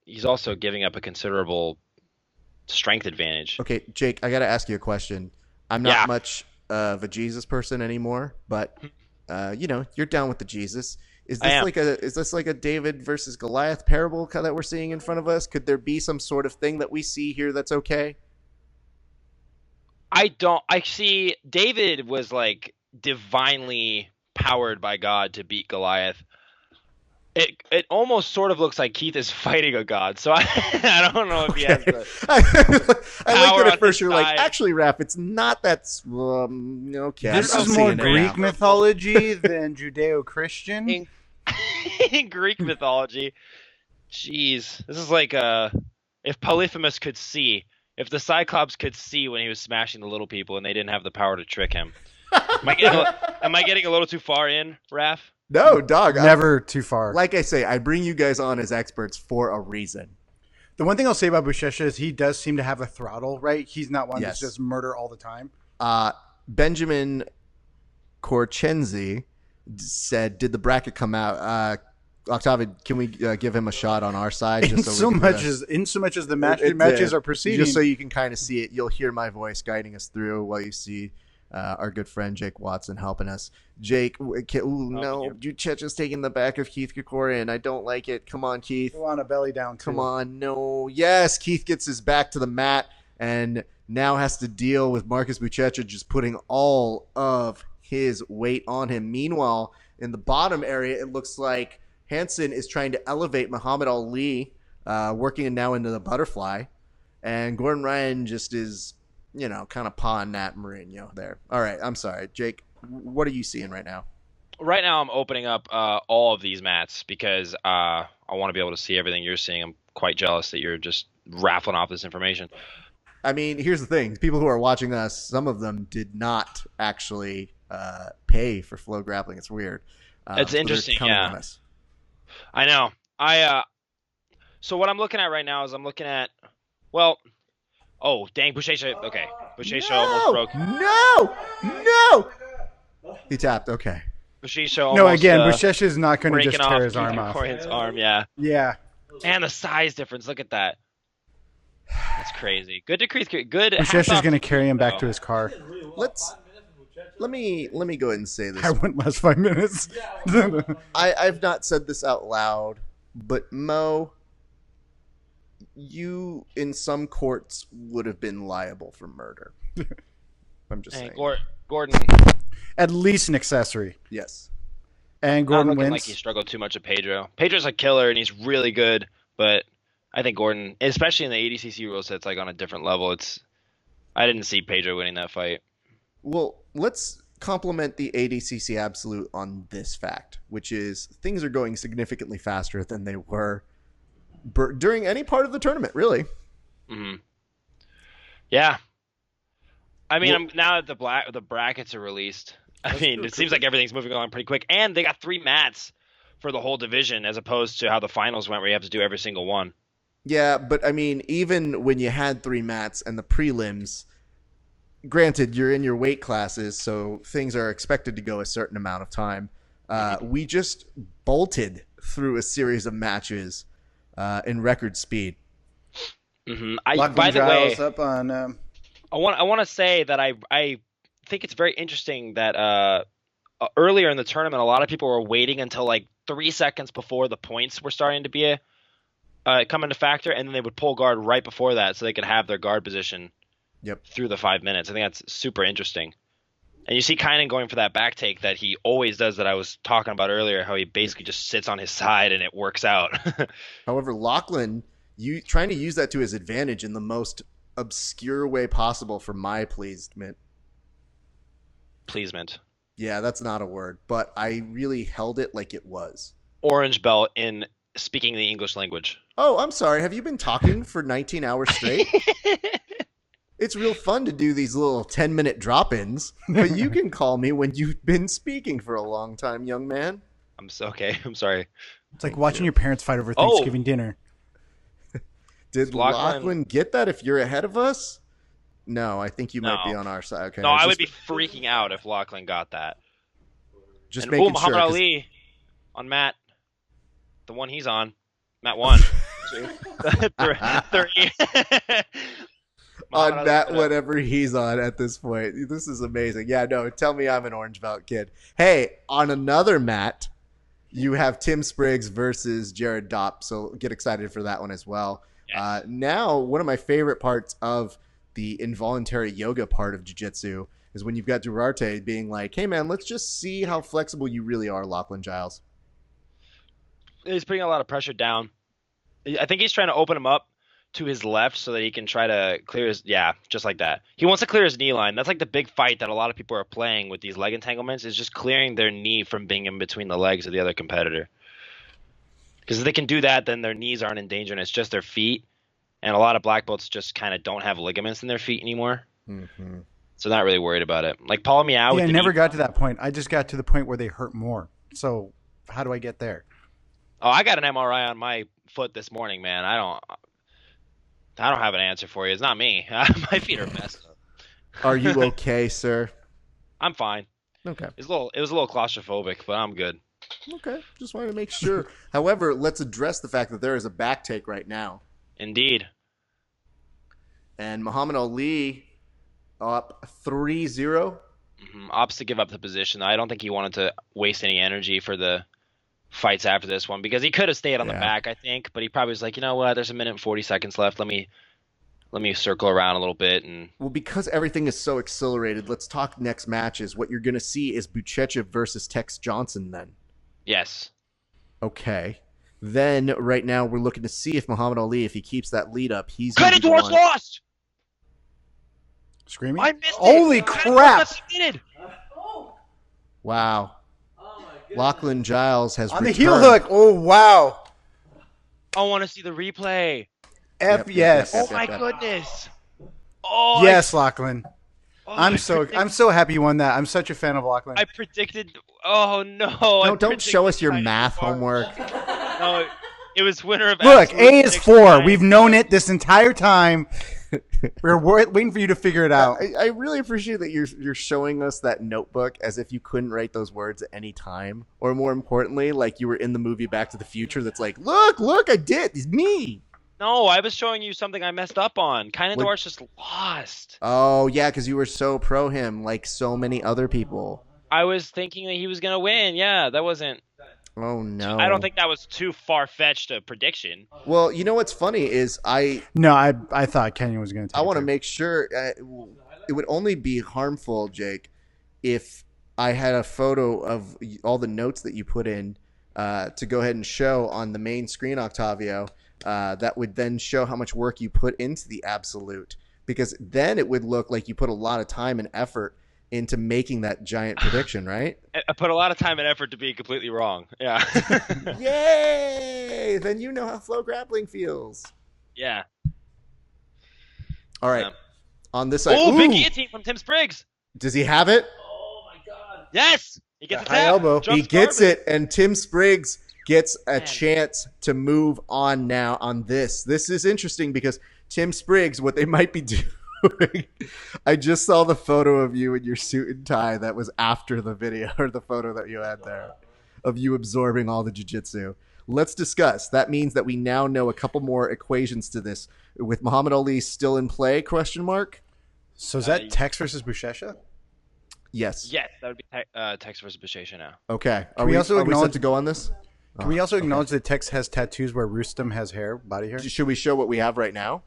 He's also giving up a considerable strength advantage. Okay, Jake, I got to ask you a question. I'm not much of a Jesus person anymore, but you're down with the Jesus. Is this like a David versus Goliath parable that we're seeing in front of us? Could there be some sort of thing that we see here that's okay? I see David was like divinely powered by God to beat Goliath. It almost sort of looks like Keith is fighting a god. So I don't know if he has the I like power that at on first his you're like, side. actually, Raph, it's not that. Okay, This I'm is seeing more it Greek now. mythology than Judeo-Christian. in Greek mythology. Jeez, this is like if Polyphemus could see, if the Cyclops could see when he was smashing the little people and they didn't have the power to trick him. Am I getting a little too far in, Raph? No, dog. Never too far. Like I say, I bring you guys on as experts for a reason. The one thing I'll say about Buchecha is he does seem to have a throttle, right? He's not one Yes. that's just murder all the time. Benjamin Corcenzi said, "Did the bracket come out?" Octavia, can we give him a shot on our side? In so much as the matches are proceeding, just so you can kind of see it. You'll hear my voice guiding us through while you see our good friend Jake Watson helping us. Jake, Buchecha's taking the back of Keith Krikorian. I don't like it. Come on, Keith. go on a belly down. Come on, no. Yes, Keith gets his back to the mat and now has to deal with Marcus Buchecha just putting all of his weight on him. Meanwhile, in the bottom area, it looks like Hansen is trying to elevate Muhammad Ali, working now into the butterfly. And Gordon Ryan just is, kind of pawing Nat Mourinho there. All right, I'm sorry. Jake, what are you seeing right now? Right now, I'm opening up all of these mats because I want to be able to see everything you're seeing. I'm quite jealous that you're just raffling off this information. I mean, here's the thing. People who are watching us, some of them did not actually pay for Flow Grappling. It's weird. It's interesting, yeah. I know. So what I'm looking at right now is I'm looking at, Buchecha. Okay. Buchecha almost broke. No! He tapped. Okay. Buchecha almost. No, again, Buchecha is not going to just tear his arm off. His arm, yeah. Yeah. And the size difference. Look at that. That's crazy. Good to Keith. Good. Buchecha is going to carry him back to his car. Let me go ahead and say this. I wouldn't last 5 minutes. I've not said this out loud, but Mo, you in some courts would have been liable for murder. I'm just saying. Gordon. At least an accessory. Yes. And Gordon not looking wins. like he struggled too much with Pedro. Pedro's a killer and he's really good, but I think Gordon, especially in the ADCC rule sets, like on a different level. I didn't see Pedro winning that fight. Well, let's compliment the ADCC Absolute on this fact, which is things are going significantly faster than they were during any part of the tournament, really. Mm-hmm. Yeah. I mean, now that the brackets are released, it seems like everything's moving along pretty quick. And they got 3 mats for the whole division as opposed to how the finals went where you have to do every single one. Yeah, but I mean, even when you had 3 mats and the prelims, granted, you're in your weight classes, so things are expected to go a certain amount of time. We just bolted through a series of matches in record speed. Mm-hmm. By the way, up on, I want to say that I think it's very interesting that earlier in the tournament, a lot of people were waiting until like 3 seconds before the points were starting to be come into factor, and then they would pull guard right before that so they could have their guard position. Yep. Through the 5 minutes. I think that's super interesting. And you see Kynan going for that back take that he always does that I was talking about earlier, how he basically just sits on his side and it works out. However, Lachlan, trying to use that to his advantage in the most obscure way possible for my pleasement. Pleasement. Yeah, that's not a word, but I really held it like it was. Orange belt in speaking the English language. Oh, I'm sorry. Have you been talking for 19 hours straight? It's real fun to do these little 10-minute drop-ins, but you can call me when you've been speaking for a long time, young man. I'm sorry. It's like watching your parents fight over Thanksgiving dinner. Did Lachlan get that if you're ahead of us? No, I think you might be on our side. Okay. No, I would be freaking out if Lachlan got that. Just making Muhammad sure. Ali on Matt, the one he's on. Matt 1. 2, 3. On that, whatever he's on at this point. This is amazing. Yeah, no, tell me I'm an orange belt kid. Hey, on another mat, you have Tim Spriggs versus Jared Dopp, so get excited for that one as well. Yes. Now, one of my favorite parts of the involuntary yoga part of jiu-jitsu is when you've got Duarte being like, hey, man, let's just see how flexible you really are, Lachlan Giles. He's putting a lot of pressure down. I think he's trying to open him up to his left so that he can try to clear his, just like that. He wants to clear his knee line. That's like the big fight that a lot of people are playing with these leg entanglements, is just clearing their knee from being in between the legs of the other competitor. Because if they can do that, then their knees aren't in danger and it's just their feet. And a lot of black belts just kind of don't have ligaments in their feet anymore. Mm-hmm. So not really worried about it. Like Paul Meow. Yeah, I never got to that point. I just got to the point where they hurt more. So how do I get there? Oh, I got an MRI on my foot this morning, man. I don't have an answer for you. It's not me. My feet are messed up. Are you okay, sir? I'm fine. Okay. It was a little claustrophobic, but I'm good. Okay. Just wanted to make sure. However, let's address the fact that there is a back take right now. Indeed. And Muhammad Ali up 3-0. Opts to give up the position. I don't think he wanted to waste any energy for the fights after this one, because he could have stayed on the back, I think, but he probably was like, you know what, there's 1 minute and 40 seconds left. Let me circle around a little bit. And well, because everything is so accelerated, let's talk next matches. What you're going to see is Buchecha versus Tex Johnson then. Yes. Okay. Then right now we're looking to see if Muhammad Ali, if he keeps that lead up, he's Credit towards lost. Screaming? I missed Holy crap! Wow. Lachlan Giles has on the returned. heel hook. Oh, wow. I want to see the replay. Yes. Oh my goodness. Oh yes, Lachlan. I'm so happy you won that. I'm such a fan of Lachlan. I predicted. Oh no! Don't show us your math homework. No, it was winner of. Look, A is 4. We've known it this entire time. We're waiting for you to figure it out. I really appreciate that you're showing us that notebook as if you couldn't write those words at any time, or more importantly, like you were in the movie Back to the Future. That's like, look, I did. It's me. No, I was showing you something I messed up on. Kinador's just lost. Oh yeah, because you were so pro him, like so many other people. I was thinking that he was gonna win. Yeah, that wasn't. Oh no! I don't think that was too far-fetched a prediction. Well, you know what's funny is I thought Kenyon was going to. I want to make sure it would only be harmful, Jake, if I had a photo of all the notes that you put in to go ahead and show on the main screen, Octavio. That would then show how much work you put into the absolute, because then it would look like you put a lot of time and effort into making that giant prediction, right? I put a lot of time and effort to be completely wrong. Yeah. Yay! Then you know how Flow Grappling feels. Yeah. All right. On this side. Oh, big guillotine from Tim Spriggs. Does he have it? Oh my God. Yes. He gets a high elbow. He gets it, and Tim Spriggs gets a chance to move on now on this. This is interesting because Tim Spriggs, what they might be doing. I just saw the photo of you in your suit and tie that was after the video, or the photo that you had there of you absorbing all the jiu-jitsu. Let's discuss. That means that we now know a couple more equations to this. With Muhammad Ali still in play, question mark? So is that Tex versus Buchecha? Yes. Yes, that would be Tex versus Buchecha now. Okay. Are we set to go on this? Can we also acknowledge that Tex has tattoos where Rustam has hair, body hair? Should we show what we have right now?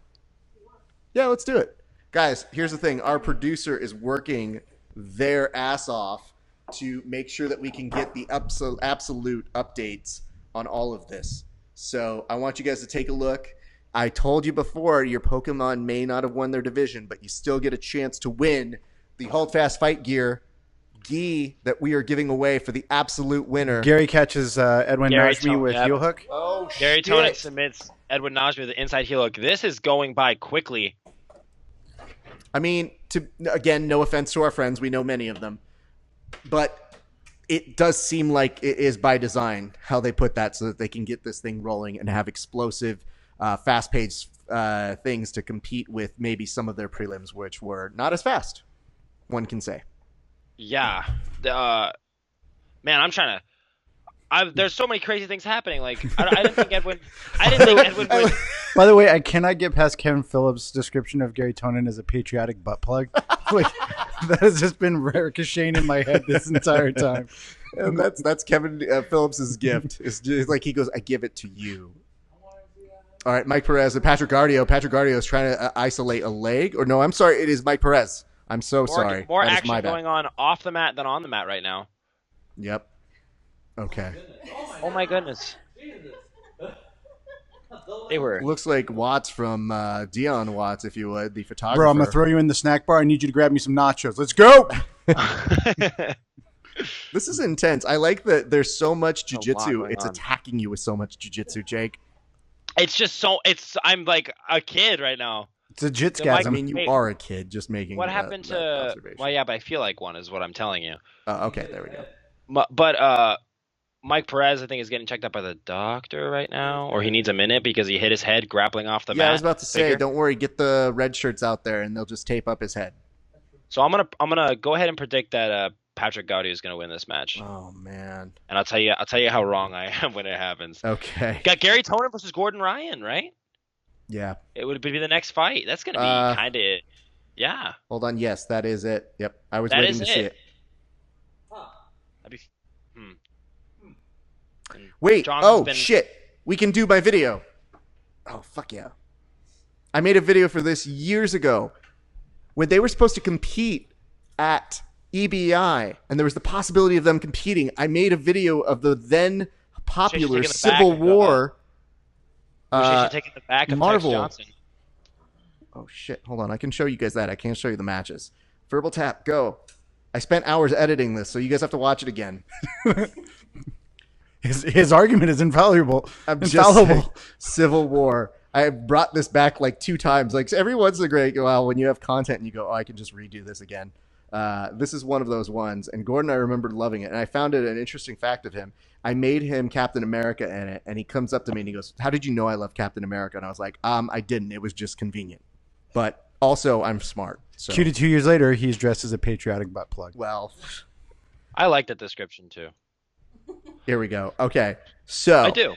Yeah, let's do it. Guys, here's the thing. Our producer is working their ass off to make sure that we can get the absolute updates on all of this. So I want you guys to take a look. I told you before, your Pokemon may not have won their division, but you still get a chance to win the Hold Fast Fight Gear gi that we are giving away for the absolute winner. Gary catches Edwin Najmi with heel hook. Oh, Gary Tonin submits Edwin Najmi with the inside heel hook. This is going by quickly. I mean, again, no offense to our friends. We know many of them. But it does seem like it is by design how they put that so that they can get this thing rolling and have explosive, fast-paced things to compete with maybe some of their prelims, which were not as fast, one can say. Yeah. Man, I'm trying to... there's so many crazy things happening. Like I didn't think Edwin would... By the way, I cannot get past Kevin Phillips' description of Gary Tonin as a patriotic butt plug. Like, that has just been ricocheting in my head this entire time. And that's Kevin Phillips' gift. It's just like he goes, I give it to you. All right, Mike Perez and Patrick Gardio. Patrick Gardio is trying to isolate a leg. Or no, I'm sorry, it is Mike Perez. I'm so sorry. More That is action my bad. going on off the mat than on the mat right now. Yep. Okay. Oh my goodness. They were. Looks like Watts from Dion Watts, if you would, the photographer. Bro, I'm gonna throw you in the snack bar. I need you to grab me some nachos. Let's go. This is intense. I like that there's so much jiu-jitsu. going It's on. attacking you with so much jiu-jitsu, Jake. It's just so. I'm like a kid right now. It's a Mike, I jitsgasm. mean, you Wait. are a kid just making What happened that to? observation. Well, yeah, but I feel like one is what I'm telling you. Okay, there we go. But Mike Perez, I think, is getting checked out by the doctor right now, or he needs a minute because he hit his head grappling off the mat. Yeah, I was about to say, figure. don't worry, get the red shirts out there, and they'll just tape up his head. So I'm gonna go ahead and predict that Patrick Gaudio is gonna win this match, Oh man. and I'll tell you how wrong I am when it happens. Okay. Got Gary Tonin versus Gordon Ryan, right? Yeah. It would be the next fight. That's gonna be kind of, yeah. Hold on. Yes, that is it. Yep. I was That waiting is to see it. That'd be, And Wait. Johnson's Oh been- shit. We can do my video. Oh fuck yeah. I made a video for this years ago when they were supposed to compete at EBI, and there was the possibility of them competing. I made a video of the then popular Shit, she's taking the Civil back of, War. Appreciate you taking the back of Marvel. Tex Johnson. Oh shit! Hold on, I can show you guys that. I can't show you the matches. Verbal tap, go. I spent hours editing this, so you guys have to watch it again. His argument is infallible. I'm just Infallible. saying, Civil War. I brought this back like 2 times. Like every once in a great while, when you have content and you go, "Oh, I can just redo this again." This is one of those ones. And Gordon, I remembered loving it, and I found it an interesting fact of him. I made him Captain America in it, and he comes up to me and he goes, "How did you know I love Captain America?" And I was like, I didn't. It was just convenient. But also, I'm smart. So, Cue to 2 years later, he's dressed as a patriotic butt plug. well, I like that description too. here we go. Okay, so I do.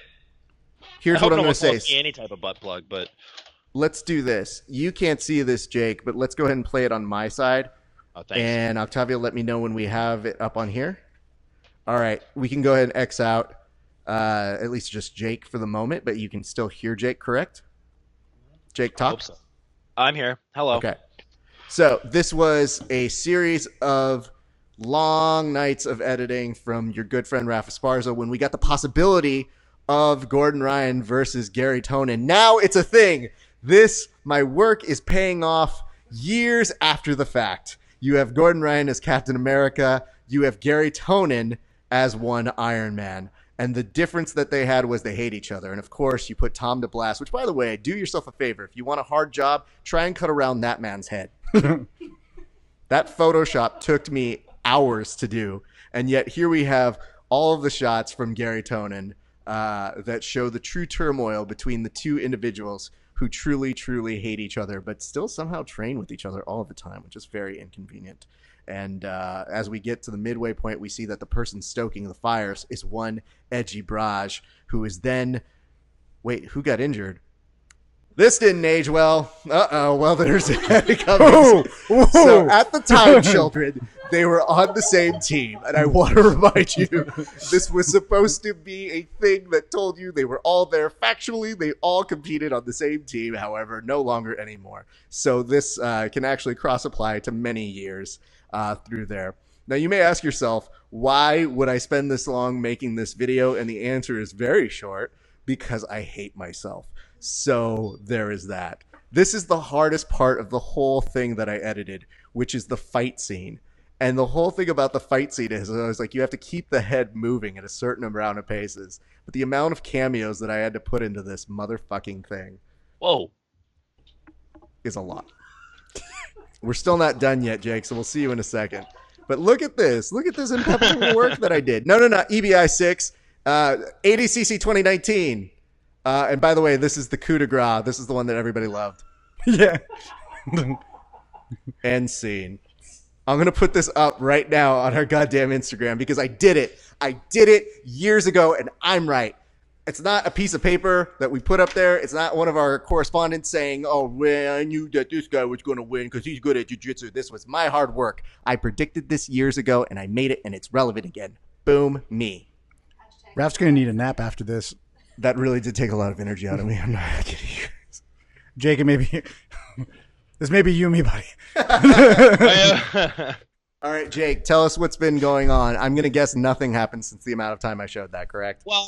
here's I hope what I'm no going one to say. calls me any type of butt plug, but Let's do this. You can't see this, Jake, but let's go ahead and play it on my side. oh, thanks. And Octavio, let me know when we have it up on here. All right, we can go ahead and X out at least just Jake for the moment, but you can still hear Jake, correct? Jake, I talk. hope so. I'm here. Hello. Okay. So this was a series of long nights of editing from your good friend Rafa Sparza when we got the possibility of Gordon Ryan versus Gary Tonin. Now it's a thing. My work is paying off years after the fact. You have Gordon Ryan as Captain America. You have Gary Tonin as one Iron Man. And the difference that they had was they hate each other. And of course, you put Tom DeBlass, which, by the way, do yourself a favor. If you want a hard job, try and cut around that man's head. That Photoshop took me hours to do. And yet here we have all of the shots from Gary Tonin that show the true turmoil between the two individuals who truly, truly hate each other, but still somehow train with each other all the time, which is very inconvenient. And as we get to the midway point, we see that the person stoking the fires is one Edgy Braj, who is then... Wait, who got injured? This didn't age well. Uh-oh. Well, there's Eddie Cummings. So at the time, children, they were on the same team. And I want to remind you, this was supposed to be a thing that told you they were all there. Factually, they all competed on the same team. However, no longer anymore. So this can actually cross-apply to many years through there. Now, you may ask yourself, why would I spend this long making this video? And the answer is very short, because I hate myself. So there is that. This is the hardest part of the whole thing that I edited, which is the fight scene. And the whole thing about the fight scene is I was like, you have to keep the head moving at a certain amount of paces. But the amount of cameos that I had to put into this motherfucking thing Whoa. is a lot. We're still not done yet, Jake, so we'll see you in a second. But look at this. Look at this impeccable work that I did. No, EBI 6, ADCC 2019. And by the way, this is the coup de grace. This is the one that everybody loved. Yeah. End scene. I'm going to put this up right now on our goddamn Instagram because I did it. I did it years ago, and I'm right. It's not a piece of paper that we put up there. It's not one of our correspondents saying, oh, well, I knew that this guy was going to win because he's good at jiu-jitsu. This was my hard work. I predicted this years ago, and I made it, and it's relevant again. Boom, me. Raf's going to need a nap after this. That really did take a lot of energy out of me. I'm not kidding you. Jake, maybe This may be you and me, buddy. All right, Jake, tell us what's been going on. I'm going to guess nothing happened since the amount of time I showed that, correct? Well,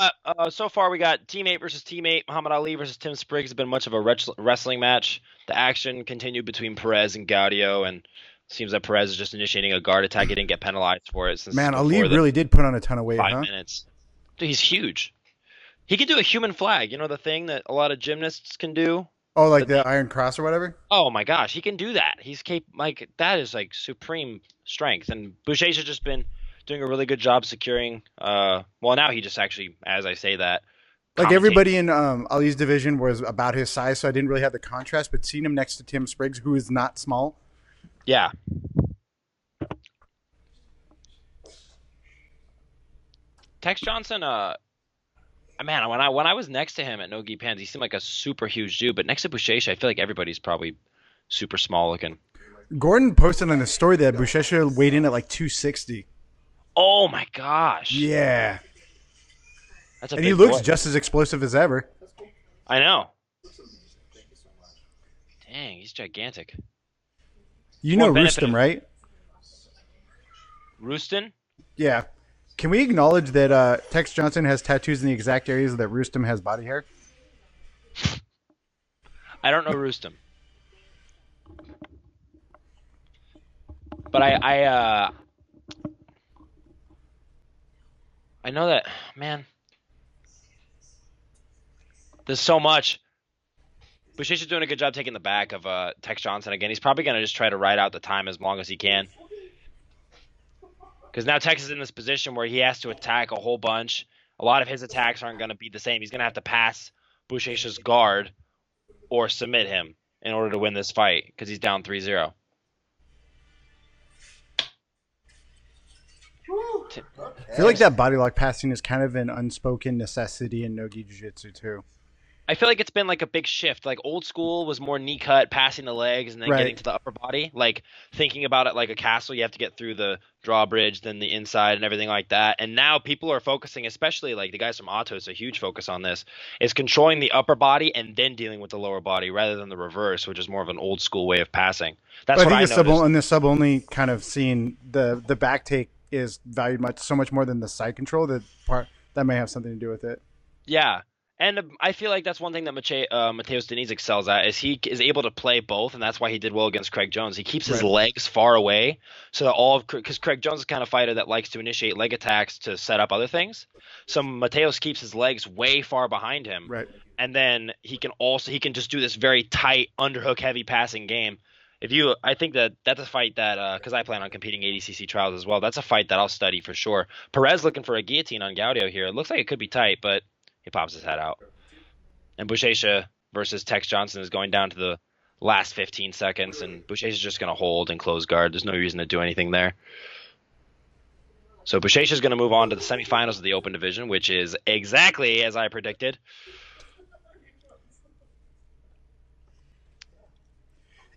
so far we got teammate versus teammate. Muhammad Ali versus Tim Spriggs has been much of a wrestling match. The action continued between Perez and Gaudio, and seems that Perez is just initiating a guard attack. He didn't get penalized for it. Since Man, Ali really did put on a ton of weight, 5 minutes. Dude, he's huge. He can do a human flag. You know the thing that a lot of gymnasts can do? Oh, like the Iron Cross or whatever? Oh my gosh, he can do that. He's like that is like supreme strength. And Boucher's has just been doing a really good job securing. Well, now he just actually, as I say that, like everybody in Ali's division was about his size, so I didn't really have the contrast. But seeing him next to Tim Spriggs, who is not small, yeah. Tex Johnson, man, when I was next to him at No Gi Pans, he seemed like a super huge dude. But next to Boucher, I feel like everybody's probably super small looking. Gordon posted on his story that Boucher weighed in at like 260. Oh my gosh! Yeah, that's a and big he looks boy. just as explosive as ever. I know. Dang, he's gigantic. You know Rustem, right? Rustin? Yeah. Can we acknowledge that Tex Johnson has tattoos in the exact areas that Rustem has body hair? I don't know Rustem. But I know that, man. There's so much. Boucher's doing a good job taking the back of Tex Johnson again. He's probably going to just try to ride out the time as long as he can. Because now Tex is in this position where he has to attack a whole bunch. A lot of his attacks aren't going to be the same. He's going to have to pass Boucher's guard or submit him in order to win this fight because he's down 3-0. I feel like that body lock passing is kind of an unspoken necessity in no-gi jiu-jitsu too. I feel like it's been like a big shift. Like old school was more knee cut, passing the legs, and then getting to the upper body. Like thinking about it like a castle, you have to get through the drawbridge, then the inside, and everything like that. And now people are focusing, especially like the guys from Atos, a huge focus on this, is controlling the upper body and then dealing with the lower body rather than the reverse, which is more of an old school way of passing. That's what I noticed. In the sub only kind of scene, the back take is valued so much more than the side control. That may have something to do with it. Yeah. And I feel like that's one thing that Mateus Diniz excels at is he is able to play both, and that's why he did well against Craig Jones. He keeps his legs far away, so that because Craig Jones is the kind of fighter that likes to initiate leg attacks to set up other things. So Mateus keeps his legs way far behind him, and then he can just do this very tight underhook heavy passing game. I think that's a fight that because I plan on competing ADCC trials as well. That's a fight that I'll study for sure. Perez looking for a guillotine on Gaudio here. It looks like it could be tight, but he pops his head out. And Boucher versus Tex Johnson is going down to the last 15 seconds, and Boucher's just going to hold and close guard. There's no reason to do anything there. So Boucher's going to move on to the semifinals of the Open Division, which is exactly as I predicted.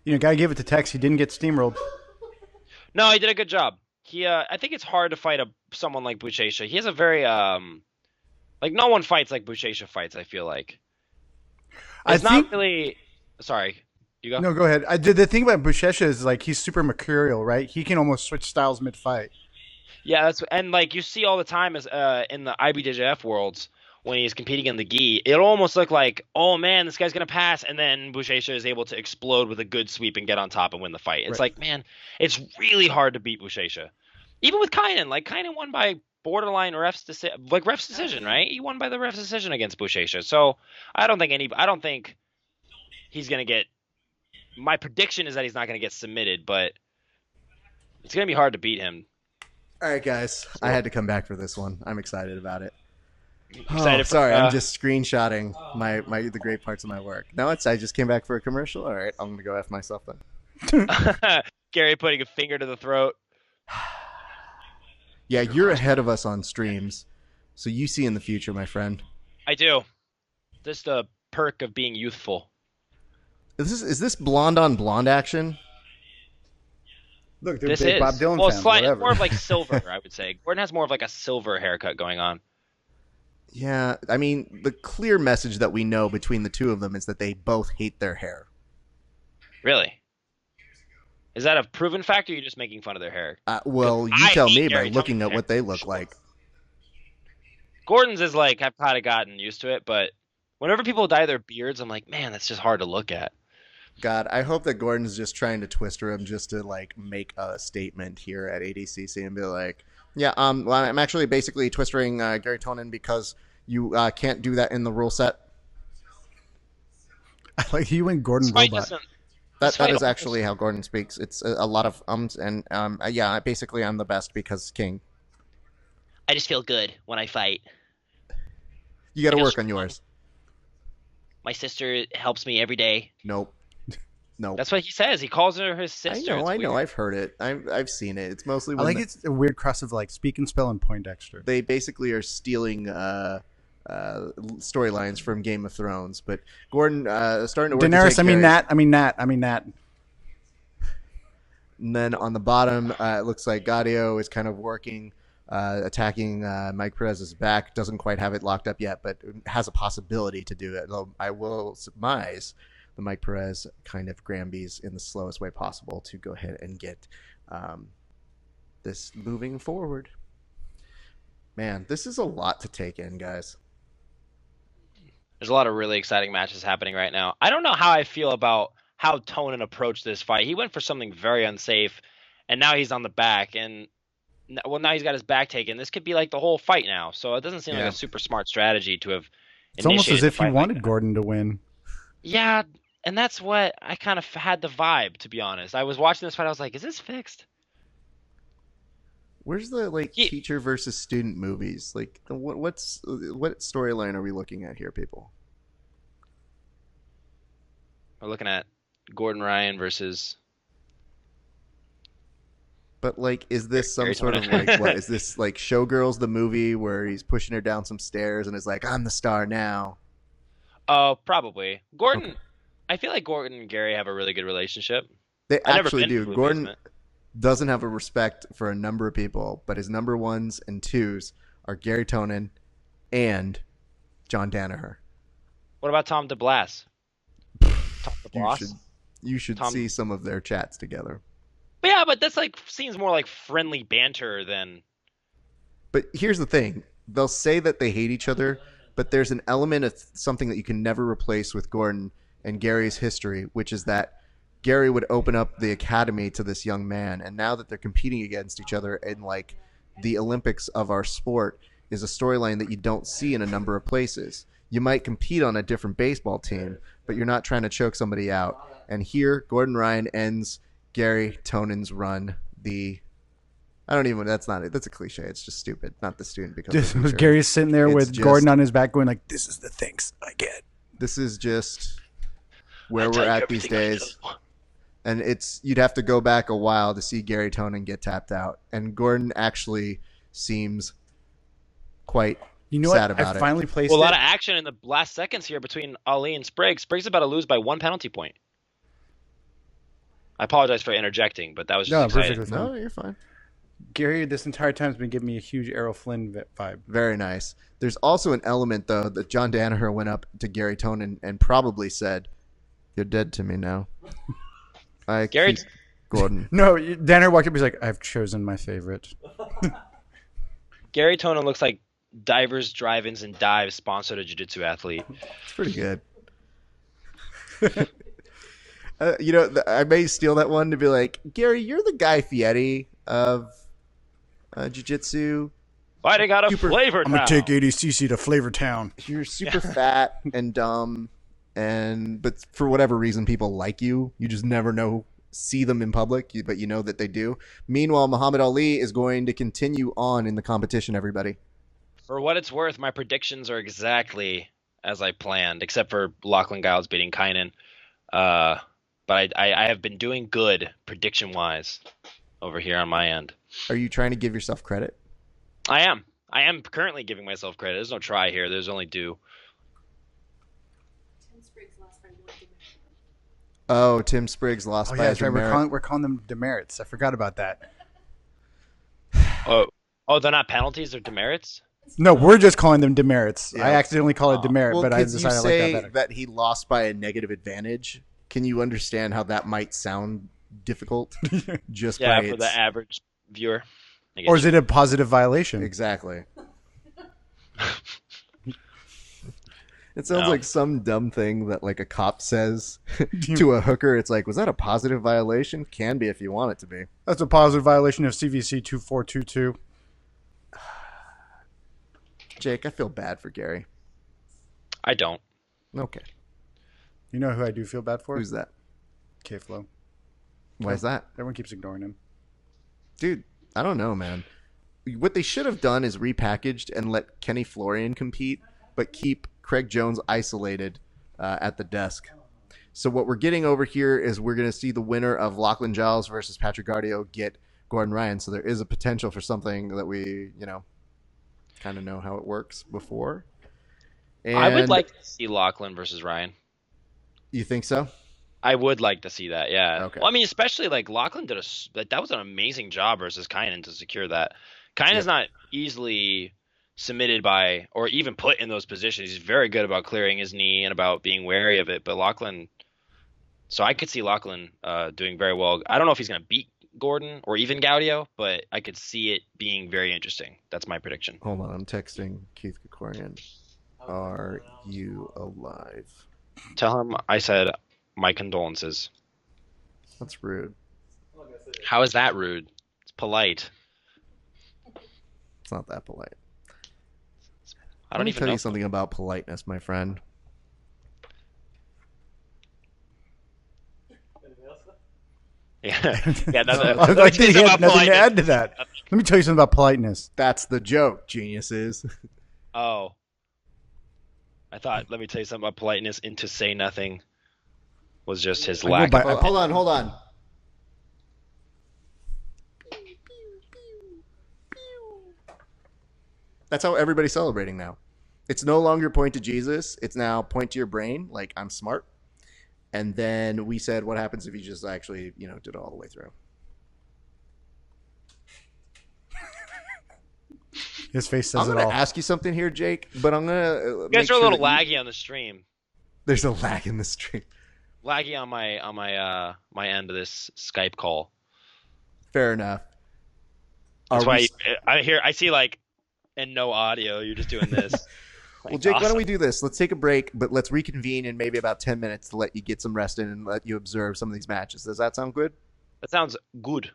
Gotta give it to Tex. He didn't get steamrolled. No, he did a good job. I think it's hard to fight someone like Boucher. He has a very like no one fights like Boucher fights. I feel like it's not really. Sorry, you go. No, go ahead. The thing about Boucher is like he's super mercurial, right? He can almost switch styles mid-fight. Yeah, and like you see all the time as in the IBJJF worlds when he's competing in the gi, it'll almost look like, oh man, this guy's gonna pass, and then Boucher is able to explode with a good sweep and get on top and win the fight. It's like, man, it's really hard to beat Boucher. Even with Kynan, like Kynan won by borderline ref's decision, right? He won by the ref's decision against Boucher. So I don't think he's gonna get. My prediction is that he's not gonna get submitted, but it's gonna be hard to beat him. All right, guys, I had to come back for this one. I'm excited about it. Sorry, I'm just screenshotting the great parts of my work. No, I just came back for a commercial. All right, I'm gonna go F myself then. Gary putting a finger to the throat. Yeah, you're ahead of us on streams, so you see in the future, my friend. I do. Just the perk of being youthful. Is this blonde on blonde action? Look, they're big Bob Dylan fans. It's more of like silver, I would say. Gordon has more of like a silver haircut going on. Yeah, I mean, the clear message that we know between the two of them is that they both hate their hair. Really? Is that a proven fact, or are you just making fun of their hair? Well, you I tell hate me by Gary looking Tony's at what they look like. Gordon's is like, I've kind of gotten used to it, but whenever people dye their beards, I'm like, man, that's just hard to look at. God, I hope that Gordon's just trying to twister him just to like make a statement here at ADCC and be like, yeah, well, I'm actually basically twistering Gary Tonin because you can't do that in the rule set. I like you and Gordon Spike Robot. That is actually how Gordon speaks. It's a lot of ums and yeah. Basically, I'm the best because king. I just feel good when I fight. You got to work on yours. My sister helps me every day. Nope. Nope. That's what he says. He calls her his sister. I know. I've heard it. I've seen it. It's mostly I like it's a weird cross of like Speak and Spell and Poindexter. They basically are stealing storylines from Game of Thrones. But Gordon starting to work. Daenerys. I mean Nat. And then on the bottom, it looks like Gaudio is kind of working, attacking Mike Perez's back. Doesn't quite have it locked up yet, but has a possibility to do it. Though I will surmise the Mike Perez kind of Granby's in the slowest way possible to go ahead and get this moving forward. Man, this is a lot to take in, guys. There's a lot of really exciting matches happening right now. I don't know how I feel about how Tonin approached this fight. He went for something very unsafe, and now he's on the back. And now he's got his back taken. This could be like the whole fight now. So it doesn't seem like a super smart strategy to have. It's almost as if he wanted Gordon to win. Yeah, and that's what I kind of had the vibe, to be honest. I was watching this fight. I was like, is this fixed? Where's the teacher versus student movies? Like, what storyline are we looking at here, people? We're looking at Gordon Ryan versus. But like, is this some sort of like what? Is this like Showgirls, the movie where he's pushing her down some stairs and is like, "I'm the star now"? Oh, probably. Gordon. Okay. I feel like Gordon and Gary have a really good relationship. They actually do. Gordon doesn't have a respect for a number of people, but his number ones and twos are Gary Tonin and John Danaher. What about Tom DeBlas? Tom DeBlas? You should see some of their chats together. But yeah, but that's like seems more like friendly banter than. But here's the thing: they'll say that they hate each other, but there's an element of something that you can never replace with Gordon and Gary's history, which is that Gary would open up the academy to this young man, and now that they're competing against each other in like the Olympics of our sport is a storyline that you don't see in a number of places. You might compete on a different baseball team, but you're not trying to choke somebody out. And here, Gordon Ryan ends Gary Tonin's run. That's a cliche. It's just stupid. Not the student because Gary's sitting there with Gordon on his back going like, this is the things I get. This is just where we're at these days. And you'd have to go back a while to see Gary Tonin get tapped out. And Gordon actually seems quite sad about it. I finally placed a lot of action in the last seconds here between Ali and Spriggs. Spriggs is about to lose by 1 penalty point. I apologize for interjecting, but that was just exciting. No, you're fine. Gary, this entire time, has been giving me a huge Errol Flynn vibe. Very nice. There's also an element, though, that John Danaher went up to Gary Tonin and probably said, "You're dead to me now." Gordon. No, Danaher walked up. He's like, "I've chosen my favorite." Gary Tonin looks like Divers, Drive-Ins, and Dives sponsored a jiu-jitsu athlete. It's pretty good. I may steal that one to be like, Gary, you're the Guy Fieri of jiu-jitsu. Fighting out of Flavor Town. I'm going to take ADCC to Flavor Town. You're super fat and dumb, but for whatever reason, people like you. You just never see them in public, but you know that they do. Meanwhile, Muhammad Ali is going to continue on in the competition, everybody. For what it's worth, my predictions are exactly as I planned, except for Lachlan Giles beating Kynan. But I have been doing good prediction-wise over here on my end. Are you trying to give yourself credit? I am. I am currently giving myself credit. There's no try here. There's only do. Tim Spriggs lost by 1 demerit. Oh, Tim Spriggs lost by a demerit. Right. We're calling them demerits. I forgot about that. Oh, they're not penalties. They're demerits? No, we're just calling them demerits. Yeah. I accidentally called it demerit, but I decided I like that better. That he lost by a negative advantage. Can you understand how that might sound difficult. Just Yeah, by for its... the average viewer. I get Or is you. it a positive violation? Exactly. It sounds No. like some dumb thing that like a cop says to a hooker. It's like, was that a positive violation? Can be if you want it to be. That's a positive violation of CVC 2422. Jake, I feel bad for Gary. I don't. Okay. You know who I do feel bad for? Who's that? K-Flow. Why is that? Everyone keeps ignoring him. Dude, I don't know, man. What they should have done is repackaged and let Kenny Florian compete, but keep Craig Jones isolated at the desk. So what we're getting over here is we're going to see the winner of Lachlan Giles versus Patrick Gardio get Gordon Ryan. So there is a potential for something that we, kind of know how it works before. And I would like to see Lachlan versus Ryan. You think so? I would like to see that, yeah. Okay. Well, I mean, especially like Lachlan did that was an amazing job versus Kynan to secure that. Kynan's not easily submitted by or even put in those positions. He's very good about clearing his knee and about being wary of it. But Lachlan, so I could see Lachlan doing very well. I don't know if he's going to beat Gordon or even Gaudio, but I could see it being very interesting. That's my prediction. Hold on, I'm texting Keith Krikorian. Are you alive? Tell him I said my condolences. That's rude. How is that rude? It's polite. It's not that polite. I don't Let me even tell know. you something about politeness, my friend. Yeah, yeah. I think he had nothing to add to that. Let me tell you something about politeness. That's the joke, geniuses. Oh, I thought. Let me tell you something about politeness. And to say nothing was just his lack. by- Oh, hold on. That's how everybody's celebrating now. It's no longer point to Jesus. It's now point to your brain, like I'm smart. And then we said, what happens if you just actually, did it all the way through? His face I'm says it going to all. ask you something here, Jake, but I'm going to You guys are a little laggy on the stream. There's a lag in the stream. Laggy on my end of this Skype call. Fair enough. That's why I see like and no audio. You're just doing this. Well, Jake, why don't we do this? Let's take a break, but let's reconvene in maybe about 10 minutes to let you get some rest in and let you observe some of these matches. Does that sound good? That sounds good.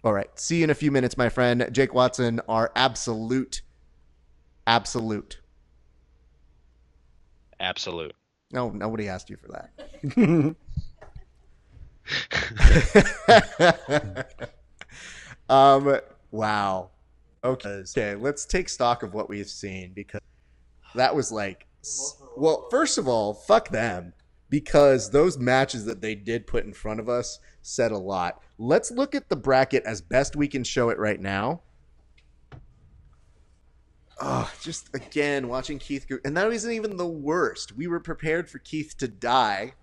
All right. See you in a few minutes, my friend. Jake Watson, our absolute. Absolute. No, nobody asked you for that. Wow. Okay, let's take stock of what we've seen because that was like, well, first of all, fuck them because those matches that they did put in front of us said a lot. Let's look at the bracket as best we can show it right now. Oh, just again, watching Keith go, and that wasn't even the worst. We were prepared for Keith to die,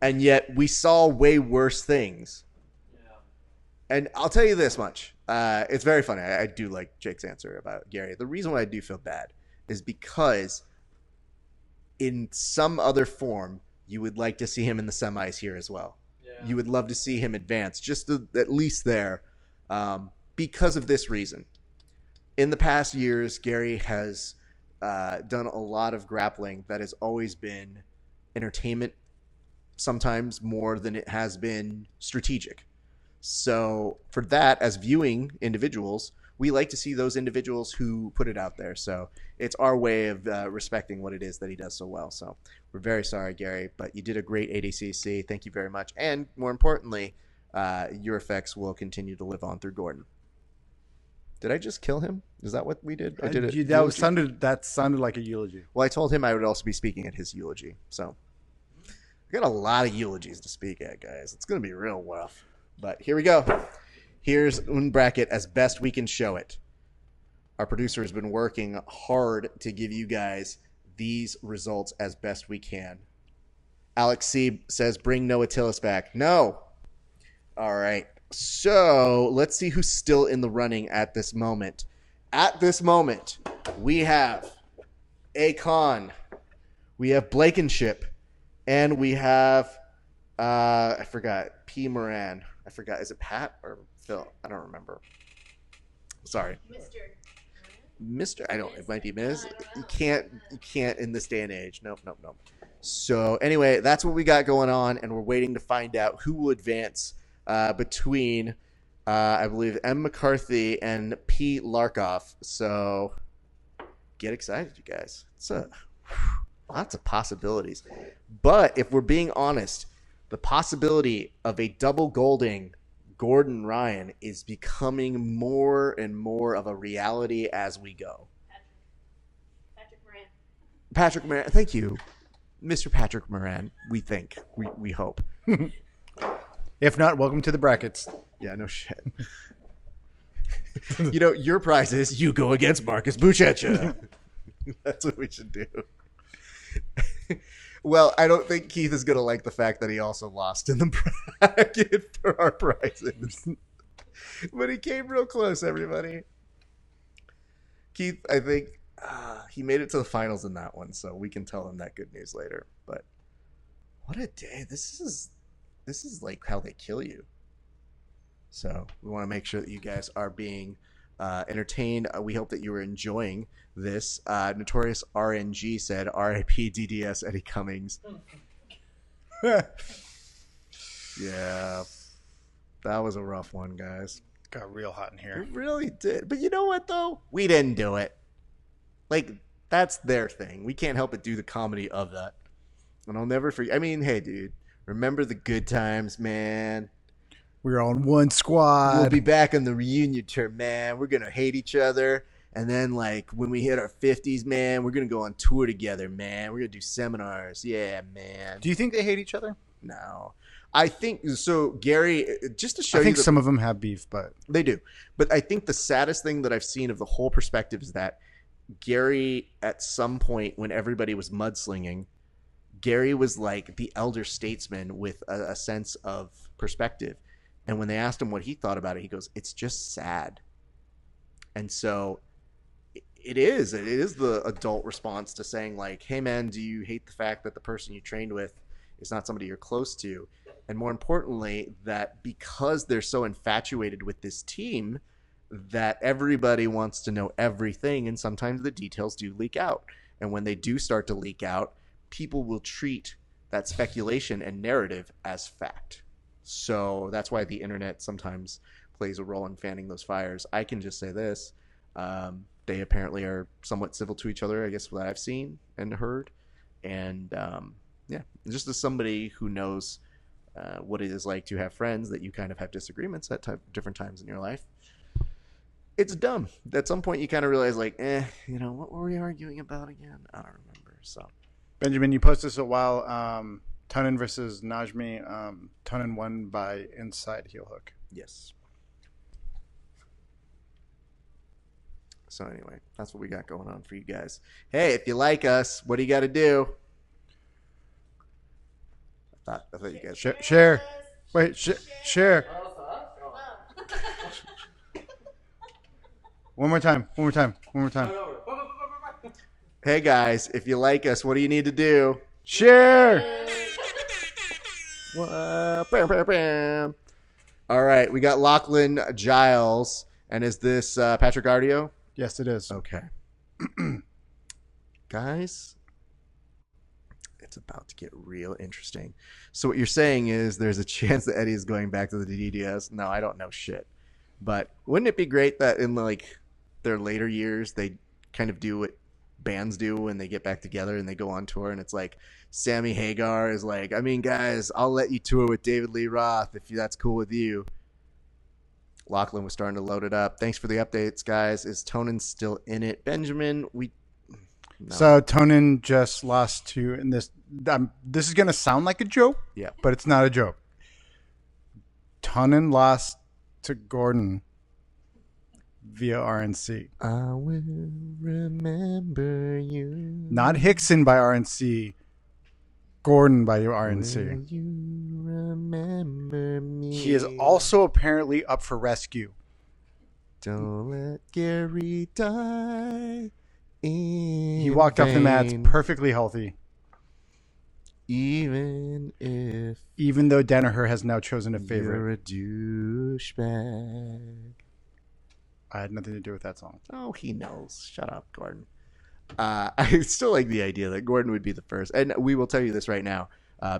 and yet we saw way worse things. And I'll tell you this much. It's very funny. I do like Jake's answer about Gary. The reason why I do feel bad is because in some other form, you would like to see him in the semis here as well. Yeah. You would love to see him advance, just at least there, because of this reason. In the past years, Gary has done a lot of grappling that has always been entertainment, sometimes more than it has been strategic. So for that, as viewing individuals, we like to see those individuals who put it out there. So it's our way of respecting what it is that he does so well. So we're very sorry, Gary, but you did a great ADCC. Thank you very much. And more importantly, your effects will continue to live on through Gordon. Did I just kill him? Is that what we did? I did it. That sounded like a eulogy. Well, I told him I would also be speaking at his eulogy. So I got a lot of eulogies to speak at, guys. It's going to be real rough. But here we go. Here's un bracket as best we can show it. Our producer has been working hard to give you guys these results as best we can. Alex C says, bring Noah Tillis back. No. All right. So let's see who's still in the running at this moment. At this moment, we have Akon, we have Blankenship, and we have I forgot. P. Moran. I forgot. Is it Pat or Phil? I don't remember. Sorry. Mr. I don't. It might be Ms. You can't in this day and age. Nope. So anyway, that's what we got going on, and we're waiting to find out who will advance between, I believe, M. McCarthy and P. Larkoff. So get excited, you guys. It's lots of possibilities. But if we're being honest, the possibility of a double golding Gordon Ryan is becoming more and more of a reality as we go. Patrick Moran. Thank you, Mr. Patrick Moran. We think. We hope. If not, welcome to the brackets. Yeah, no shit. Your prize is you go against Marcus Buchecha. That's what we should do. Well, I don't think Keith is going to like the fact that he also lost in the bracket for our prizes. But he came real close, everybody. Keith, I think he made it to the finals in that one, so we can tell him that good news later. But what a day. This is like how they kill you. So we want to make sure that you guys are being entertained. We hope that you were enjoying this. Notorious RNG said, R.I.P. DDS Eddie Cummings. Yeah. That was a rough one, guys. Got real hot in here. It really did. But you know what, though? We didn't do it. Like, that's their thing. We can't help but do the comedy of that. And I'll never forget. I mean, hey, dude. Remember the good times, man. We're on one squad. We'll be back on the reunion tour, man. We're going to hate each other. And then, like, when we hit our 50s, man, we're going to go on tour together, man. We're going to do seminars. Yeah, man. Do you think they hate each other? No. I think, so Gary, just to show you. I think some of them have beef, but. They do. But I think the saddest thing that I've seen of the whole perspective is that Gary, at some point when everybody was mudslinging, Gary was like the elder statesman with a sense of perspective. And when they asked him what he thought about it, he goes, it's just sad. And so it is the adult response to saying, like, hey, man, do you hate the fact that the person you trained with is not somebody you're close to? And more importantly, that because they're so infatuated with this team, that everybody wants to know everything. And sometimes the details do leak out. And when they do start to leak out, people will treat that speculation and narrative as fact. So that's why the internet sometimes plays a role in fanning those fires. I can just say this. They apparently are somewhat civil to each other, I guess, what I've seen and heard. And, yeah, just as somebody who knows what it is like to have friends that you kind of have disagreements at different times in your life, it's dumb. At some point, you kind of realize, like, what were we arguing about again? I don't remember, so. Benjamin, you posted this a while. Tunin versus Najmi. Tunin won by inside heel hook. Yes. So anyway, that's what we got going on for you guys. Hey, if you like us, what do you got to do? I thought you guys share. Wait, share. One more time. Hey guys, if you like us, what do you need to do? Share. All right, we got Lachlan Giles, and is this Patrick Ardio? Yes, it is. Okay. Guys, it's about to get real interesting. So what you're saying is there's a chance that Eddie is going back to the DDS? No, I don't know shit. But wouldn't it be great that in like their later years they kind of do what bands do when they get back together and they go on tour, and it's like Sammy Hagar is like, I mean, guys, I'll let you tour with David Lee Roth if that's cool with you. Lachlan was starting to load it up. Thanks for the updates, guys. Is Tonin still in it? Benjamin, no. So Tonin just lost to, and this is going to sound like a joke, yeah, but it's not a joke. Tonin lost to Gordon via RNC. I will remember you. Not Hickson by RNC. Gordon by RNC. Will you remember me? He is also apparently up for rescue. Don't let Gary die. He walked off the mats perfectly healthy. Even if even though Danaher has now chosen a favorite. You're a douchebag. I had nothing to do with that song. Oh, he knows. Shut up, Gordon. I still like the idea that Gordon would be the first. And we will tell you this right now,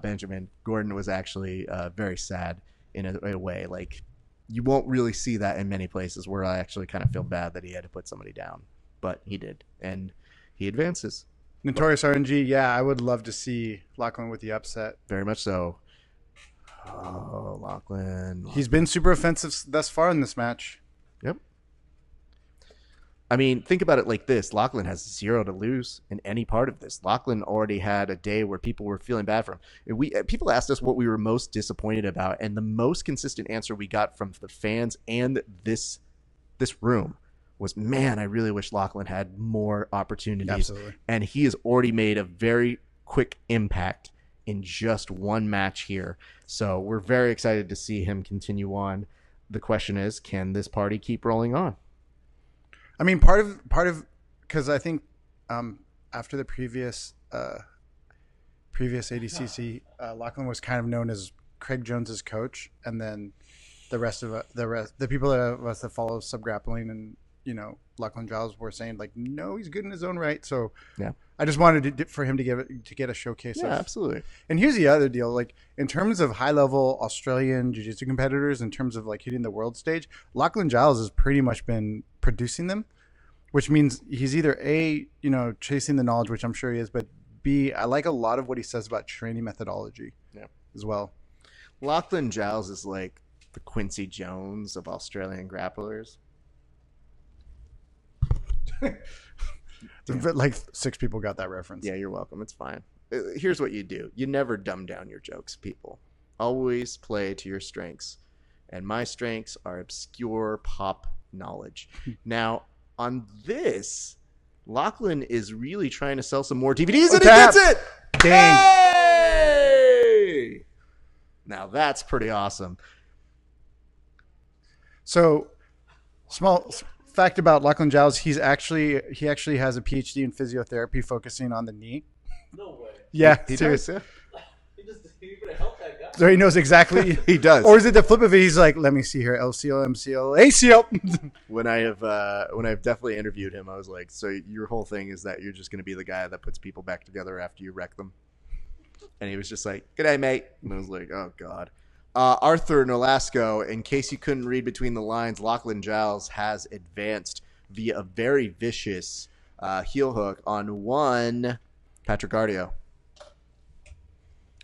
Benjamin. Gordon was actually very sad in a way. Like, you won't really see that in many places where I actually kind of feel bad that he had to put somebody down. But he did. And he advances. Notorious RNG, yeah, I would love to see Lachlan with the upset. Very much so. Oh, Lachlan. He's been super offensive thus far in this match. Yep. I mean, think about it like this. Lachlan has 0 to lose in any part of this. Lachlan already had a day where people were feeling bad for him. People asked us what we were most disappointed about, and the most consistent answer we got from the fans and this room was, man, I really wish Lachlan had more opportunities. Absolutely. And he has already made a very quick impact in just one match here. So we're very excited to see him continue on. The question is, can this party keep rolling on? I mean, part of because I think after the previous ADCC, Lachlan was kind of known as Craig Jones's coach, and then the people of us that follow sub grappling and Lachlan Giles were saying like, no, he's good in his own right. So yeah, I just wanted for him to get a showcase. Yeah, absolutely. And here's the other deal: like in terms of high level Australian jiu-jitsu competitors, in terms of like hitting the world stage, Lachlan Giles has pretty much been producing them, which means he's either A, chasing the knowledge, which I'm sure he is, but B, I like a lot of what he says about training methodology as well. Lachlan Giles is like the Quincy Jones of Australian grapplers. But like 6 people got that reference. Yeah, you're welcome. It's fine. Here's what you do. You never dumb down your jokes, people. Always play to your strengths. And my strengths are obscure pop knowledge. Now, on this, Lachlan is really trying to sell some more DVDs, and he gets it! Dang. Hey! Now, that's pretty awesome. So, small fact about Lachlan Giles, he actually has a PhD in physiotherapy focusing on the knee. No way. Yeah, He seriously. does, He gonna help that guy. So he knows exactly. He does. Or is it the flip of it? He's like, let me see here, LCL, MCL, ACL. When I've definitely interviewed him, I was like, so your whole thing is that you're just going to be the guy that puts people back together after you wreck them? And he was just like, good day, mate. And I was like, oh, God. Arthur Nolasco, in case you couldn't read between the lines, Lachlan Giles has advanced via a very vicious heel hook on one Patrick Gardio.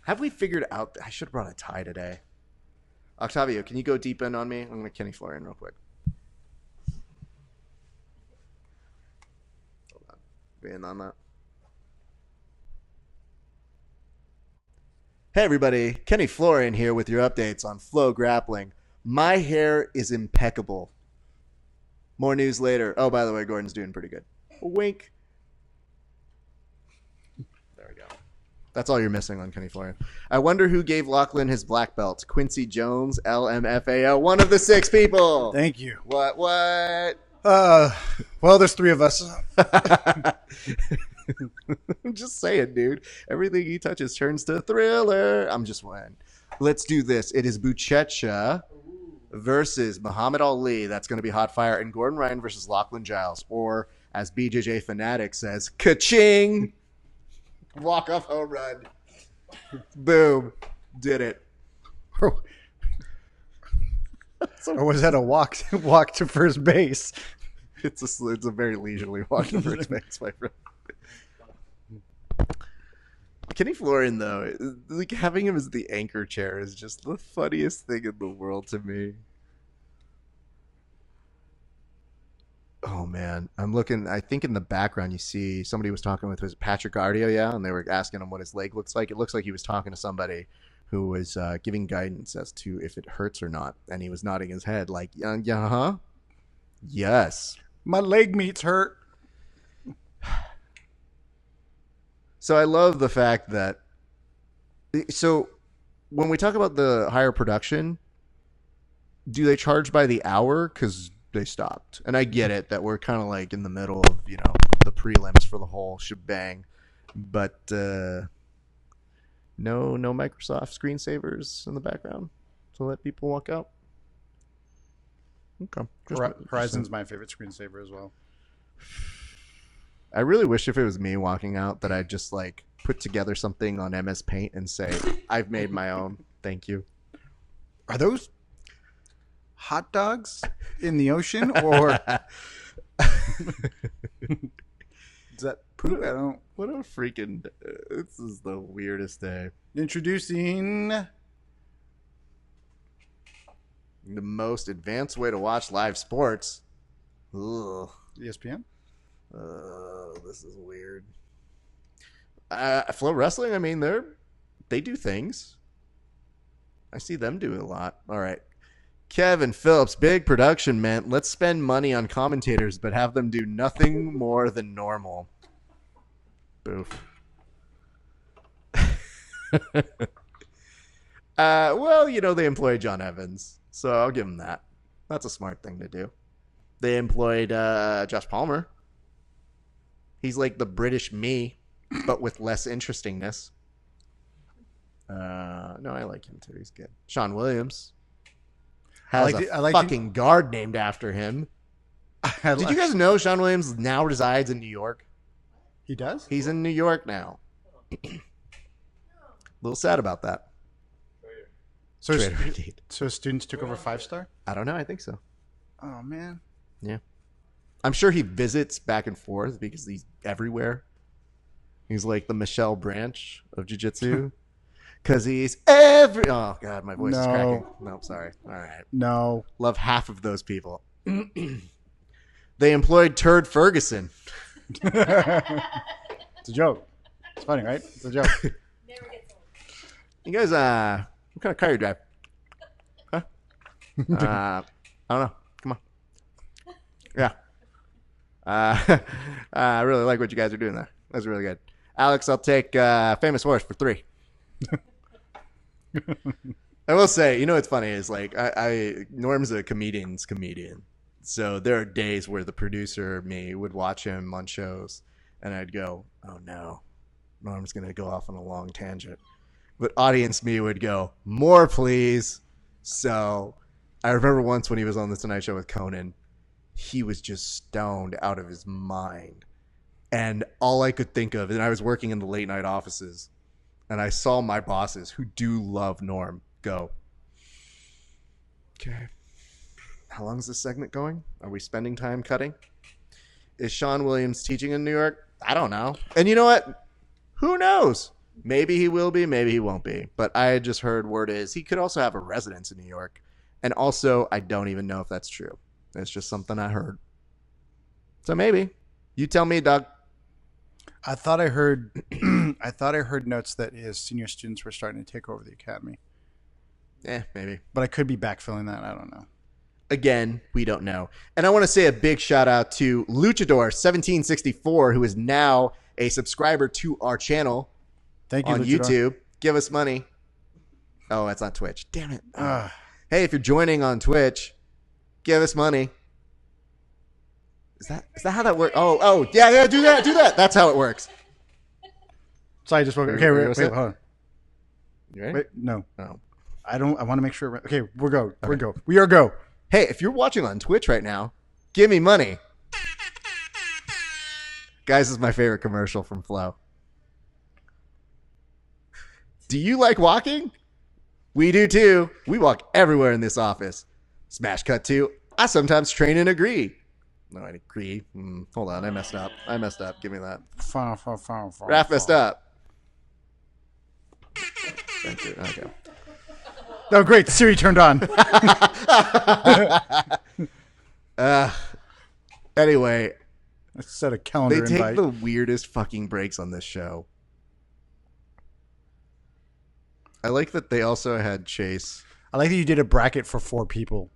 Have we figured out? I should have brought a tie today. Octavio, can you go deep in on me? I'm going to Kenny Florian real quick. Hold on. Be in on that. Hey, everybody. Kenny Florian here with your updates on Flow Grappling. My hair is impeccable. More news later. Oh, by the way, Gordon's doing pretty good. Wink. There we go. That's all you're missing on Kenny Florian. I wonder who gave Lachlan his black belt. Quincy Jones, LMFAO, one of the 6 people. Thank you. What? Well, there's 3 of us. I'm just saying, dude. Everything he touches turns to Thriller. I'm just one. Let's do this. It is Buchecha versus Muhammad Ali. That's going to be hot fire. And Gordon Ryan versus Lachlan Giles. Or, as BJJ Fanatic says, ka-ching! Walk-off home run. Boom. Did it. Or was that a walk to first base? It's a very leisurely walk to first base, my friend. Kenny Florian, though, like having him as the anchor chair is just the funniest thing in the world to me. Oh, man. I'm looking. I think in the background you see somebody was talking with Patrick Gardio, yeah? And they were asking him what his leg looks like. It looks like he was talking to somebody who was giving guidance as to if it hurts or not. And he was nodding his head like, yeah, huh? Yes. My leg meats hurt. So I love the fact that... So when we talk about the higher production, do they charge by the hour? Because they stopped. And I get it that we're kind of like in the middle of, the prelims for the whole shebang. But No Microsoft screensavers in the background to let people walk out. Okay. Horizon's my favorite screensaver as well. I really wish if it was me walking out that I'd just like put together something on MS Paint and say, I've made my own. Thank you. Are those hot dogs in the ocean or is that poop? I don't. What a freaking. This is the weirdest day. Introducing the most advanced way to watch live sports. Ugh. ESPN. This is weird. Flow Wrestling. I mean, they do things. I see them doing a lot. All right. Kevin Phillips, big production meant let's spend money on commentators, but have them do nothing more than normal. Boof. Well, they employed John Evans, so I'll give them that. That's a smart thing to do. They employed Josh Palmer. He's like the British me, but with less interestingness. No, I like him too. He's good. Sean Williams has a fucking guard named after him. Did you guys know Sean Williams now resides in New York? He does? He's in New York now. A little sad about that. So students took over 5-star? I don't know. I think so. Oh, man. Yeah. I'm sure he visits back and forth because he's everywhere. He's like the Michelle Branch of Jiu-Jitsu. Because he's every... Oh, God, my voice is cracking. No, sorry. All right. No. Love half of those people. They employed Turd Ferguson. It's a joke. It's funny, right? It's a joke. Never gets old. You guys, what kind of car you drive? Huh? I don't know. Come on. Yeah. I really like what you guys are doing there. That's really good. Alex, I'll take Famous Horse for 3. I will say, what's funny is like Norm's a comedian's comedian. So there are days where the producer, me, would watch him on shows and I'd go, oh no, Norm's going to go off on a long tangent. But audience me would go, more please. So I remember once when he was on the Tonight Show with Conan, he was just stoned out of his mind. And all I could think of, and I was working in the late night offices, and I saw my bosses who do love Norm go, okay, how long is this segment going? Are we spending time cutting? Is Sean Williams teaching in New York? I don't know. And you know what? Who knows? Maybe he will be, maybe he won't be. But I had just heard word is he could also have a residence in New York. And also, I don't even know if that's true. It's just something I heard. So maybe. You tell me, Doug. I thought I heard notes that his senior students were starting to take over the academy. Maybe. But I could be backfilling that. I don't know. Again, we don't know. And I want to say a big shout out to Luchador1764, who is now a subscriber to our channel. Thank you, on Luchador. YouTube. Give us money. Oh, that's on Twitch. Damn it. Hey, if you're joining on Twitch, give us money. Is that how that works? Oh, yeah, do that. That's how it works. So I just spoke. Okay, wait, hold on. You ready? Wait, no. Oh. I want to make sure. Okay, we're go. Okay. We're go. We are go. Hey, if you're watching on Twitch right now, give me money. Guys, this is my favorite commercial from Flow. Do you like walking? We do too. We walk everywhere in this office. Smash cut to, I sometimes train and agree. No, I agree. Hold on, I messed up. Give me that. Raph messed up. Thank you. Okay. Oh, great. Siri turned on. Anyway. Let's set a calendar invite. They take invite. the weirdest fucking breaks on this show. I like that they also had Chase. I like that you did a bracket for 4 people.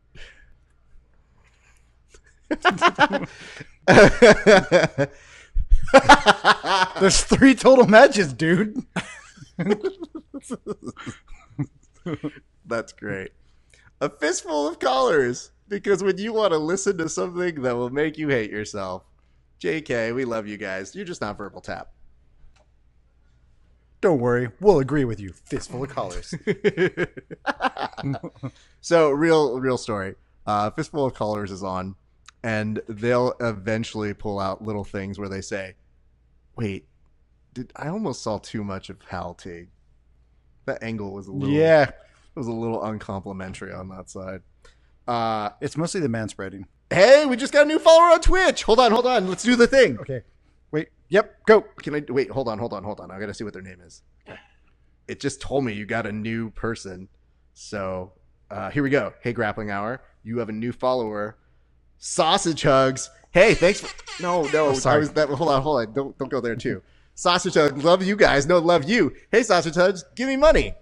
There's 3 total matches, dude. That's great. A fistful of callers, because when you want to listen to something that will make you hate yourself, JK, we love you guys. You're just not Verbal Tap. Don't worry, we'll agree with you. Fistful of collars. So real story. Fistful of Colors is on, and they'll eventually pull out little things where they say, "Wait, I almost saw too much of Hal Teague. That angle was a little uncomplimentary on that side." It's mostly the manspreading. Hey, we just got a new follower on Twitch. Hold on. Let's do the thing. Okay. Wait. Yep. Go. Can I wait? Hold on. I gotta see what their name is. Okay. It just told me you got a new person. So here we go. Hey, Grappling Hour, you have a new follower, Sausage Hugs. Hey, thanks. No. sorry. Hold on. Don't go there too. Sausage Hugs, love you guys. No, love you. Hey, Sausage Hugs, give me money.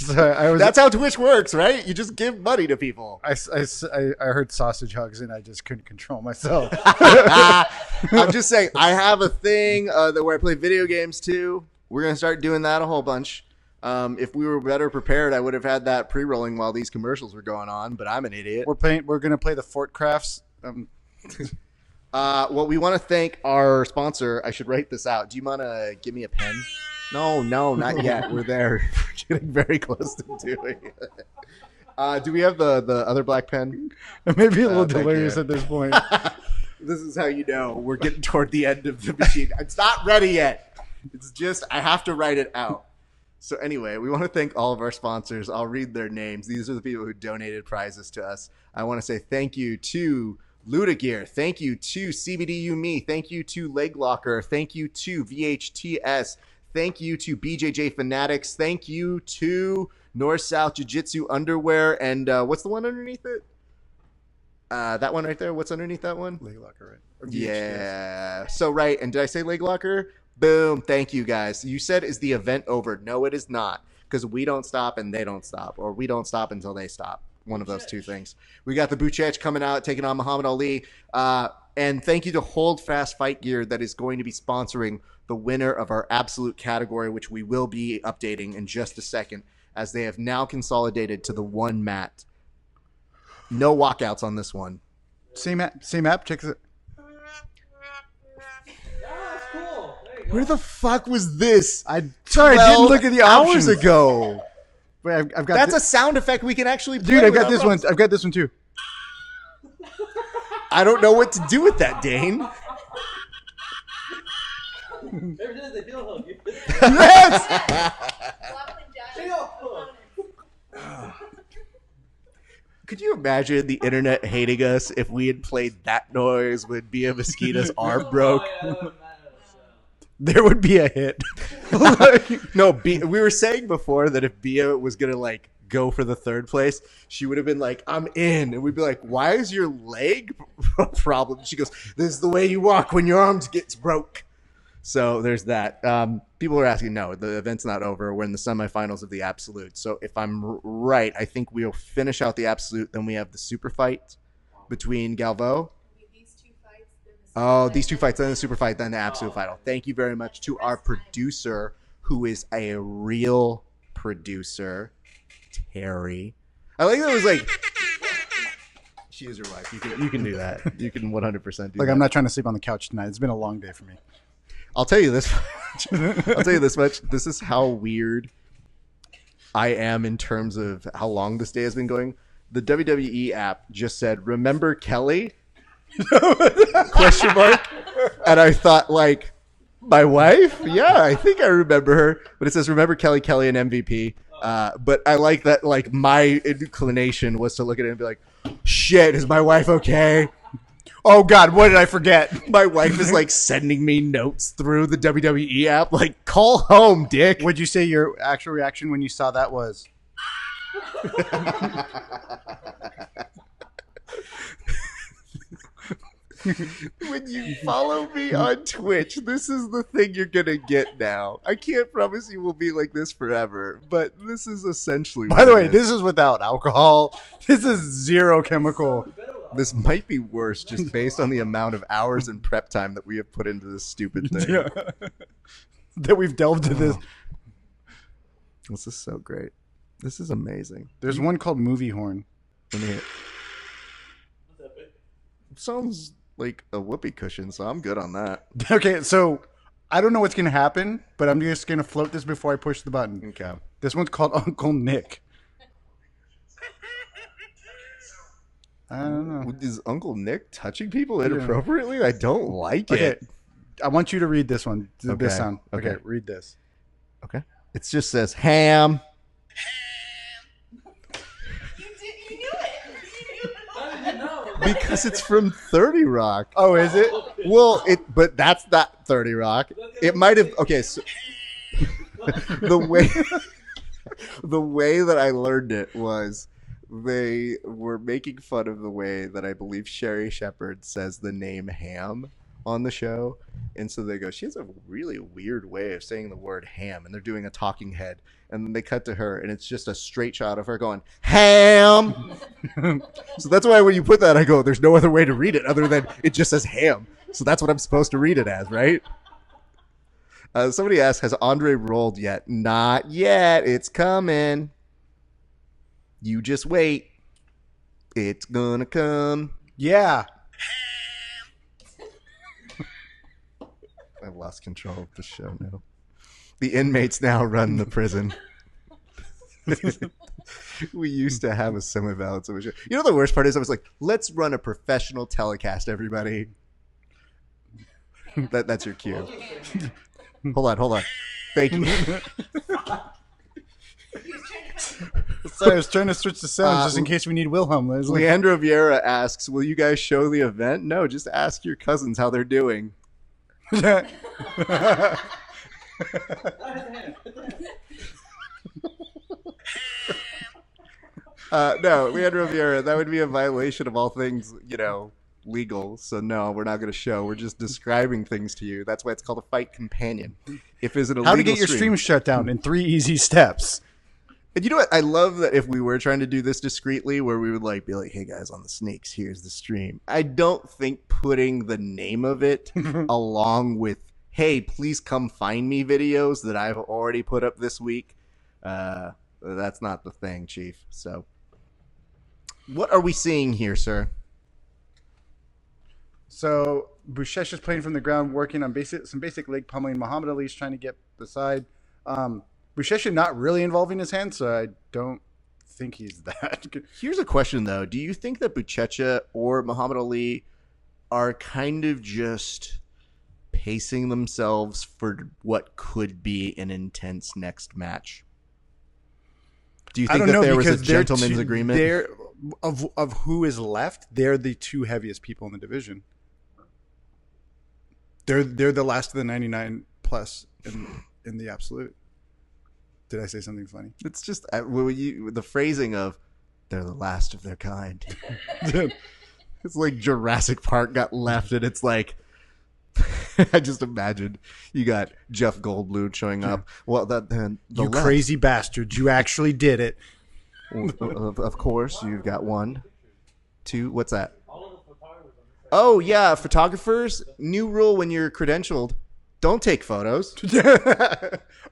That's how Twitch works, right? You just give money to people. I heard sausage hugs and I just couldn't control myself. I'm just saying, I have a thing where I play video games too. We're going to start doing that a whole bunch. If we were better prepared, I would have had that pre-rolling while these commercials were going on, but I'm an idiot. We're going to play the Fort Crafts. Well, we want to thank our sponsor. I should write this out. Do you want to give me a pen? No, not yet. We're there. We're getting very close to doing it. Do we have the other black pen? It may be a little delirious at this point. This is how you know we're getting toward the end of the machine. It's not ready yet. It's just I have to write it out. So anyway, we want to thank all of our sponsors. I'll read their names. These are the people who donated prizes to us. I want to say thank you to Ludagear. Thank you to CBDU Me. Thank you to Leg Locker. Thank you to VHTS. Thank you to BJJ Fanatics. Thank you to North South Jiu-Jitsu Underwear. And what's the one underneath it? That one right there. What's underneath that one? Leg Locker, right? Or yeah. So right. And did I say Leg Locker? Boom. Thank you, guys. You said, is the event over? No, it is not. Because we don't stop and they don't stop. Or we don't stop until they stop. One of those two things. We got the Buchech coming out, taking on Muhammad Ali. And thank you to Hold Fast Fight Gear that is going to be sponsoring the winner of our absolute category, which we will be updating in just a second, as they have now consolidated to the one mat. No walkouts on this one. Same app. Check it. Cool. Where the fuck was this? Sorry, I didn't look at the options. Hours ago. Wait, I've got That's a sound effect we can actually play. Dude, I've got this one. I've got this one too. I don't know what to do with that, Dane. Every time they feel hug. Yes! Could you imagine the internet hating us if we had played that noise when Bia Mosquito's arm broke? There would be a hit. No, we were saying before that if Bia was going to go for the third place, she would have been like, I'm in. And we'd be like, why is your leg a problem? She goes, this is the way you walk when your arms gets broke. So there's that. People are asking, no, the event's not over. We're in the semifinals of the Absolute. So if I'm right, I think we'll finish out the Absolute. Then we have the super fight between Galvo. These two fights, then the super fight, then the Absolute final. Thank you very much to our producer, who is a real producer, Terry. I like that it was like, she is your wife. You can do that. You can 100% do that. I'm not trying to sleep on the couch tonight. It's been a long day for me. I'll tell you this much. This is how weird I am in terms of how long this day has been going. The WWE app just said, remember Kelly? Question mark. And I thought, my wife? Yeah, I think I remember her. But it says, remember Kelly and MVP. But I like that, my inclination was to look at it and be like, shit, is my wife okay? Oh, God, what did I forget? My wife is, sending me notes through the WWE app. Call home, dick. Would you say your actual reaction when you saw that was? When you follow me on Twitch, this is the thing you're going to get now. I can't promise you will be like this forever, but this is essentially By the way, this is without alcohol. This is zero chemical. This might be worse just based on the amount of hours and prep time that we have put into this stupid thing. Yeah. That we've delved into this. This is so great. This is amazing. There's one called Movie Horn. Let me hear it. Sounds like a whoopee cushion, so I'm good on that. Okay, so I don't know what's gonna happen, but I'm just gonna float this before I push the button. Okay. This one's called Uncle Nick. I don't know. Is Uncle Nick touching people inappropriately? I don't like it. I want you to read this one. Okay. This sound. Okay. Okay, read this. Okay. It just says ham. You knew it. How did you know? Because it's from 30 Rock. Oh, is it? Well, but that's not 30 Rock. It might have. Okay, so the way that I learned it was they were making fun of the way that I believe Sherry Shepherd says the name ham on the show, and so they go, she has a really weird way of saying the word ham, and they're doing a talking head, and then they cut to her, and it's just a straight shot of her going ham. So that's why when you put that, I go, there's no other way to read it other than it just says ham, so that's what I'm supposed to read it as, right? Somebody asked, has Andre rolled yet? Not yet. It's coming. You just wait. It's gonna come. Yeah. I've lost control of the show now. The inmates now run the prison. We used to have a semi-valid show. You know the worst part is I was like, let's run a professional telecast, everybody. That's your cue. Hold on. Thank you. Sorry, I was trying to switch the sounds just in case we need Wilhelm. Leandro Vieira asks, will you guys show the event? No, just ask your cousins how they're doing. Put No, Leandro Vieira, that would be a violation of all things, legal. So no, we're not going to show. We're just describing things to you. That's why it's called a fight companion. If it's an illegal How to get your stream shut down in 3 easy steps. And you know what? I love that if we were trying to do this discreetly, where we would be like, hey guys, on the sneaks, here's the stream. I don't think putting the name of it along with, hey, please come find me videos that I've already put up this week, that's not the thing, Chief. So what are we seeing here, sir? So Bouchesh is playing from the ground, working on some basic leg pummeling. Muhammad Ali's trying to get beside. Bouchesh is not really involving his hands, so I don't think he's that. Here's a question, though. Do you think that Buchecha or Muhammad Ali are kind of just pacing themselves for what could be an intense next match? Do you think that there was a gentleman's agreement? Of who is left, they're the 2 heaviest people in the division. They're the last of the 99 plus in the absolute. Did I say something funny? It's just the phrasing of they're the last of their kind. It's like Jurassic Park got left, and it's like I just imagined you got Jeff Goldblum showing up. Well, you crazy bastard! You actually did it. Of course, you've got 1, 2. What's that? Oh yeah, photographers. New rule when you're credentialed: don't take photos.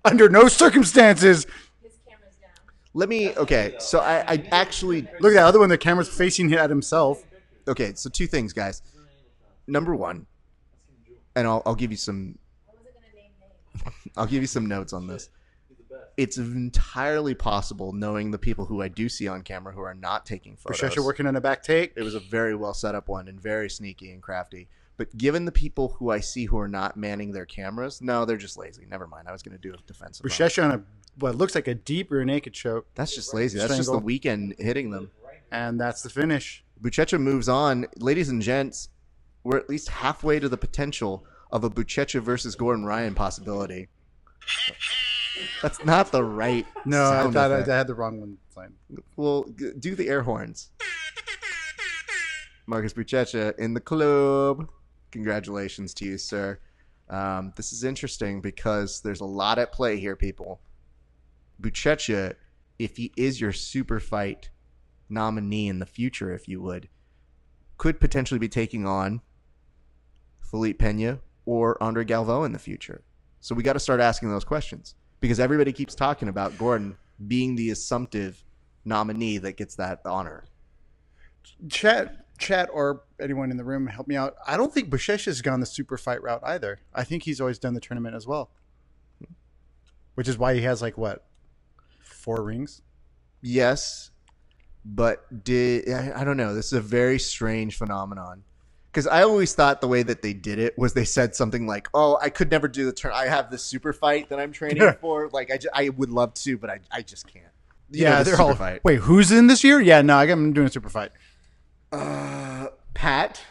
Under no circumstances. His camera's down. Let me. Okay, so I actually Look at that other one. The camera's facing at himself. Okay, so 2 things, guys. Number 1, and I'll give you some. I wasn't gonna name names. I'll give you some notes on this. It's entirely possible, knowing the people who I do see on camera who are not taking photos. Bouchesh working on a back take. It was a very well set up one and very sneaky and crafty. But given the people who I see who are not manning their cameras, no, they're just lazy. Never mind. I was going to do a defensive. Bouchesh on what looks like a deep rear naked choke. That's just lazy. That's just the weekend hitting them. And that's the finish. Buchecha moves on. Ladies and gents, we're at least halfway to the potential of a Buchecha versus Gordon Ryan possibility. That's not the right No, I sound thought effect. I had the wrong one. Fine. Well, do the air horns. Marcus Buchecha in the club. Congratulations to you, sir. This is interesting because there's a lot at play here, people. Buchecha, if he is your super fight nominee in the future, if you would, could potentially be taking on Felipe Pena or Andre Galvo in the future. So we got to start asking those questions because everybody keeps talking about Gordon being the assumptive nominee that gets that honor. Chat, chat or anyone in the room help me out. I don't think Bushesh has gone the super fight route either. I think he's always done the tournament as well, which is why he has 4 rings. Yes, but I don't know. This is a very strange phenomenon. Because I always thought the way that they did it was they said something like, "Oh, I could never do the turn. I have this super fight that I'm training for. Like, I would love to, but I just can't." They're all. Fight. Wait, who's in this year? Yeah, no, I'm doing a super fight. Pat.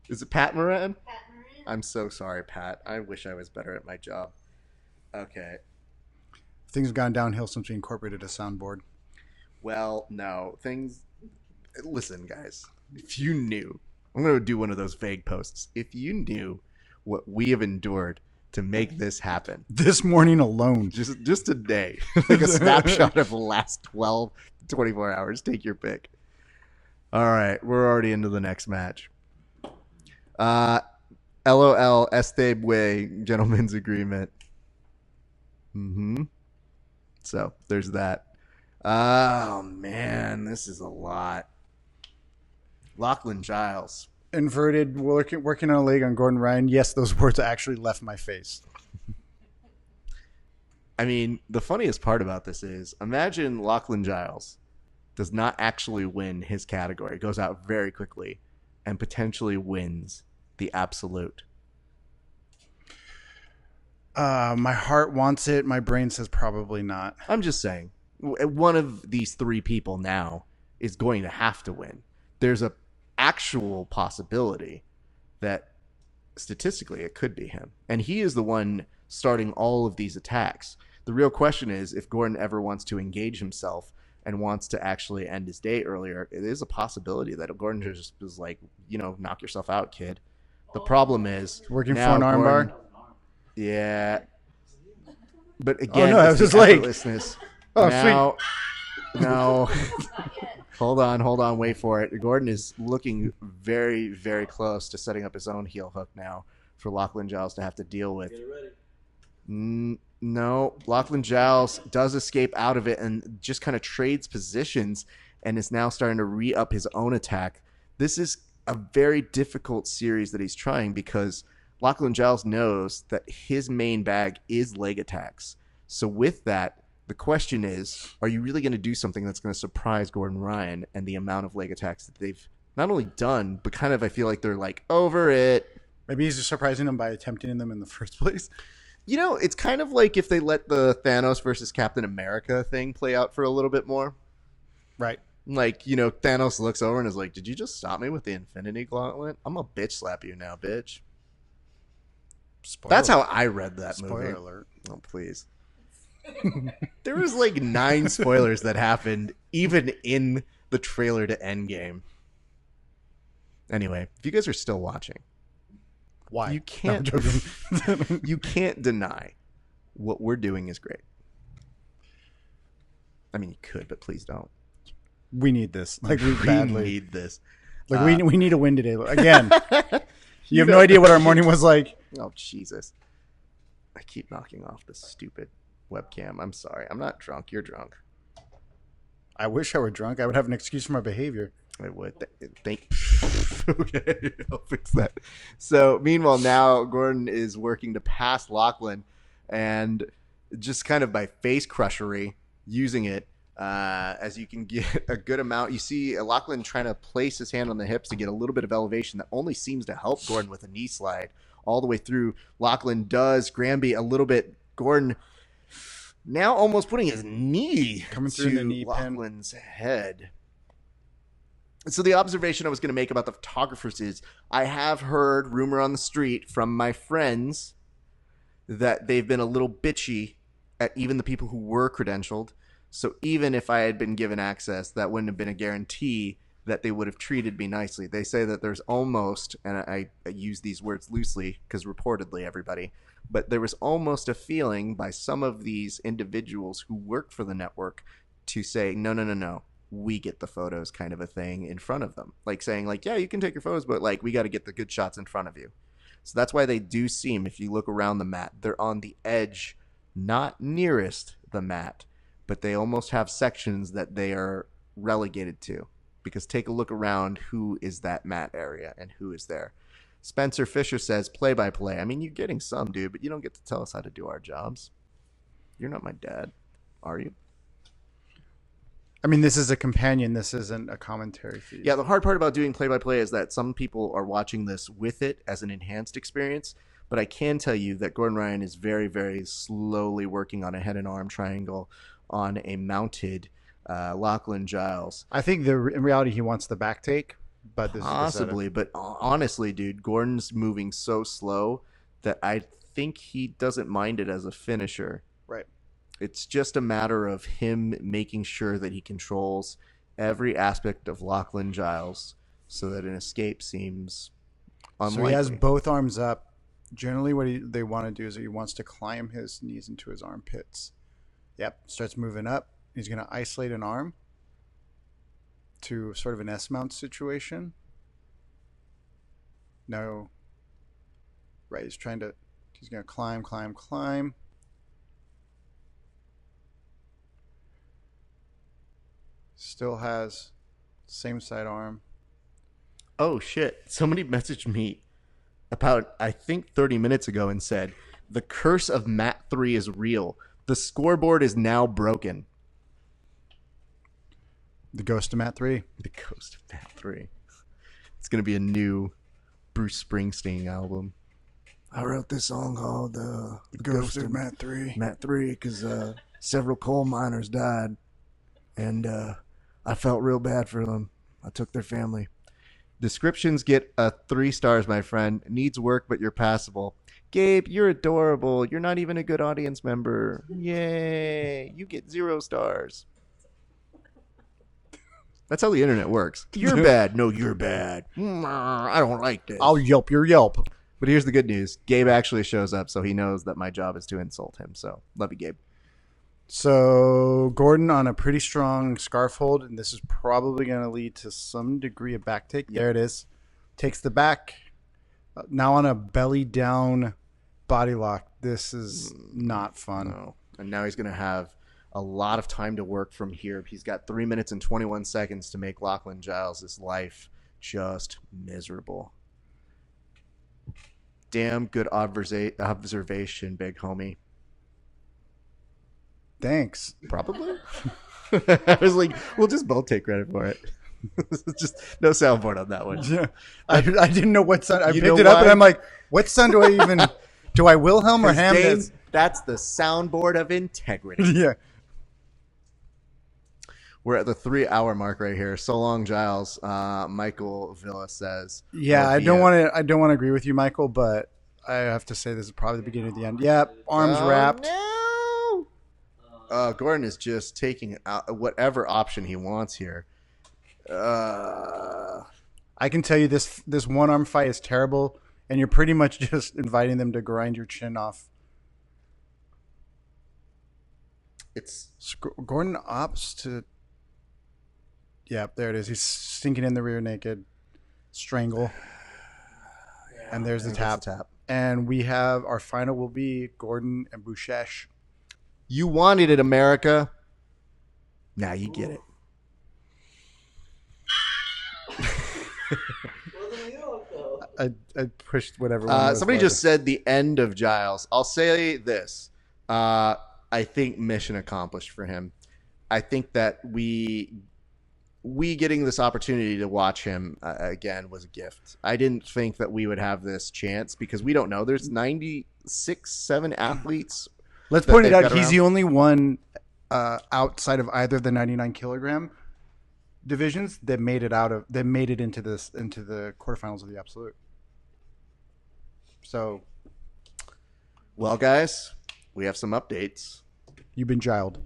Is it Pat Moran? Pat Moran. I'm so sorry, Pat. I wish I was better at my job. Okay. Things have gone downhill since we incorporated a soundboard. Well, no. Listen, guys. If you knew. I'm going to do one of those vague posts. If you knew what we have endured to make this happen. This morning alone. Just today. Like a snapshot of the last 12, 24 hours. Take your pick. All right. We're already into the next match. LOL Este Way Gentleman's Agreement. So there's that. Oh, man. This is a lot. Lachlan Giles. Inverted, working on a leg on Gordon Ryan. Yes, those words actually left my face. I mean, the funniest part about this is, imagine Lachlan Giles does not actually win his category, goes out very quickly, and potentially wins the absolute. My heart wants it. My brain says probably not. I'm just saying, one of these 3 people now is going to have to win. There's a actual possibility that statistically it could be him, and he is the one starting all of these attacks. The real question is if Gordon ever wants to engage himself and wants to actually end his day earlier. It is a possibility that Gordon just is like, knock yourself out, kid. The problem is working for an armbar. Yeah, but again, I was just like, oh, now, sweet. No. Hold on, wait for it. Gordon is looking very, very close to setting up his own heel hook now for Lachlan Giles to have to deal with. Get ready. No, Lachlan Giles does escape out of it and just kind of trades positions and is now starting to re-up his own attack. This is a very difficult series that he's trying because Lachlan Giles knows that his main bag is leg attacks. So with that, the question is, are you really going to do something that's going to surprise Gordon Ryan and the amount of leg attacks that they've not only done, but kind of I feel like they're like over it. Maybe he's just surprising them by attempting them in the first place. It's kind of like if they let the Thanos versus Captain America thing play out for a little bit more. Right. Like, Thanos looks over and is like, did you just stop me with the Infinity Gauntlet? I'm going to bitch slap you now, bitch. That's how I read that movie. Spoiler alert. Oh, please. There was 9 spoilers that happened even in the trailer to Endgame. Anyway, if you guys are still watching, why? You can't you can't deny what we're doing is great. I mean, you could, but please don't. We need this. We badly need this. We need a win today. Again. You have no idea what our morning was like. Oh, Jesus. I keep knocking off this stupid webcam. I'm sorry. I'm not drunk. You're drunk. I wish I were drunk. I would have an excuse for my behavior. I would. Okay, I'll fix that. So, meanwhile, now Gordon is working to pass Lachlan and just kind of by face crushery, using it as you can get a good amount. You see Lachlan trying to place his hand on the hips to get a little bit of elevation that only seems to help Gordon with a knee slide all the way through. Lachlan does Granby a little bit. Gordon now almost putting his knee coming through to the knee Lachlan's head. So the observation I was going to make about the photographers is I have heard rumor on the street from my friends that they've been a little bitchy at even the people who were credentialed. So even if I had been given access, that wouldn't have been a guarantee that they would have treated me nicely. They say that there's almost, and I use these words loosely because reportedly everybody, but there was almost a feeling by some of these individuals who work for the network to say, no, we get the photos kind of a thing in front of them. Like saying like, yeah, you can take your photos, but we got to get the good shots in front of you. So that's why they do seem, if you look around the mat, they're on the edge, not nearest the mat, but they almost have sections that they are relegated to. because take a look around who is that mat area and who is there. Spencer Fisher says play-by-play. I mean, you're getting some, dude, but you don't get to tell us how to do our jobs. You're not my dad, are you? I mean, this is a companion. This isn't a commentary feed. Yeah, the hard part about doing play-by-play is that some people are watching this with it as an enhanced experience, but I can tell you that Gordon Ryan is very, very slowly working on a head and arm triangle on a mounted Lachlan Giles. I think in reality he wants the back take, but this Possibly, but honestly, dude, Gordon's moving so slow that I think he doesn't mind it as a finisher. Right. It's just a matter of him making sure that he controls every aspect of Lachlan Giles so that an escape seems unlikely. So he has both arms up. Generally, what they want to do is he wants to climb his knees into his armpits. Yep, starts moving up. He's going to isolate an arm to sort of an S-mount situation. No. Right, he's going to climb. Still has same side arm. Oh, shit. Somebody messaged me about, I think, 30 minutes ago and said, the curse of Mat 3 is real. The scoreboard is now broken. The Ghost of Mat 3. The Ghost of Mat 3. It's going to be a new Bruce Springsteen album. I wrote this song called The Ghost of Mat 3. Mat 3 because several coal miners died. And I felt real bad for them. I took their family. Descriptions get 3 stars, my friend. Needs work, but you're passable. Gabe, you're adorable. You're not even a good audience member. Yay. You get 0 stars. That's how the internet works. You're bad. No, you're bad. I don't like this. I'll Yelp your Yelp. But here's the good news. Gabe actually shows up, so he knows that my job is to insult him. So, love you, Gabe. So Gordon on a pretty strong scarf hold, and this is probably going to lead to some degree of back take. Yep. There it is. Takes the back. Now on a belly down body lock. This is not fun. No. And now he's going to have a lot of time to work from here. He's got 3 minutes and 21 seconds to make Lachlan Giles' life just miserable. Damn good observation, big homie. Thanks. Probably. I was like, we'll just both take credit for it. Just no soundboard on that one. Yeah. I didn't know what sound. I picked it up and I'm like, what sound do I even... Do I Wilhelm or ham this? That's the soundboard of integrity. Yeah. We're at the 3-hour mark right here. So long, Giles. Michael Villa says. Yeah, I don't want to agree with you, Michael, but I have to say this is probably the beginning of the end. Yep, arms wrapped. No. Gordon is just taking out whatever option he wants here. I can tell you this one arm fight is terrible, and you're pretty much just inviting them to grind your chin off. Gordon opts to. Yeah, there it is. He's sinking in the rear naked. Strangle. And there's the tap. And we have our final will be Gordon and Bouchesh. You wanted it, America. Now you get it. I pushed whatever. Somebody just said the end of Giles. I'll say this. I think mission accomplished for him. I think that we getting this opportunity to watch him again was a gift. I didn't think that we would have this chance because we don't know. There's 7 athletes. Let's point it out. He's the only one outside of either of the 99 kilogram divisions that made it into the quarterfinals of the absolute. So, well, guys, we have some updates. You've been jiled.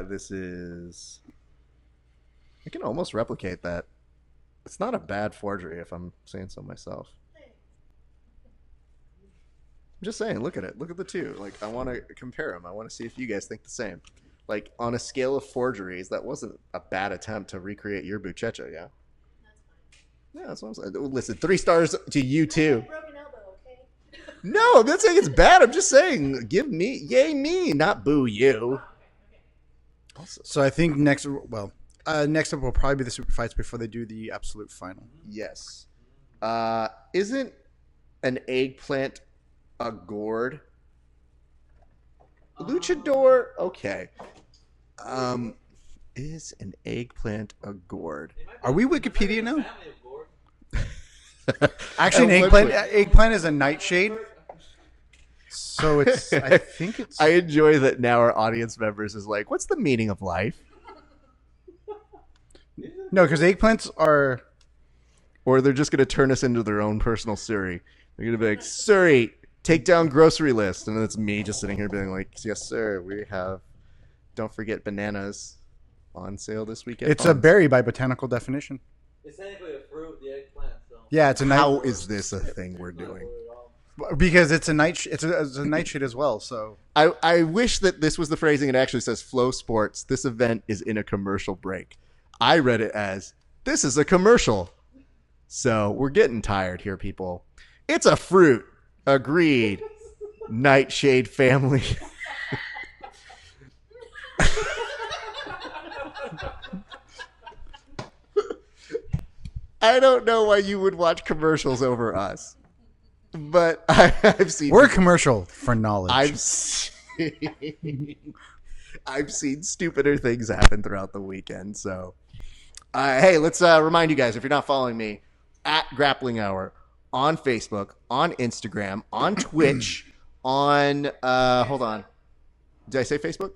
This is. I can almost replicate that. It's not a bad forgery, if I'm saying so myself. I'm just saying, look at it. Look at the two. Like, I want to compare them. I want to see if you guys think the same. Like, on a scale of forgeries, that wasn't a bad attempt to recreate your Buchecha, yeah? Yeah, that's what I'm saying. Listen, 3 stars to you, too. Broken elbow, okay? No, I'm not saying it's bad. I'm just saying, give me, yay me, not boo you. Awesome. So I think next up will probably be the super fights before they do the absolute final. Yes. Isn't an eggplant a gourd? Luchador. Okay. Is an eggplant a gourd? Are we Wikipedia now? Family of gourd. Actually, an eggplant is a nightshade. So it's. I think it's. I enjoy that now our audience members is like, what's the meaning of life? No, because eggplants are. Or they're just going to turn us into their own personal Siri. They're going to be like, Siri, take down grocery list. And then it's me just sitting here being like, yes, sir, we have, don't forget bananas on sale this weekend. It's a berry by botanical definition. It's technically a fruit, the eggplant. So. Yeah, it's a How is this a thing we're doing? Because it's a it's a nightshade as well. So I wish that this was the phrasing. It actually says Flow Sports. This event is in a commercial break. I read it as, this is a commercial. So we're getting tired here, people. It's a fruit. Agreed. Nightshade family. I don't know why you would watch commercials over us, but I've seen. We're commercial for knowledge. I've seen stupider things happen throughout the weekend. So, hey, let's remind you guys, if you're not following me, at Grappling Hour on Facebook, on Instagram, on Twitch, on hold on, did I say Facebook?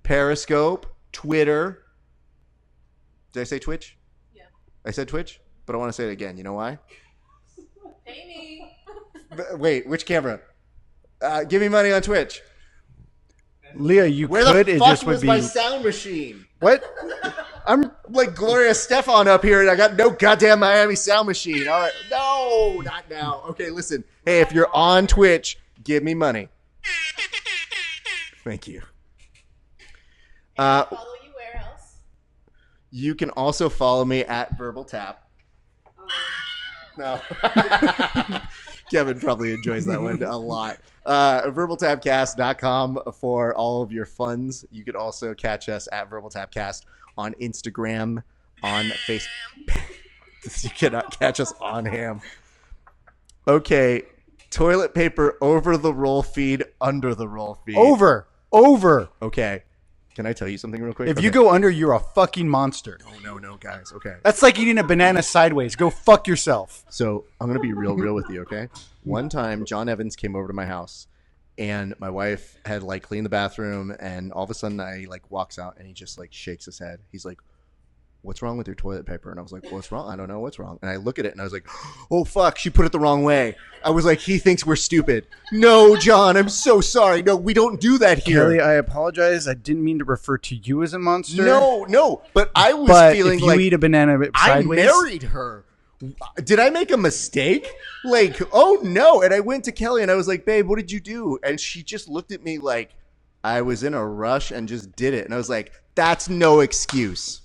Periscope, Twitter. Did I say Twitch? Yeah. I said Twitch, but I want to say it again. You know why? Pay me. Wait, which camera? Give me money on Twitch. Leah, you Where could. the It fuck just would was be. my sound machine? What? I'm like Gloria Stefan up here, and I got no goddamn Miami sound machine. All right, no, not now. Okay, listen. Hey, if you're on Twitch, give me money. Thank you. Follow you where else? You can also follow me at Verbal Tap. No. Kevin probably enjoys that one a lot. VerbalTapcast.com for all of your funds. You could also catch us at Verbal Tapcast on Instagram, on Facebook. You cannot catch us on Ham. Okay. Toilet paper over the roll feed, under the roll feed. Over. Okay. Can I tell you something real quick? If you go under, you're a fucking monster. No, guys. Okay. That's like eating a banana sideways. Go fuck yourself. So I'm going to be real with you, okay? One time, John Evans came over to my house, and my wife had, like, cleaned the bathroom, and all of a sudden I, like, walks out, and he just, like, shakes his head. He's like, what's wrong with your toilet paper? And I was like, what's wrong? I don't know what's wrong. And I look at it, and I was like, oh, fuck, she put it the wrong way. I was like, he thinks we're stupid. No, John, I'm so sorry. No, we don't do that here. Kelly, I apologize. I didn't mean to refer to you as a monster. No, but I was feeling if you like eat a banana sideways, I married her. Did I make a mistake? Like, oh no. And I went to Kelly and I was like, babe, what did you do? And she just looked at me like I was in a rush and just did it. And I was like, that's no excuse.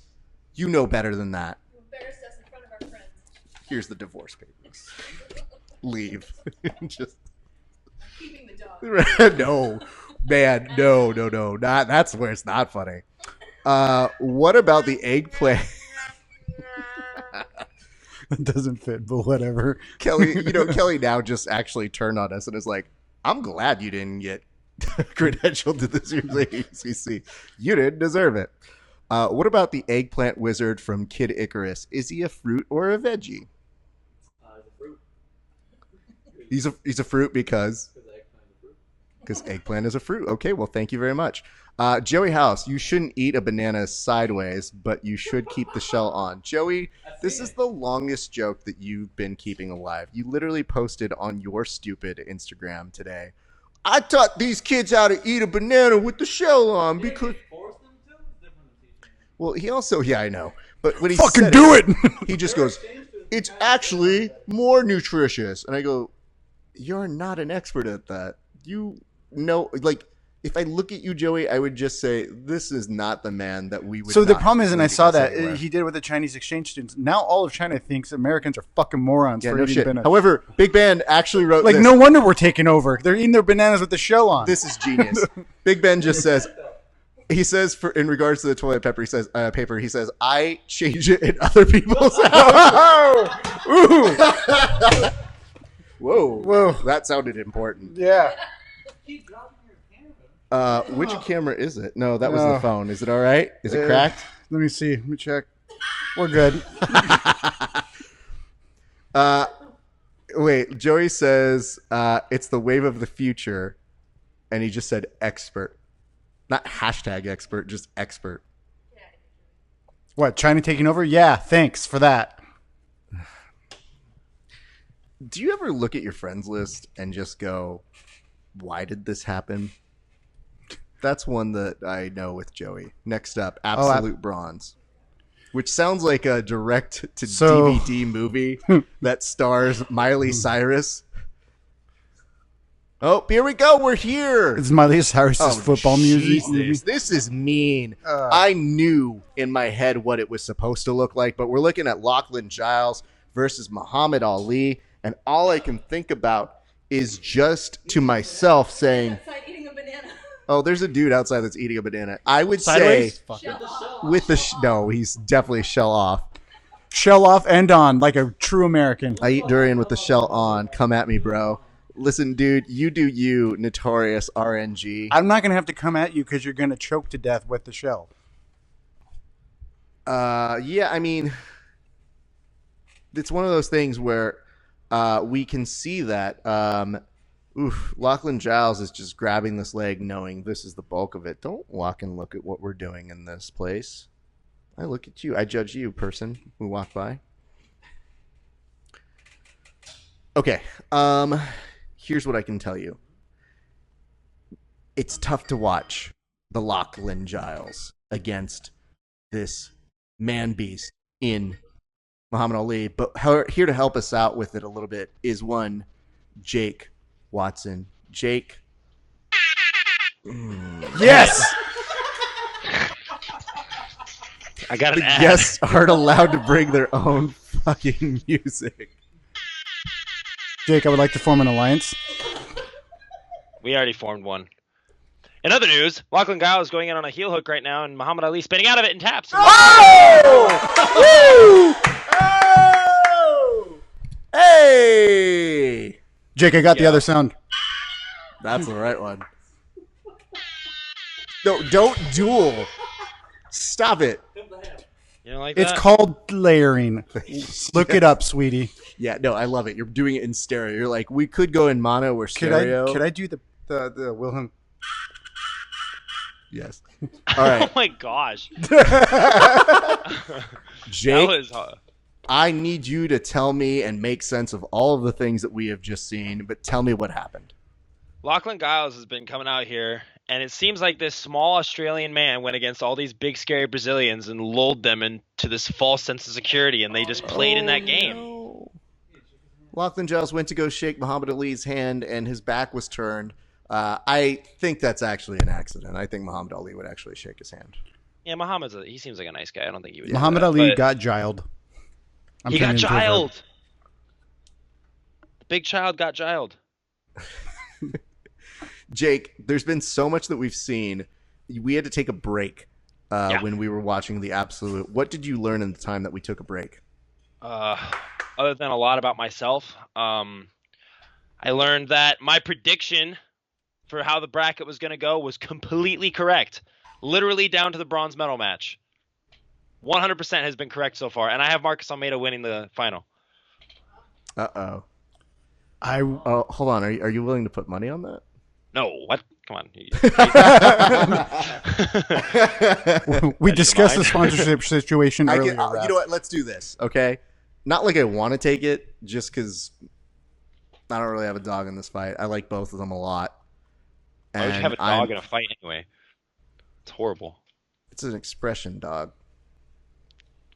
You know better than that. You embarrassed us in front of our friends. Here's the divorce papers. Leave. Just Keeping the dog. no, man, no. Not that's where it's not funny. What about the eggplant? It doesn't fit, but whatever. Kelly now just actually turned on us and is like, I'm glad you didn't get credentialed to this year's ADCC. You didn't deserve it. What about the eggplant wizard from Kid Icarus? Is he a fruit or a veggie? It's a fruit. He's a fruit because eggplant is a fruit. Okay, well, thank you very much. Joey House, you shouldn't eat a banana sideways, but you should keep the shell on. Joey, this is the longest joke that you've been keeping alive. You literally posted on your stupid Instagram today, I taught these kids how to eat a banana with the shell on because... Well, he also... Yeah, I know. But when he fucking do it! He just goes, it's actually more nutritious. And I go, you're not an expert at that. You know, like... If I look at you, Joey, I would just say, this is not the man that we would. So the problem is, and I saw that he did with the Chinese exchange students. Now all of China thinks Americans are fucking morons for eating bananas. However, Big Ben actually wrote like, this. no wonder we're taking over. They're eating their bananas with the shell on. This is genius. Big Ben just says, He says, in regards to the toilet paper, he says, I change it in other people's houses. Ooh. Whoa. That sounded important. Yeah. Which camera is it? No, that was the phone. Is it all right? Is it cracked? Let me see. Let me check. We're good. Wait, Joey says it's the wave of the future, and he just said expert. Not hashtag expert, just expert. What, China taking over? Yeah, thanks for that. Do you ever look at your friends list and just go, why did this happen? That's one that I know with Joey. Next up, Absolute Bronze. Which sounds like a direct-to-DVD movie that stars Miley Cyrus. Oh, here we go. We're here. It's Miley Cyrus's football music. This is mean. I knew in my head what it was supposed to look like, but we're looking at Lachlan Giles versus Muhammad Ali, and all I can think about is just to myself saying, Outside eating a banana. oh, there's a dude outside that's eating a banana. I would Sideways? say with the no, he's definitely shell off. Shell off and on, like a true American. I eat durian with the shell on. Come at me, bro. Listen, dude, you do you, notorious RNG. I'm not going to have to come at you because you're going to choke to death with the shell. Yeah, I mean, it's one of those things where we can see that. Lachlan Giles is just grabbing this leg knowing this is the bulk of it. Don't walk and look at what we're doing in this place. I look at you. I judge you, person who walked by. Okay. Here's what I can tell you. It's tough to watch the Lachlan Giles against this man beast in Muhammad Ali. But here to help us out with it a little bit is one Jake Watson. Jake. Yes! I got an The ad. guests aren't allowed to bring their own fucking music. Jake, I would like to form an alliance. We already formed one. In other news, Lachlan Giles is going in on a heel hook right now, and Muhammad Ali spinning out of it and taps. Oh! Oh! Hey! Jake, I got the other sound. That's the right one. No, don't duel. Stop it. You don't like that? It's called layering. Look it up, sweetie. Yeah, no, I love it. You're doing it in stereo. You're like, we could go in mono or stereo. Could I do the Wilhelm? Yes. All right. Oh my gosh. Jake, That was I need you to tell me and make sense of all of the things that we have just seen, but tell me what happened. Lachlan Giles has been coming out here, and it seems like this small Australian man went against all these big, scary Brazilians and lulled them into this false sense of security, and they just played in that game. No. Lachlan Giles went to go shake Muhammad Ali's hand, and his back was turned. I think that's actually an accident. I think Muhammad Ali would actually shake his hand. Yeah, he seems like a nice guy. I don't think he would. Muhammad Ali got giled. He got giled. The big child got giled. Jake, there's been so much that we've seen. We had to take a break when we were watching the Absolute. What did you learn in the time that we took a break? Other than a lot about myself, I learned that my prediction for how the bracket was going to go was completely correct. Literally down to the bronze medal match. 100% has been correct so far, and I have Marcus Almeida winning the final. Uh-oh. Oh, hold on. Are you willing to put money on that? No, what? Come on. We discussed the sponsorship situation earlier. You know what? Let's do this, okay? Not like I want to take it, just because I don't really have a dog in this fight. I like both of them a lot. Why would you have a dog in a fight anyway? It's horrible. It's an expression dog.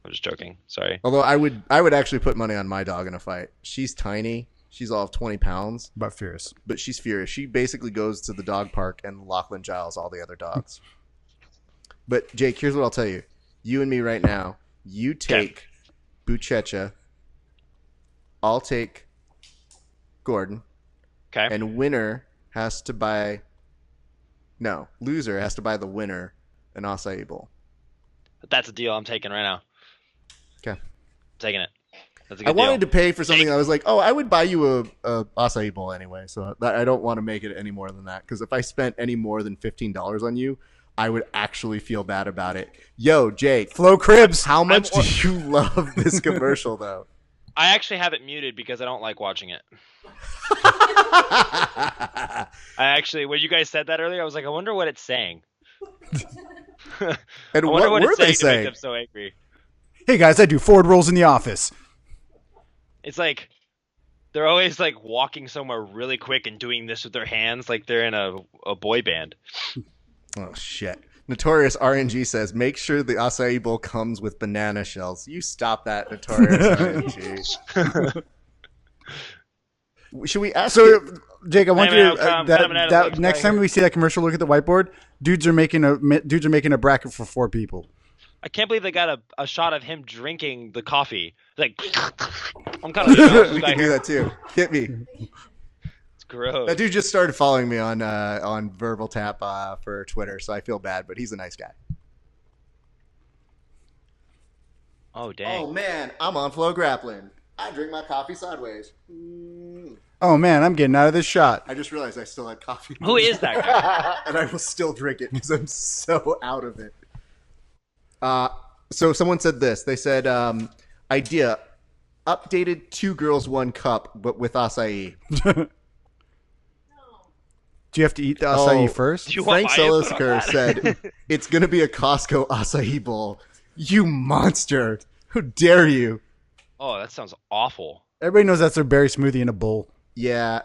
I'm just joking. Sorry. Although I would actually put money on my dog in a fight. She's tiny. She's all of 20 pounds. But fierce. But she's furious. She basically goes to the dog park and Lachlan Giles all the other dogs. But, Jake, here's what I'll tell you. You and me right now, you take Buchecha. I'll take Gordon. Okay. And loser has to buy the winner an acai bowl. That's a deal I'm taking right now. Okay. Taking it. That's a I good deal. wanted to pay for something. I was like, oh, I would buy you a acai bowl anyway. So I don't want to make it any more than that. Because if I spent any more than $15 on you, I would actually feel bad about it. Yo, Jake. Flo Cribs. How much do you love this commercial, though? I actually have it muted because I don't like watching it. When you guys said that earlier, I was like, I wonder what it's saying. And what were they to saying? make them so angry. Hey guys, I do forward rolls in the office. It's like they're always like walking somewhere really quick and doing this with their hands like they're in a boy band. Oh, shit. Notorious RNG says, make sure the acai bowl comes with banana shells. You stop that, Notorious RNG. Should we ask you? Jake, I want Hey, you man, to I'm coming out of that Lakes next right time here. we see that commercial, look at the whiteboard. Dudes are making a bracket for 4 people. I can't believe they got a shot of him drinking the coffee. Like, I'm kind of jealous We guy can do here. that too. Hit me. It's gross. That dude just started following me on Verbal Tap for Twitter, so I feel bad, but he's a nice guy. Oh, dang. Oh man, I'm on Flow Grappling. I drink my coffee sideways. Oh man, I'm getting out of this shot. I just realized I still had coffee. Who is that guy? And I will still drink it because I'm so out of it. So someone said this. They said, idea, updated 2 girls 1 cup, but with acai. Do you have to eat the acai Oh, first? Do you want Frank my input on Selisker that? said, it's going to be a Costco acai bowl. You monster. How dare you? Oh, that sounds awful. Everybody knows that's their berry smoothie in a bowl. Yeah,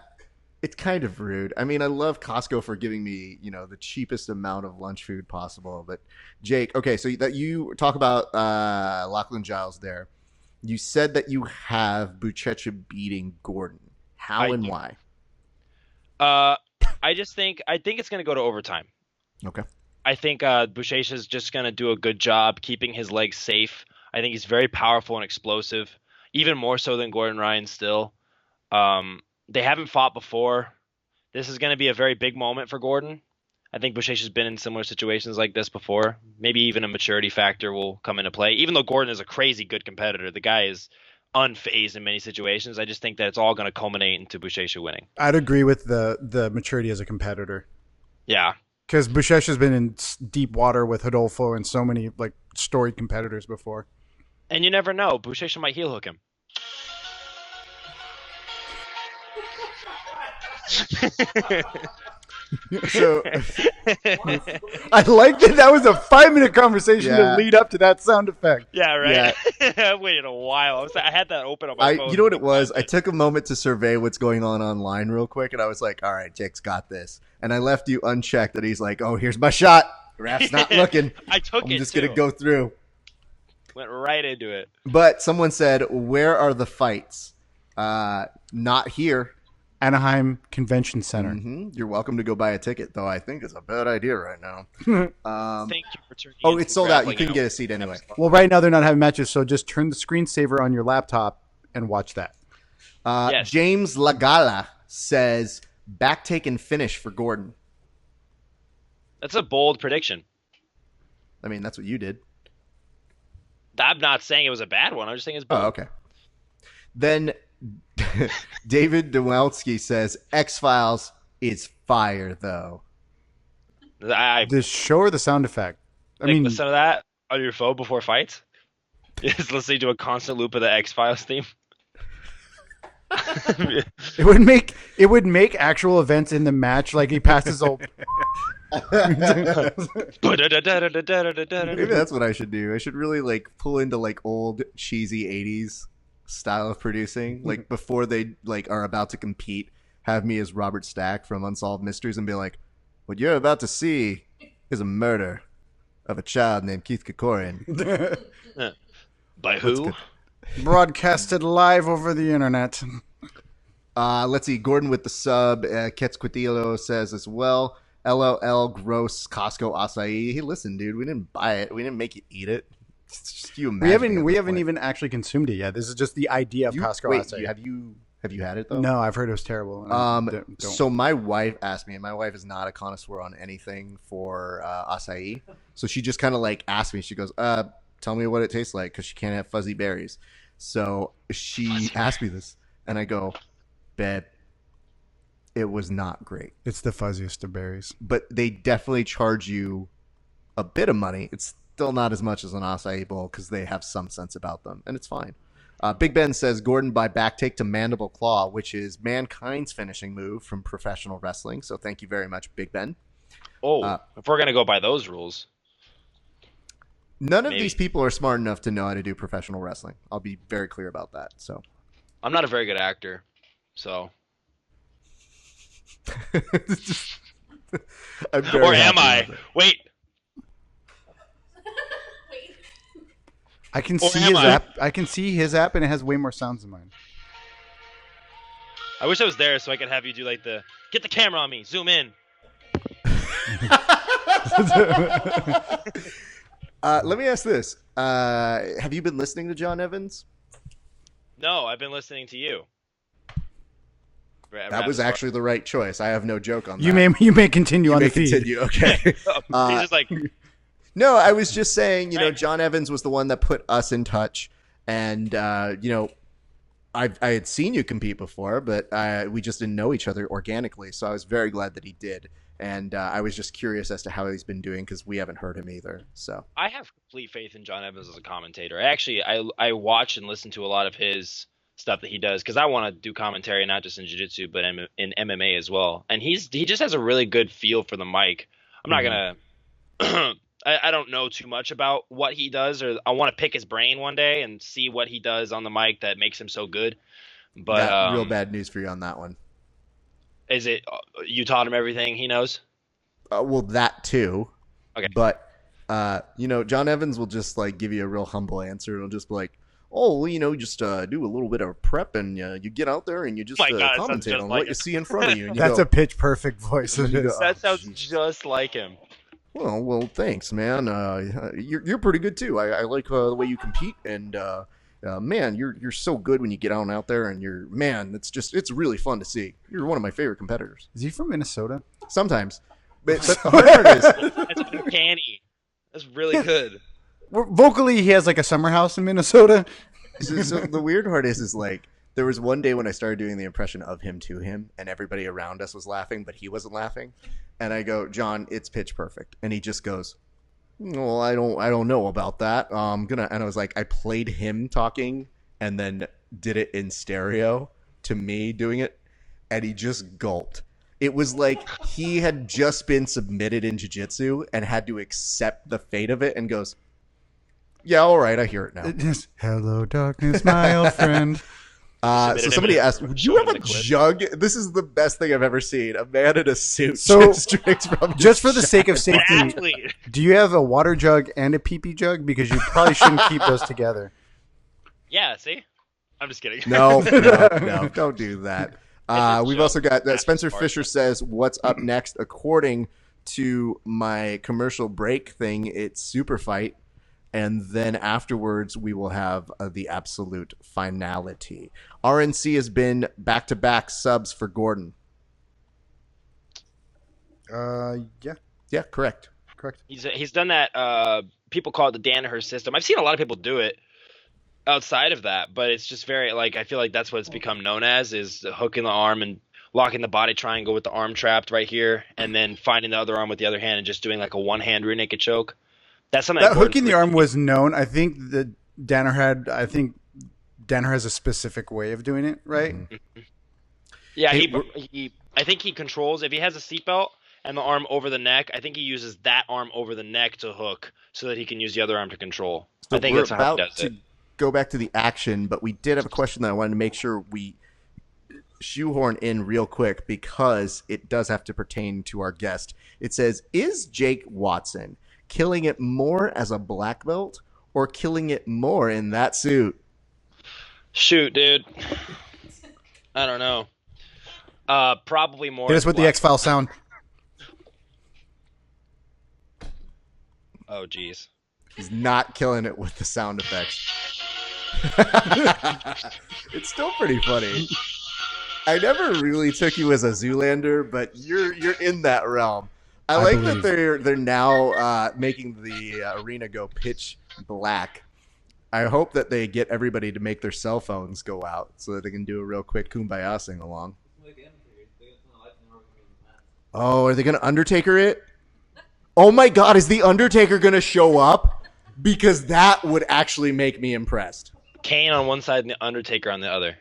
it's kind of rude. I mean, I love Costco for giving me, the cheapest amount of lunch food possible. But Jake, okay, so that you talk about Lachlan Giles there. You said that you have Buchecha beating Gordon. How I and do. why? I think it's going to go to overtime. Okay. I think Buchecha is just going to do a good job keeping his legs safe. I think he's very powerful and explosive, even more so than Gordon Ryan still. They haven't fought before. This is going to be a very big moment for Gordon. I think Buchecha's been in similar situations like this before. Maybe even a maturity factor will come into play. Even though Gordon is a crazy good competitor, the guy is unfazed in many situations. I just think that it's all going to culminate into Buchecha winning. I'd agree with the maturity as a competitor. Yeah. Because Buchecha's been in deep water with Rodolfo and so many storied competitors before. And you never know. Buchecha might heel hook him. So I like that was a 5-minute conversation Yeah. to lead up to that sound effect. Yeah, right. I waited a while. I had that open on my phone. you know what it was? I took a moment to survey what's going on online real quick, and I was like, all right, Jake's got this. And I left you unchecked that he's like, oh, here's my shot. The ref's not looking. I took I'm it just too. going to go through. Went right into it. But someone said, where are the fights? Not here. Anaheim Convention Center. Mm-hmm. You're welcome to go buy a ticket, though I think it's a bad idea right now. Thank you for turning. Oh, into it's sold out. You Grappling couldn't now. get a seat anyway. Well, right now they're not having matches, so just turn the screensaver on your laptop and watch that. Yes. James Lagala says, back take and finish for Gordon. That's a bold prediction. I mean, that's what you did. I'm not saying it was a bad one. I'm just saying it's bold. Oh, okay. Then David Dewelski says, X-Files is fire, though. I The show or the sound effect? I mean, listen to that on your phone before fights. Just listening to a constant loop of the X-Files theme. it would make actual events in the match like he passes old. Maybe that's what I should do. I should really pull into old cheesy 80s style of producing. Before they are about to compete, have me as Robert Stack from Unsolved Mysteries and be like, what you're about to see is a murder of a child named Keith Kokorian. By who? Broadcasted live over the internet. Let's see. Gordon with the sub. Quetzquetillo says as well. LOL gross Costco acai. Hey, listen, dude. We didn't buy it. We didn't make you eat it. It's just you imagining. We haven't even actually consumed it yet. This is just the idea of Costco acai. Have you Have you had it though? No, I've heard it was terrible. and I don't- So my wife asked me, and my wife is not a connoisseur on anything for acai. So she just kind of like asked me. She goes, "Tell me what it tastes like," because she can't have fuzzy berries. So she asked me this, and I go, "Babe, it was not great." it's the fuzziest of berries. But they definitely charge you a bit of money. It's still not as much as an acai bowl because they have some sense about them, and it's fine. Big Ben says Gordon by back take to mandible claw, which is Mankind's finishing move from professional wrestling. So thank you very much, Big Ben. If we're gonna go by those rules, None of Maybe. these people are smart enough to know how to do professional wrestling. I'll be very clear about that. So I'm not a very good actor, so I'm very or am happy I? with it. Wait, Wait. I can Or see am his I? app. I can see his app, and it has way more sounds than mine. I wish I was there so I could have you do like the get the camera on me, zoom in. Let me ask this: have you been listening to John Evans? No, I've been listening to you. That was actually the right choice. I have no joke on that. You may continue You on may the feed. continue. Okay. He's just like No, I was just saying, Right. John Evans was the one that put us in touch, and I had seen you compete before, but we just didn't know each other organically. So I was very glad that he did, and I was just curious as to how he's been doing because we haven't heard him either. So I have complete faith in John Evans as a commentator. I watch and listen to a lot of his stuff that he does because I want to do commentary not just in jiu-jitsu but in MMA as well. And he just has a really good feel for the mic. I'm not gonna I don't know too much about what he does, or I want to pick his brain one day and see what he does on the mic that makes him so good. But real bad news for you on that one. Is it you taught him everything he knows? Well, that too. Okay. But John Evans will just like give you a real humble answer. It'll just be like, "Oh, well, you just do a little bit of prep, and you get out there and you just My God, it sounds commentate just on like what you it. see in front of you." And you That's go, a pitch perfect voice. It You is. go, That "Oh, sounds jeez." just like him. Well, thanks, man. You're pretty good too. I like the way you compete, and man, you're so good when you get out there, and it's really fun to see. You're one of my favorite competitors. Is he from Minnesota? Sometimes, but the hard part is, That's uncanny. That's really good. Vocally, he has like a summer house in Minnesota. so the weird part is like there was one day when I started doing the impression of him to him, and everybody around us was laughing, but he wasn't laughing. And I go, "John, it's pitch perfect," and he just goes, "Well, I don't know about that. And I was like, I played him talking and then did it in stereo to me doing it, and he just gulped. It was like he had just been submitted in jiu-jitsu and had to accept the fate of it, and goes, "Yeah, all right, I hear it now." It just, hello, darkness, my old friend. So somebody asked, "Would you have a jug?" This is the best thing I've ever seen. A man in a suit So, just drinks from his Just for the jug. sake of safety, Athlete. do you have a water jug and a pee-pee jug? Because you probably shouldn't keep those together. Yeah, see? I'm just kidding. No, don't do that. We've also got Spencer Fisher says, "What's up next?" According to my commercial break thing, it's Super Fight, and then afterwards we will have the absolute finality. RNC has been back-to-back subs for Gordon. Yeah, correct. He's done that. People call it the Danaher system. I've seen a lot of people do it outside of that, but it's just very I feel like that's what it's become known as, is hooking the arm and locking the body triangle with the arm trapped right here, and then finding the other arm with the other hand and just doing like a one-hand rear naked choke. That's something That Gordon's hooking the really- arm was known. I think that Danner has a specific way of doing it, right? Mm-hmm. Yeah, Hey, I think he controls if he has a seatbelt and the arm over the neck. I think he uses that arm over the neck to hook so that he can use the other arm to control. So I think we're that's how he about does to it. go back to the action, but we did have a question that I wanted to make sure we shoehorn in real quick because it does have to pertain to our guest. It says, "Is Jake Watson killing it more as a black belt or killing it more in that suit?" Shoot, dude. I don't know. Probably more. Hit us with the black- X-File sound. Oh, jeez. He's not killing it with the sound effects. It's still pretty funny. I never really took you as a Zoolander, but you're in that realm. I like believe. that they're now making the arena go pitch black. I hope that they get everybody to make their cell phones go out so that they can do a real quick Kumbaya sing along. Oh, are they going to Undertaker it? Oh my God, is the Undertaker going to show up? Because that would actually make me impressed. Kane on one side and the Undertaker on the other.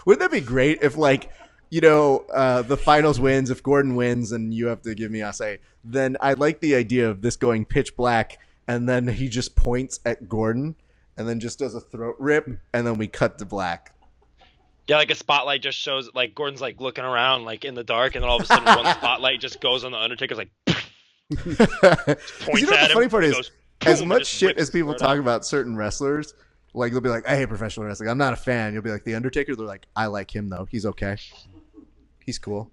Wouldn't that be great if, like, you know, the finals wins, if Gordon wins and you have to give me Ase, then I like the idea of this going pitch black and then he just points at Gordon and then just does a throat rip and then we cut to black. Yeah, like a spotlight just shows, like Gordon's like looking around like in the dark, and then all of a sudden one spotlight just goes on the Undertaker's like points you know what at the funny him. part is, goes, as boom, much just shit whips as people right talk out. about certain wrestlers, like they'll be like, I hate professional wrestling, I'm not a fan. You'll be like, the Undertaker, they're like, I like him though. He's okay. He's cool.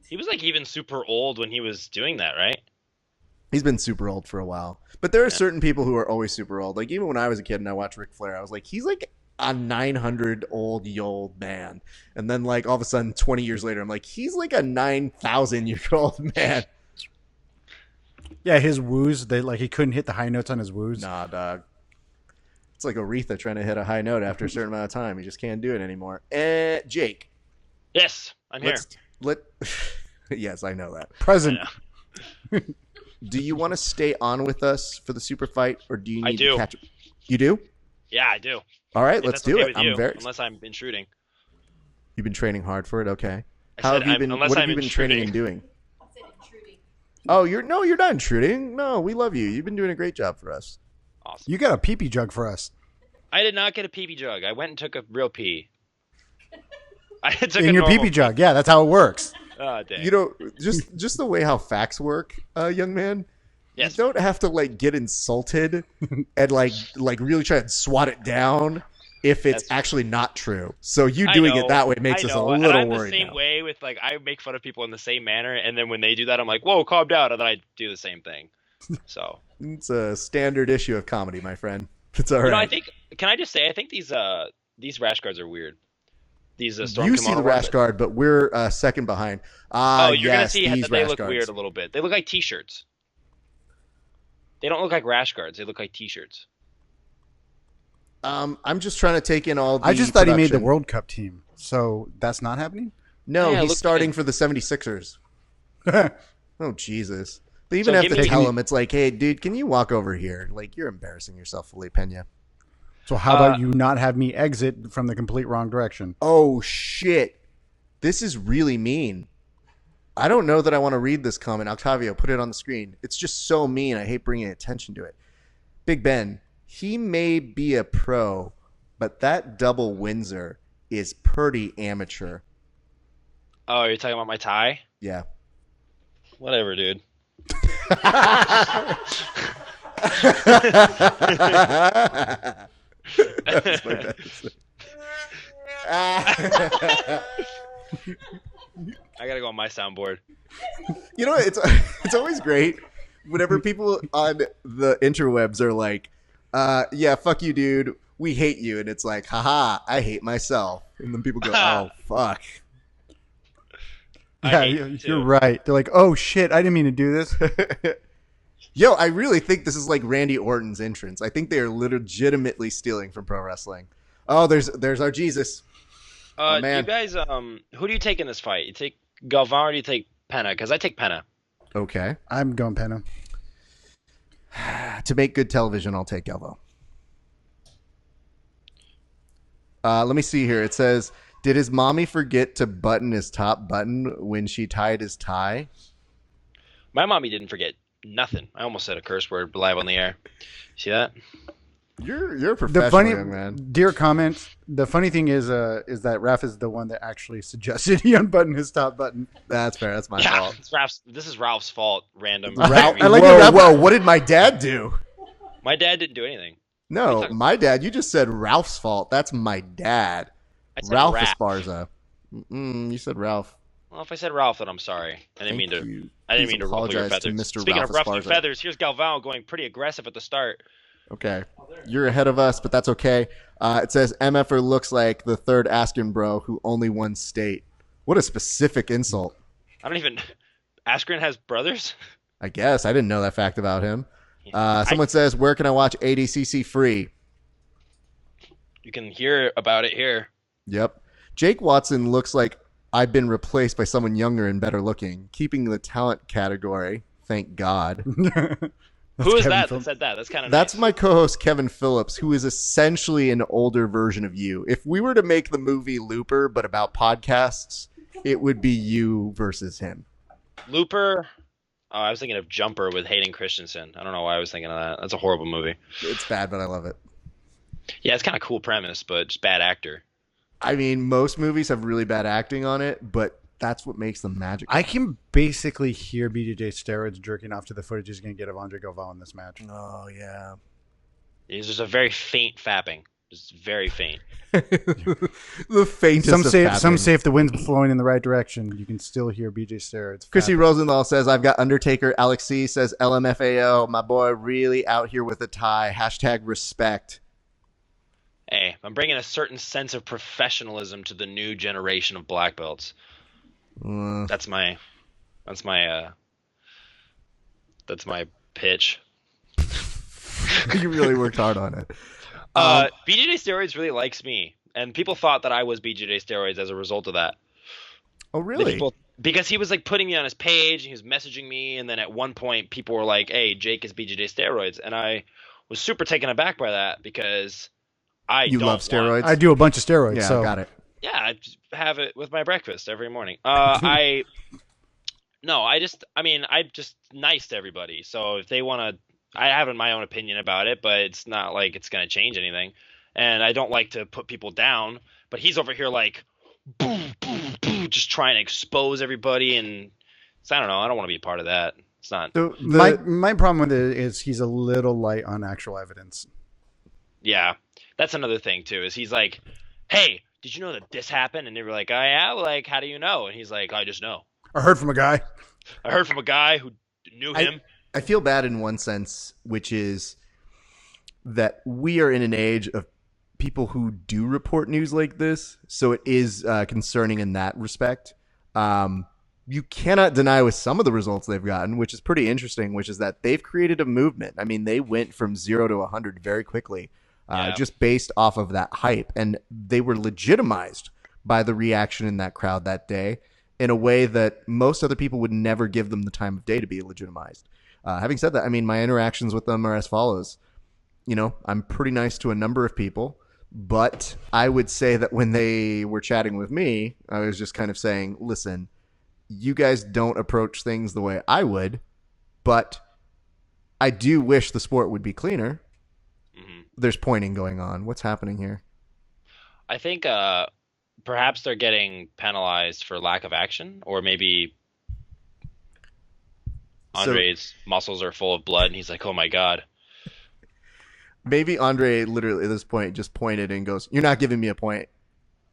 He was like even super old when he was doing that, right? He's been super old for a while. But there are certain people who are always super old. Like even when I was a kid and I watched Ric Flair, I was like, he's like a 900-year-old man. And then like all of a sudden 20 years later, I'm like, he's like a 9,000-year-old man. Yeah, his woos, he couldn't hit the high notes on his woos. Nah, dog. It's like Aretha trying to hit a high note after a certain amount of time. You just can't do it anymore. Jake. Yes, I'm here. Yes, I know that. Present. Do you want to stay on with us for the super fight, or do you need I do. to catch? You do? Yeah, I do. All right, If let's that's do okay it. with you, I'm very. unless I'm intruding. You've been training hard for it. Okay. I How said have you I'm- been? unless What have I'm you been training and intruding. doing? I said intruding. Oh, you're not intruding. No, we love you. You've been doing a great job for us. Awesome. You got a pee-pee jug for us. I did not get a pee-pee jug. I went and took a real pee. I took In a your normal pee-pee jug. Yeah, that's how it works. Oh, dang. You know, just the way how facts work, young man. Yes. You don't have to like get insulted and like really try to swat it down if it's That's- actually not true. So you I doing know, it that way makes I us a know, and little I'm worried the same now. way with like I make fun of people in the same manner, and then when they do that, I'm like, "Whoa, calm down," and then I do the same thing. So It's a standard issue of comedy, my friend. It's all you know, I right. think. Can I just say, I think these rash guards are weird. These storm You see kimono the rash ones. guard, but we're second behind. Oh, you're gonna yes, see these that they rash look guards. weird a little bit. They look like T-shirts. They don't look like rash guards. They look like T-shirts. I'm just trying to take in all the I just thought he made the production. World Cup team. So that's not happening? No, Yeah, it he's looks starting good. for the 76ers. Oh, Jesus. They even So have give to me- tell him, it's like, hey, dude, can you walk over here? Like, you're embarrassing yourself, Felipe Pena. So how about you not have me exit from the complete wrong direction? Oh, shit. This is really mean. I don't know that I want to read this comment. Octavio, put it on the screen. It's just so mean. I hate bringing attention to it. Big Ben, he may be a pro, but that double Windsor is pretty amateur. Oh, you're talking about my tie? Yeah. Whatever, dude. That's my bad. I gotta go on my soundboard. You know, it's always great whenever people on the interwebs are like, yeah, fuck you, dude. We hate you. And it's like, haha, I hate myself. And then people go, oh, fuck. I Yeah, hate you're, you too. you're right. They're like, oh shit, I didn't mean to do this. Yo, I really think this is like Randy Orton's entrance. I think they are legitimately stealing from pro wrestling. Oh, there's our Jesus. Oh, Do man. you guys, who do you take in this fight? You take Galvan or do you take Penna? Because I take Penna. Okay. I'm going Penna. To make good television, I'll take Galvo. Let me see here. It says, did his mommy forget to button his top button when she tied his tie? My mommy didn't forget nothing. I almost said a curse word live on the air. See that? You're a The professional, funny, young man. dear comment. The funny thing is that Raph is the one that actually suggested he unbutton his top button. That's fair. That's my Yeah, fault. this is Ralph's fault. Random. Ralph, I like whoa, that Ralph- whoa, what did my dad do? My dad didn't do anything. No, my dad. You just said Ralph's fault. That's my dad. I said Ralph Raph. Esparza. You said Ralph. Well, if I said Ralph, then I'm sorry. I didn't mean to. I didn't Please mean to ruffle your apologize to feathers. Mr. Speaking Ralph of ruffling Esparza. feathers, here's Galvan going pretty aggressive at the start. Okay. You're ahead of us, but that's okay. It says MFer looks like the third Askin bro who only won state. What a specific insult. I don't even. Askren has brothers? I guess. I didn't know that fact about him. Someone says, where can I watch ADCC free? You can hear about it here. Yep. Jake Watson looks like I've been replaced by someone younger and better looking, keeping the talent category. Thank God. Who is that said that? That's kind of That's nice. my co-host Kevin Phillips, who is essentially an older version of you. If we were to make the movie Looper, but about podcasts, it would be you versus him. Looper. Oh, I was thinking of Jumper with Hayden Christensen. I don't know why I was thinking of that. That's a horrible movie. It's bad, but I love it. Yeah, it's kind of cool premise, but just bad actor. I mean, most movies have really bad acting on it, but that's what makes them magical. I can basically hear BJJ Steroids jerking off to the footage he's going to get of Andre Galvao in this match. Oh, yeah. It's just a very faint fapping. Just very faint. The faintest Some of say, fapping. some say if the wind's flowing in the right direction, you can still hear BJ Steroids. Chrissy fapping. Rosenthal says, I've got Undertaker. Alex C says, LMFAO. My boy really out here with a tie. Hashtag respect. Hey, I'm bringing a certain sense of professionalism to the new generation of black belts. That's my pitch. You really worked hard on it. BJJ Steroids really likes me, and people thought that I was BJJ Steroids as a result of that. Oh, really? Because he was like putting me on his page, and he was messaging me, and then at one point people were like, "Hey, Jake is BJJ Steroids," and I was super taken aback by that because You love steroids? I do a bunch of steroids. Yeah, so. got it. Yeah, I just have it with my breakfast every morning. I'm just nice to everybody. So if they want to, I have my own opinion about it, but it's not like it's going to change anything. And I don't like to put people down, but he's over here like, boom, boom, boom, just trying to expose everybody. And I don't know. I don't want to be a part of that. It's not. So my problem with it is he's a little light on actual evidence. Yeah, that's another thing too. Is he's like, hey, did you know that this happened? And they were like, oh yeah, like how do you know? And he's like, I just know. I heard from a guy. I heard from a guy who knew him. I feel bad in one sense, which is that we are in an age of people who do report news like this. So it is concerning in that respect. You cannot deny with some of the results they've gotten, which is pretty interesting, which is that they've created a movement. I mean, they went from 0 to 100 very quickly, just based off of that hype. And they were legitimized by the reaction in that crowd that day in a way that most other people would never give them the time of day to be legitimized. Having said that, I mean, my interactions with them are as follows. You know, I'm pretty nice to a number of people, but I would say that when they were chatting with me, I was just kind of saying, listen, you guys don't approach things the way I would, but I do wish the sport would be cleaner. Mm-hmm. There's pointing going on. What's happening here? I think perhaps they're getting penalized for lack of action, or maybe Andre's muscles are full of blood, and he's like, oh my God. Maybe Andre literally at this point just pointed and goes, you're not giving me a point.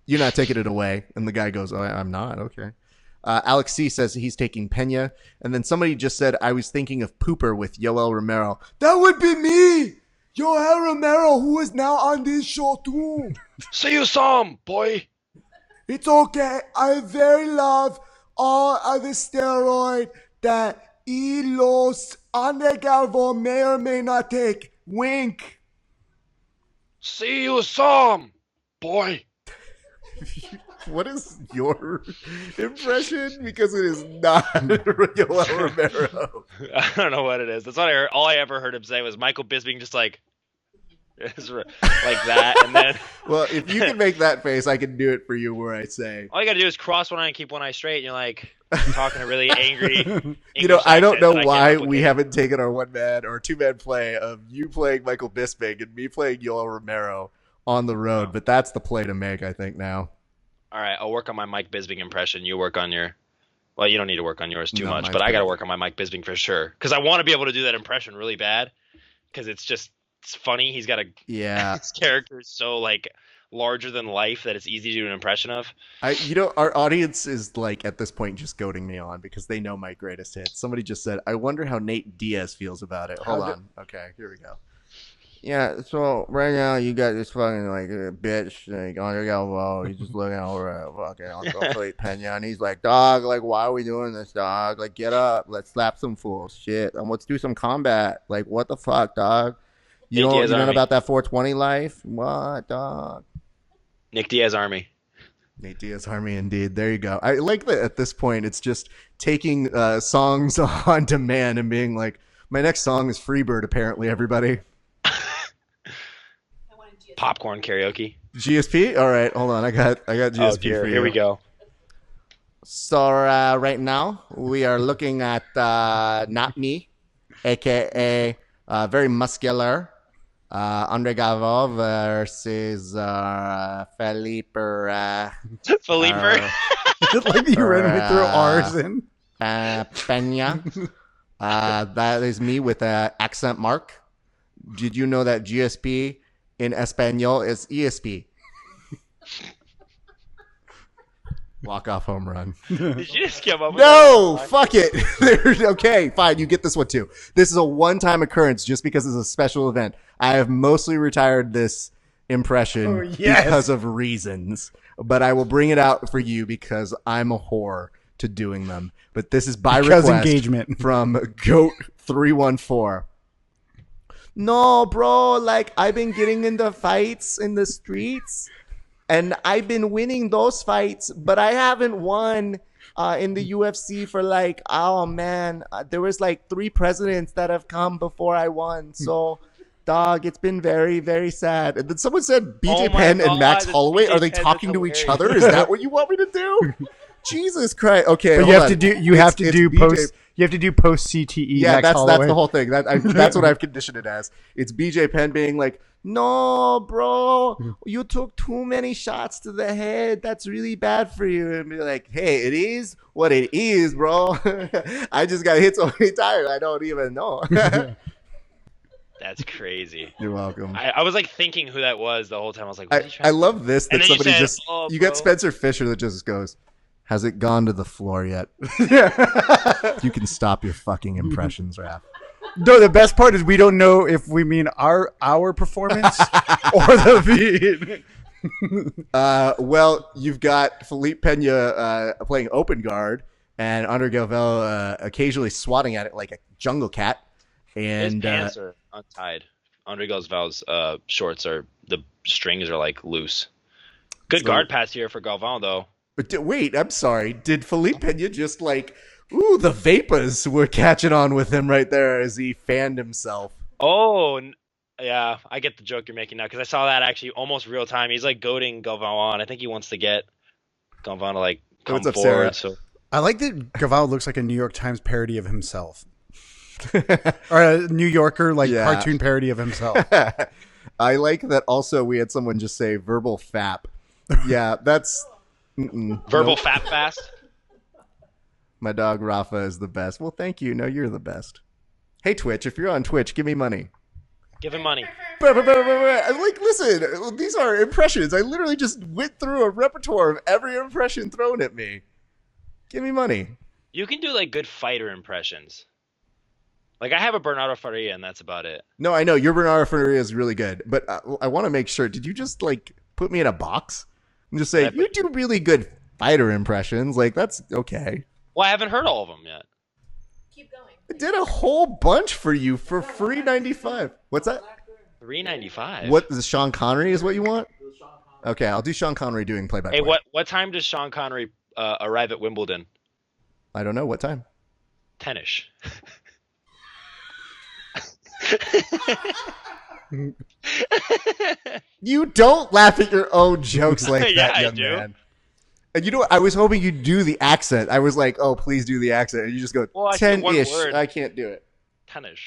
You're not taking it away. And the guy goes, oh, I'm not. Okay. Alex C says he's taking Pena. And then somebody just said, I was thinking of Pooper with Yoel Romero. That would be me! Yoel Romero, who is now on this show too. See you some, boy. It's okay. I very love all of the steroid that Elos Andre Galvo may or may not take. Wink. See you some, boy. What is your impression? Because it is not Yoel Romero. I don't know what it is. That's what I heard. All I ever heard him say was Michael Bisping just like that. And then, well, if you can make that face, I can do it for you where I say. All you got to do is cross one eye and keep one eye straight. And you're like talking a really angry You know, I don't know accent why we haven't taken our one-man or two-man play of you playing Michael Bisping and me playing Yoel Romero on the road. But that's the play to make, I think, now. All right, I'll work on my Mike Bisping impression. You work on your... Well, you don't need to work on yours too much, mine's but I got to good. work on my Mike Bisping for sure. Because I want to be able to do that impression really bad. Because it's funny. He's got his character is so like larger than life that it's easy to do an impression of. Our audience is like at this point just goading me on because they know my greatest hits. Somebody just said, I wonder how Nate Diaz feels about it. Hold on. Okay, here we go. Yeah, so right now you got this fucking like bitch like Andre Galvo. He's just looking over at fucking Uncle Felipe Pena, and he's like, "Dog, like, why are we doing this, dog? Like, get up, let's slap some fools, shit, and let's do some combat. Like, what the fuck, dog? You Nick don't Diaz you know Army. about that 420 life? What, dog?" Nick Diaz Army. Nate Diaz Army, indeed. There you go. I like that at this point it's just taking songs on demand and being like, my next song is Freebird, apparently, everybody. Popcorn karaoke. GSP? All right, hold on. I got GSP Oh dear, for you. here we go. So right now we are looking at Not Me, aka very muscular Andre Galvo versus Felipe. Felipe. Like you randomly throw R's in. Pena. That is me with an accent mark. Did you know that GSP in Espanol is ESP? Walk-off home run. Did you just come up with No, that? fuck it. Okay, fine. You get this one too. This is a one-time occurrence just because it's a special event. I have mostly retired this impression because of reasons, but I will bring it out for you because I'm a whore to doing them. But this is by Because request engagement. from Goat314. No, bro, like I've been getting into fights in the streets and I've been winning those fights, but I haven't won in the UFC for like, oh man, there was like 3 presidents that have come before I won. So, dog, it's been very, very sad. And then someone said BJ Oh my Penn and God, Max it's Holloway. BJ Are they Penn, talking that's to each hilarious. other? Is that what you want me to do? Jesus Christ. Okay, But hold you have on. to do It's do BJ post you have to do post CTE. Yeah, Max that's Holloway. the whole thing. That's what I've conditioned it as. It's BJ Penn being like, "No, bro, you took too many shots to the head. That's really bad for you." And be like, "Hey, it is what it is, bro. I just got hit so many times. I don't even know." That's crazy. You're welcome. I was like thinking who that was the whole time. I was like, what are you I trying to love this And that then you somebody said, just "Oh, you got bro." Spencer Fisher that just goes, "Has it gone to the floor yet?" You can stop your fucking impressions, Raph. No, the best part is we don't know if we mean our performance or the feed. Well, you've got Felipe Pena playing open guard and Andre Galvo occasionally swatting at it like a jungle cat. His And pants are untied. Andre Galval's shorts are, the strings are like loose. Good So- guard pass here for Galvan though. but wait, I'm sorry. Did Felipe Pena just like, ooh, the Vapas were catching on with him right there as he fanned himself? Oh, yeah, I get the joke you're making now because I saw that actually almost real time. He's like goading Galvan on. I think he wants to get Galvan to like come What's up, forward. Sarah? So I like that Gaval looks like a New York Times parody of himself. Or a New Yorker Yeah. cartoon parody of himself. I like that also we had someone just say verbal fap. Yeah, that's... verbal Nope. fat fast. My dog Rafa is the best. Well, thank you. No, you're the best. Hey, Twitch, if you're on Twitch, give me money. Give him money. I'm like, listen, these are impressions. I literally just went through a repertoire of every impression thrown at me. Give me money. You can do like good fighter impressions. Like I have a Bernardo Faria and that's about it. No, I know your Bernardo Faria is really good, but I want to make sure. Did you just like put me in a box and just say you do really good fighter impressions? Like that's okay. Well, I haven't heard all of them yet. Keep going. I did a whole bunch for you for free 95. What's that? $3.95. What is Sean Connery is what you want? Okay, I'll do Sean Connery doing play by play. Hey, what time does Sean Connery arrive at Wimbledon? I don't know what time. 10ish. You don't laugh at your own jokes like Yeah, that, I young do. man. And you know what? I was hoping you'd do the accent. I was like, oh, please do the accent. And you just go, Well, I said one 10-ish. word. I can't do it. 10ish.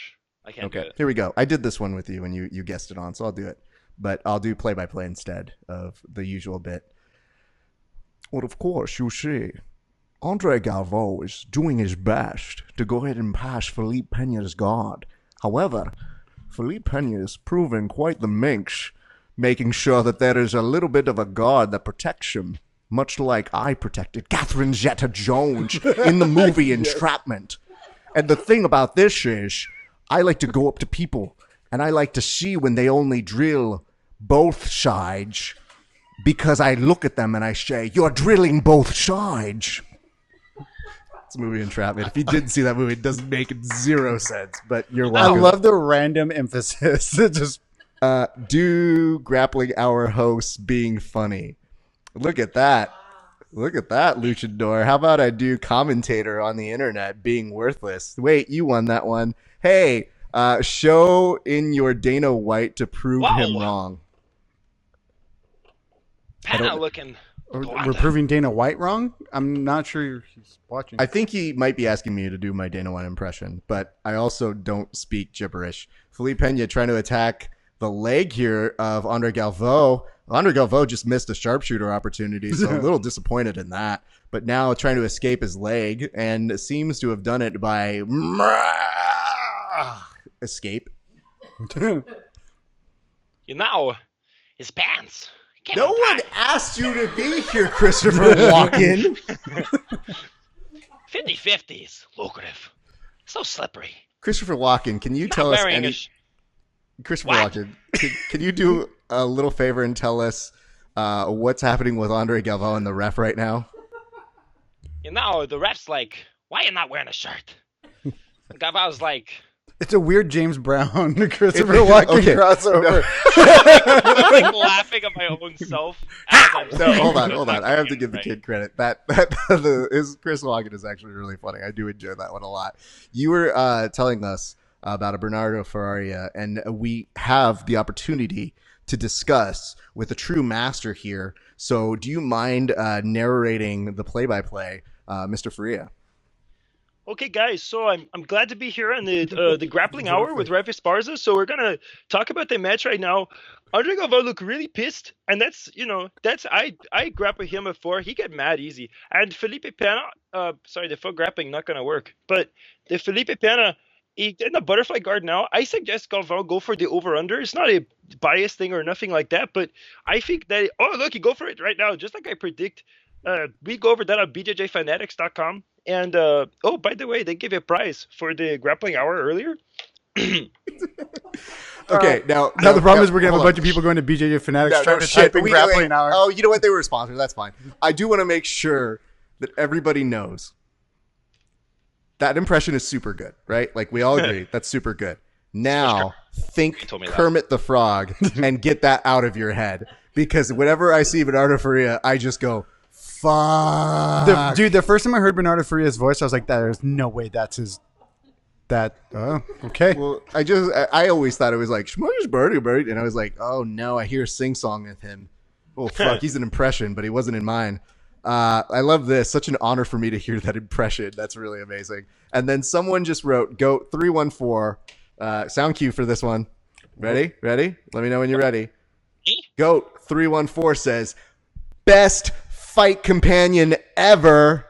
I can't do Okay, it. here we go. I did this one with you and you guessed it on, so I'll do it. But I'll do play-by-play instead of the usual bit. Well, of course, you see, Andre Galvo is doing his best to go ahead and pass Felipe Pena's guard. However, Felipe Pena is proving quite the minx, making sure that there is a little bit of a guard that protects him, much like I protected Catherine Zeta-Jones in the movie Entrapment. And the thing about this is, I like to go up to people And I like to see when they only drill both sides because I look at them and I say, you're drilling both sides. It's a movie entrapment. If you didn't see that movie, it doesn't make zero sense, but you're welcome. I love the random emphasis. It just do Grappling Hour hosts being funny. Look at that. Look at that, Luchador. How about I do commentator on the internet being worthless? Wait, you won that one. Hey, show in your Dana White to prove him wrong. Panna looking. We're proving Dana White wrong? I'm not sure he's watching. I think he might be asking me to do my Dana White impression, but I also don't speak gibberish. Felipe Pena trying to attack the leg here of Andre Galvao. Andre Galvao just missed a sharpshooter opportunity, so a little disappointed in that. But now trying to escape his leg and seems to have done it by escape. You know, his pants. No one asked you to be here, Christopher Walken. 50-50s, lucrative. So slippery. Christopher Walken, can you tell us Christopher Walken, can you do a little favor and tell us what's happening with Andre Galvao and the ref right now? You know, the ref's like, why are you not wearing a shirt? And Galvao's like... It's a weird James Brown Christopher Walken crossover. I'm like laughing at my own self. No, hold on. I have to give the kid credit. Chris Walken is actually really funny. I do enjoy that one a lot. You were telling us about a Bernardo Ferraria, and we have the opportunity to discuss with a true master here. So do you mind narrating the play-by-play, Mr. Ferraria? Okay, guys, so I'm glad to be here on the Grappling Hour with Ref Esparza. So we're gonna talk about the match right now. Andre Galvao looked really pissed, and I grappled him before. He got mad easy. And Felipe Pena, the foot grappling not gonna work. But the Felipe Pena, he in the butterfly guard now. I suggest Galvao go for the over/under. It's not a bias thing or nothing like that, but I think that you go for it right now, just like I predict. We go over that on bjjfanatics.com. And, by the way, they gave you a prize for the Grappling Hour earlier. Okay, now the problem is we're going to have a bunch of people going to BJJ Fanatics trying to type in Grappling Hour. Oh, you know what? They were a sponsor. That's fine. I do want to make sure that everybody knows that impression is super good, right? Like, we all agree. That's super good. Now, think Kermit the Frog and get that out of your head. Because whenever I see Bernardo Ferraria, I just go... Fuck. The first time I heard Bernardo Ferria's voice, I was like, there's no way that's his... okay. Well, I always thought it was like, Shmurgersburger, and I was like, oh no, I hear sing-song with him. Oh, fuck, he's an impression, but he wasn't in mine. I love this. Such an honor for me to hear that impression. That's really amazing. And then someone just wrote, GOAT 314, sound cue for this one. Ready? Let me know when you're ready. GOAT 314 says, best fight companion ever.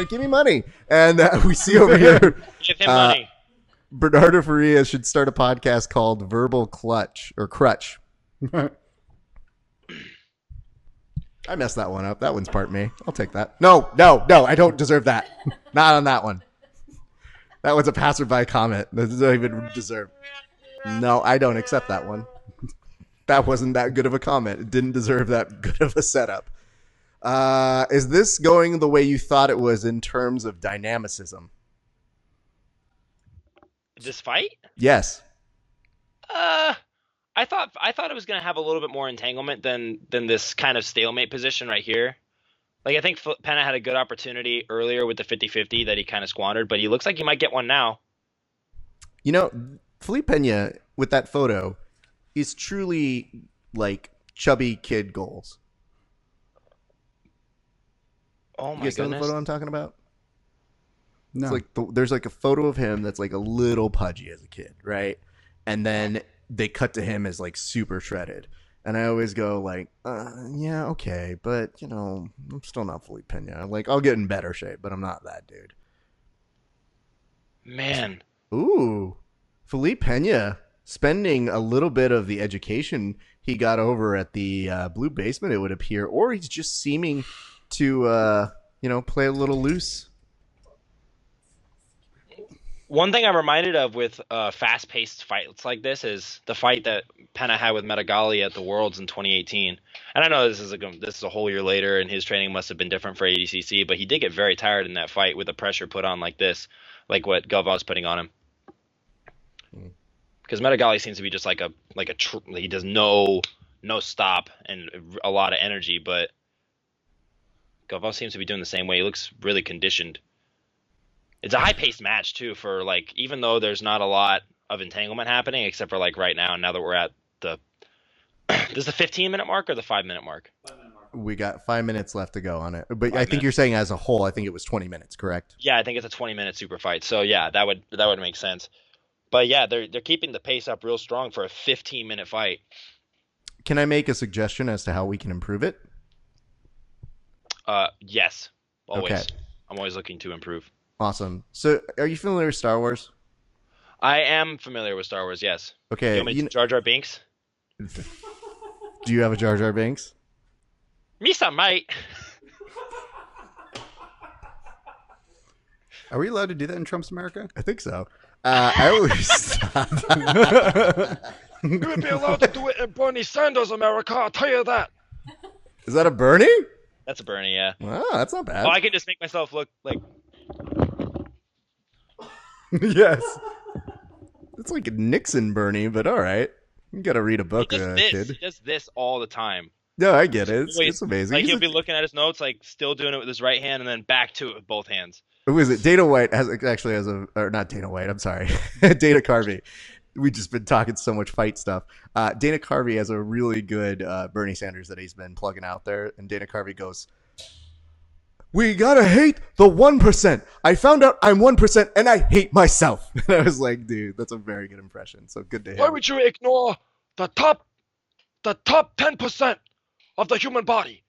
Give me money. And we see over here. Give him money. Bernardo Ferraria should start a podcast called Verbal Clutch or Crutch. I messed that one up. That one's part me. I'll take that. No, I don't deserve that. Not on that one. That was a passerby comment. That doesn't even deserve. No, I don't accept that one. That wasn't that good of a comment. It didn't deserve that good of a setup. Is this going the way you thought it was in terms of dynamicism? This fight? Yes. I thought it was going to have a little bit more entanglement than this kind of stalemate position right here. Like, I think Pena had a good opportunity earlier with the 50-50 that he kind of squandered, but he looks like he might get one now. You know, Felipe Pena, with that photo, is truly like chubby kid goals. Oh my goodness! You guys know the photo I'm talking about? No. It's like there's like a photo of him that's like a little pudgy as a kid, right? And then they cut to him as like super shredded. And I always go like, yeah, okay, but I'm still not Felipe Pena. Like, I'll get in better shape, but I'm not that dude. Man. Ooh, Felipe Pena spending a little bit of the education he got over at the Blue Basement, it would appear, or he's just seeming to, play a little loose. One thing I'm reminded of with fast-paced fights like this is the fight that Penna had with Menegali at the Worlds in 2018. And I know this is a whole year later, and his training must have been different for ADCC, but he did get very tired in that fight with the pressure put on like this, like what Galvao's putting on him. Because Menegali seems to be just he does no stop and a lot of energy, but Galvao seems to be doing the same way. He looks really conditioned. It's a high-paced match, too, for, like, even though there's not a lot of entanglement happening, except for, like, right now that we're at the... This is the 15-minute mark or the 5-minute mark? We got 5 minutes left to go on it. But I think you're saying as a whole, I think it was 20 minutes, correct? Yeah, I think it's a 20-minute super fight. So, yeah, that would make sense. But, yeah, they're keeping the pace up real strong for a 15-minute fight. Can I make a suggestion as to how we can improve it? Yes. Always. Okay. I'm always looking to improve. Awesome. So, are you familiar with Star Wars? I am familiar with Star Wars, yes. Okay. You want me to Jar Jar Binks? Do you have a Jar Jar Binks? Misa might. Are we allowed to do that in Trump's America? I think so. I always You would be allowed to do it in Bernie Sanders' America, I'll tell you that. Is that a Bernie? That's a Bernie, yeah. Wow, that's not bad. Oh, I can just make myself look like... Yes. It's like a Nixon Bernie, but all right. You got to read a book, He kid. does this all the time. No, I get it. It's amazing. Like, he'll be looking at his notes, like, still doing it with his right hand, and then back to it with both hands. Who is it? Dana White actually has or not Dana White, I'm sorry. Dana Carvey. We've just been talking so much fight stuff. Dana Carvey has a really good Bernie Sanders that he's been plugging out there. And Dana Carvey goes, "We gotta hate the 1%. I found out I'm 1% and I hate myself." And I was like, dude, that's a very good impression. So good to hear. Why would you ignore the top 10% of the human body?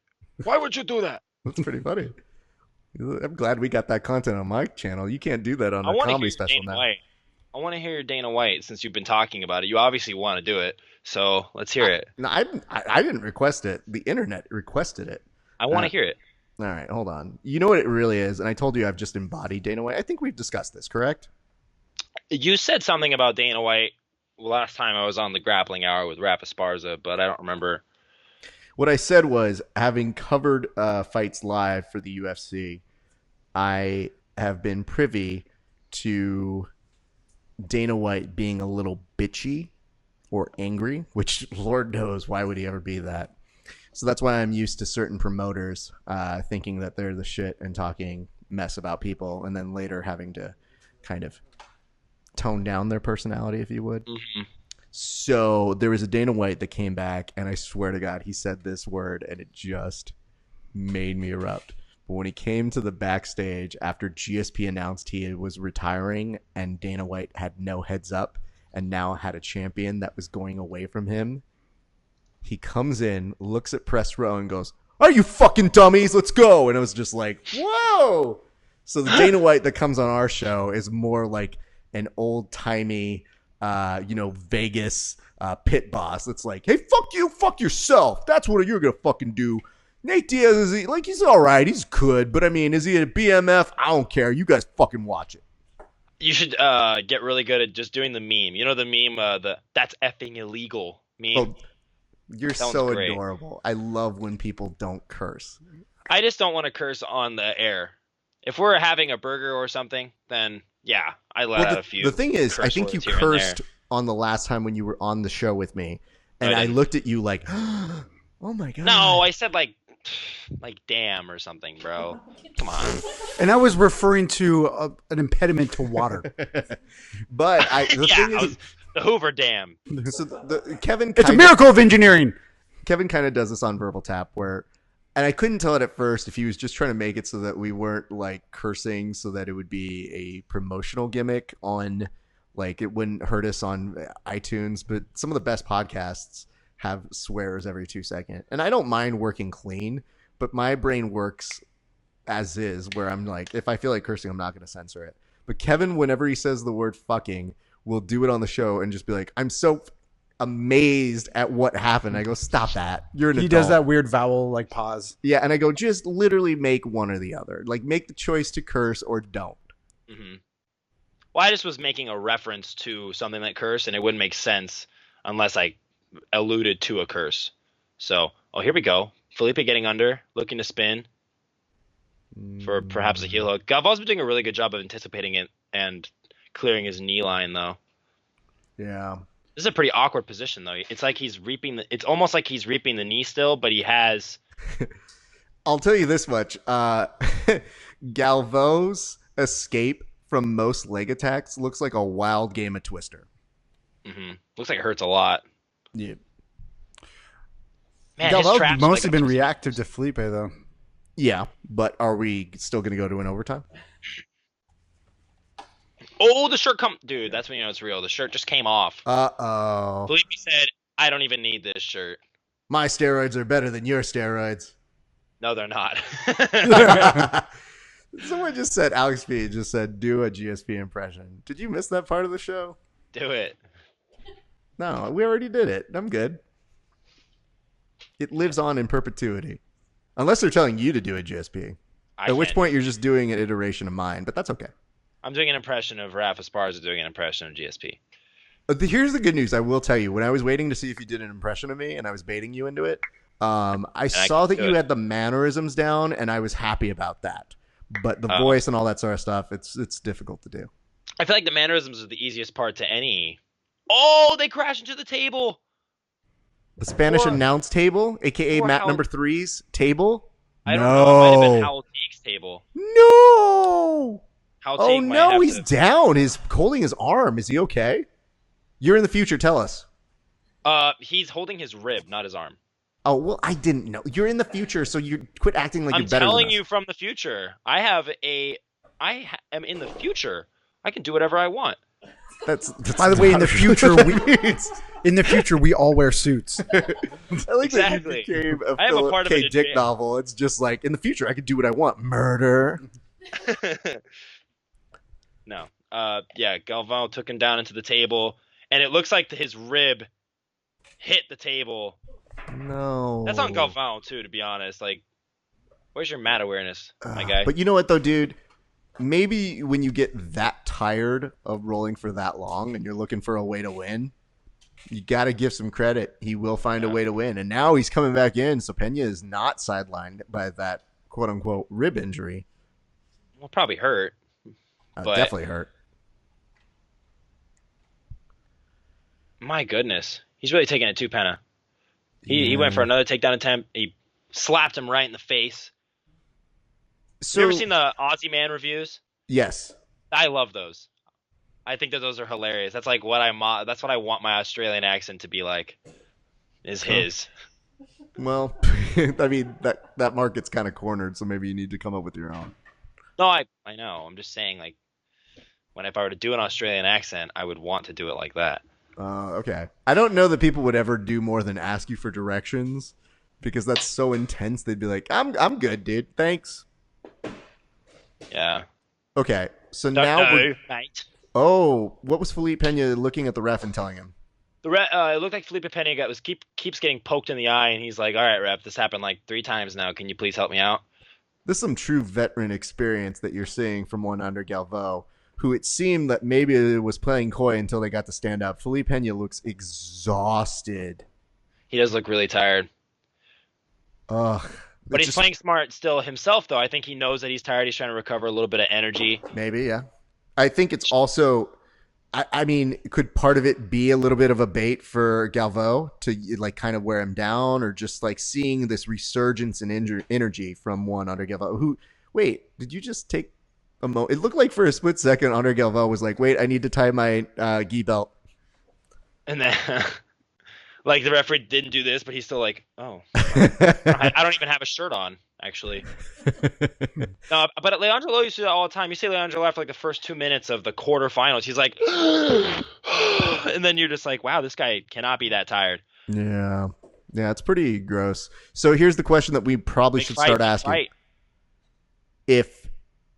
Why would you do that? That's pretty funny. I'm glad we got that content on my channel. You can't do that on a comedy special now. White. I want to hear Dana White since you've been talking about it. You obviously want to do it, so let's hear it. No, I didn't request it. The internet requested it. I want to hear it. All right, hold on. You know what it really is, and I told you I've just embodied Dana White. I think we've discussed this, correct? You said something about Dana White last time I was on the Grappling Hour with Rafa Esparza, but I don't remember. What I said was, having covered fights live for the UFC, I have been privy to Dana White being a little bitchy or angry, which Lord knows why would he ever be that. So that's why I'm used to certain promoters thinking that they're the shit and talking mess about people, and then later having to kind of tone down their personality, if you would. Mm-hmm. So there was a Dana White that came back, and I swear to God, he said this word, and it just made me erupt. But when he came to the backstage after GSP announced he was retiring, and Dana White had no heads up, and now had a champion that was going away from him, he comes in, looks at press row, and goes, "Are you fucking dummies? Let's go!" And it was just like, whoa! So the Dana White that comes on our show is more like an old-timey, Vegas pit boss. It's like, hey, fuck you, fuck yourself. That's what you're gonna fucking do. Nate Diaz he's all right, he's good, but I mean, is he a BMF? I don't care. You guys fucking watch it. You should get really good at just doing the meme. You know the meme, that's effing illegal meme. Oh, you're so adorable. I love when people don't curse. I just don't want to curse on the air. If we're having a burger or something, then yeah, I let out a few. The thing is, I think you cursed on the last time when you were on the show with me, and I looked at you like, oh my God. No, I said like damn or something, bro. Come on. And I was referring to an impediment to water. But the thing is, the Hoover Dam. So Kevin, it's a miracle of engineering. Kevin kind of does this on Verbal Tap where, and I couldn't tell it at first if he was just trying to make it so that we weren't like cursing, so that it would be a promotional gimmick on, like it wouldn't hurt us on iTunes. But some of the best podcasts have swears every 2 seconds, and I don't mind working clean, but my brain works as is, where I'm like, if I feel like cursing, I'm not going to censor it. But Kevin, whenever he says the word fucking, will do it on the show and just be like, I'm so amazed at what happened. I go, stop that. You're an adult. He does that weird vowel like pause. Yeah, and I go, just literally make one or the other. Like, make the choice to curse or don't. Mm-hmm. Well, I just was making a reference to something that cursed, and it wouldn't make sense unless I alluded to a curse. So, here we go. Felipe getting under, looking to spin for perhaps a heel hook. Galval's been doing a really good job of anticipating it and clearing his knee line, though. Yeah. This is a pretty awkward position, though. It's like it's almost like he's reaping the knee still, but he has. I'll tell you this much. Galvo's escape from most leg attacks looks like a wild game of Twister. Mm-hmm. Looks like it hurts a lot. Yeah. Man, Galvo's mostly been reactive to Felipe, though. Yeah, but are we still going to go to an overtime? Oh, the shirt dude, that's when you know it's real. The shirt just came off. Uh-oh. Felipe said, I don't even need this shirt. My steroids are better than your steroids. No, they're not. Someone just said, Alex P just said, do a GSP impression. Did you miss that part of the show? Do it. No, we already did it. I'm good. It lives on in perpetuity. Unless they're telling you to do a GSP. At which point you're just doing an iteration of mine, but that's okay. I'm doing an impression of Rafa Esparza doing an impression of GSP. Here's the good news. I will tell you. When I was waiting to see if you did an impression of me and I was baiting you into it, I saw that you had the mannerisms down, and I was happy about that. But the voice and all that sort of stuff, it's difficult to do. I feel like the mannerisms are the easiest part to any. Oh, they crash into the table. The Spanish announce table, a.k.a. Matt number 3's table? I don't know. It might have been Howell Teague's table. No! Howell no, he's down. He's holding his arm. Is he okay? You're in the future. Tell us. He's holding his rib, not his arm. Oh, well, I didn't know. You're in the future, so you quit acting like you're better than us. I'm telling you from the future. I am in the future. I can do whatever I want. That's By the way, in the future, we all wear suits. I like exactly. that you became a I am a Philip part K. of it. Dick novel. It's just like, in the future, I could do what I want. Murder. No. Yeah, Galvão took him down into the table, and it looks like his rib hit the table. No. That's on Galvão, too, to be honest. Like, where's your mat awareness, my guy? But you know what, though, dude? Maybe when you get that tired of rolling for that long and you're looking for a way to win, you got to give some credit. He will find a way to win. And now he's coming back in, so Pena is not sidelined by that quote-unquote rib injury. Well, probably hurt. But definitely hurt. My goodness. He's really taking it too, Pena. He went for another takedown attempt. He slapped him right in the face. So, you ever seen the Aussie Man reviews? Yes. I love those. I think that those are hilarious. That's like that's what I want my Australian accent to be like. Is his. Well, I mean that market's kind of cornered, so maybe you need to come up with your own. No, I know. I'm just saying, like, if I were to do an Australian accent, I would want to do it like that. Okay. I don't know that people would ever do more than ask you for directions, because that's so intense. They'd be like, "I'm good, dude. Thanks." Yeah. Okay. So Don't now know, mate. Oh, what was Felipe Pena looking at the ref and telling him? It looked like Felipe Pena keeps getting poked in the eye, and he's like, "All right, ref, this happened like 3 times now. Can you please help me out?" This is some true veteran experience that you're seeing from one under Galvão, who it seemed that maybe it was playing coy until they got to stand up. Felipe Pena looks exhausted. He does look really tired. Ugh. But he's playing smart still himself, though. I think he knows that he's tired. He's trying to recover a little bit of energy. Maybe, yeah. I think it's also, I mean, could part of it be a little bit of a bait for Galvão to like kind of wear him down, or just like seeing this resurgence in energy from one under Galvão? Wait, did you just take a moment? It looked like for a split second, under Galvão was like, wait, I need to tie my gi belt. And then, like, the referee didn't do this, but he's still like, oh. I don't even have a shirt on, actually. No, but Leandro Lo used to do that all the time. You see Leandro after like the first 2 minutes of the quarterfinals, he's like, and then you're just like, wow, this guy cannot be that tired. Yeah, it's pretty gross. So here's the question that we probably should start asking: if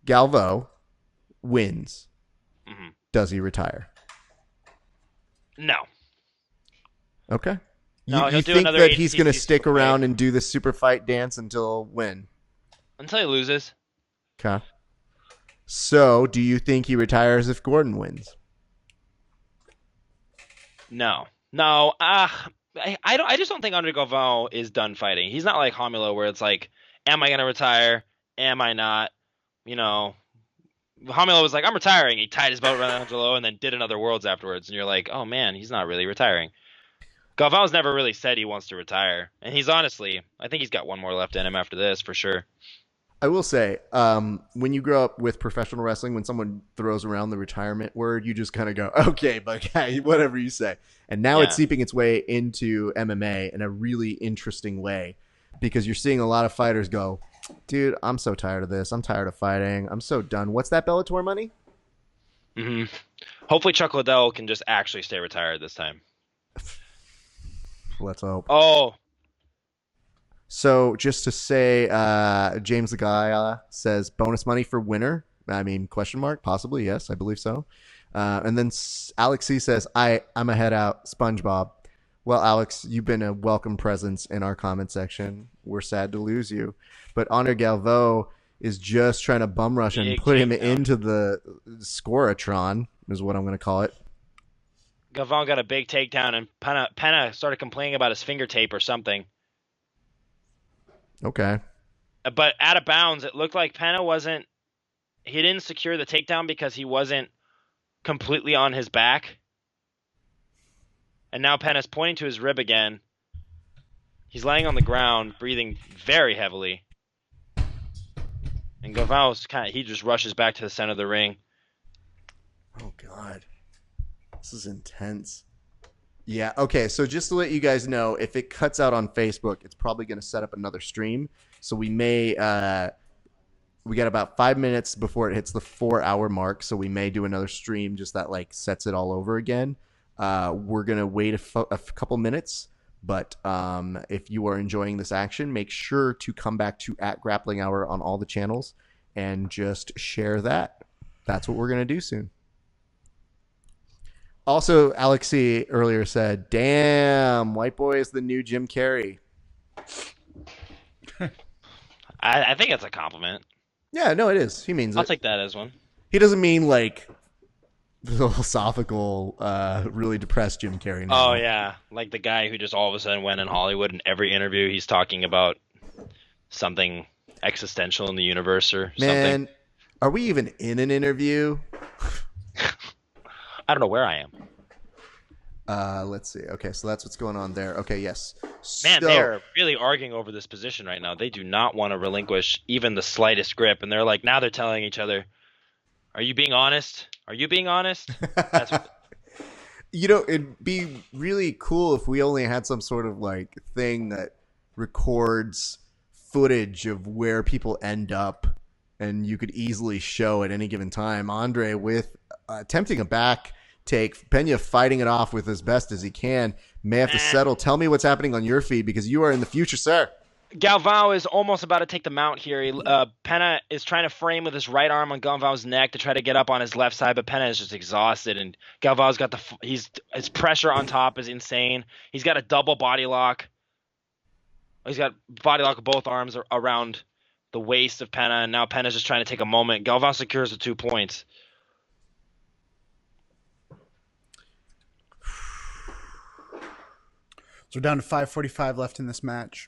Galvão wins, does he retire? No. Okay. No, you think that he's going to stick around and do the super fight dance until when? Until he loses. Okay. So, do you think he retires if Gordon wins? No. I just don't think Andre Galvão is done fighting. He's not like Romulo, where it's like, am I gonna retire? Am I not? You know, Romulo was like, I'm retiring. He tied his belt around Angelo and then did another Worlds afterwards. And you're like, oh man, he's not really retiring. Galvão's never really said he wants to retire, and he's honestly, I think he's got one more left in him after this for sure. I will say, when you grow up with professional wrestling, when someone throws around the retirement word, you just kind of go, okay, but whatever you say. And now it's seeping its way into MMA in a really interesting way, because you're seeing a lot of fighters go, dude, I'm so tired of this. I'm tired of fighting. I'm so done. What's that Bellator money? Mm-hmm. Hopefully Chuck Liddell can just actually stay retired this time. Let's hope. Oh. So just to say, James Lagaya says bonus money for winner. I mean, question mark, possibly. Yes, I believe so. And then Alex C says, I'm a head out, SpongeBob. Well, Alex, you've been a welcome presence in our comment section. We're sad to lose you. But Andre Galvão is just trying to bum rush and put him into the Scoratron, is what I'm going to call it. Galvão got a big takedown, and Pena started complaining about his finger tape or something. Okay. But out of bounds, it looked like Pena he didn't secure the takedown because he wasn't completely on his back. And now Pena's pointing to his rib again. He's laying on the ground, breathing very heavily. And Galvão's he just rushes back to the center of the ring. Oh, God. This is intense. Yeah, okay, so just to let you guys know, if it cuts out on Facebook, it's probably going to set up another stream. So we may, we got about 5 minutes before it hits the 4-hour mark, so we may do another stream just that, like, sets it all over again. We're going to wait a couple minutes, but if you are enjoying this action, make sure to come back to @GrapplingHour on all the channels and just share that. That's what we're going to do soon. Also, Alexi earlier said, damn, white boy is the new Jim Carrey. I think it's a compliment. Yeah, no, it is. He means it. I'll take that as one. He doesn't mean like philosophical, really depressed Jim Carrey. Now. Oh, yeah. Like the guy who just all of a sudden went in Hollywood, and every interview he's talking about something existential in the universe or something. Man, are we even in an interview? I don't know where I am. Let's see. Okay, so that's what's going on there. Okay, yes. Man, they're really arguing over this position right now. They do not want to relinquish even the slightest grip, and they're like, now they're telling each other, are you being honest? Are you being honest? That's what... You know, it'd be really cool if we only had some sort of like thing that records footage of where people end up, and you could easily show at any given time. Andre with attempting a back take, Pena fighting it off with as best as he can, may have to settle. Tell me what's happening on your feed, because you are in the future, sir. Galvão is almost about to take the mount here. Pena is trying to frame with his right arm on Galvão's neck to try to get up on his left side, but Pena is just exhausted, and Galvão's got his pressure on top is insane. He's got a double body lock. He's got body lock of both arms around the waist of Pena, and now Pena's just trying to take a moment. Galvão secures the 2 points. So we're down to 5:45 left in this match.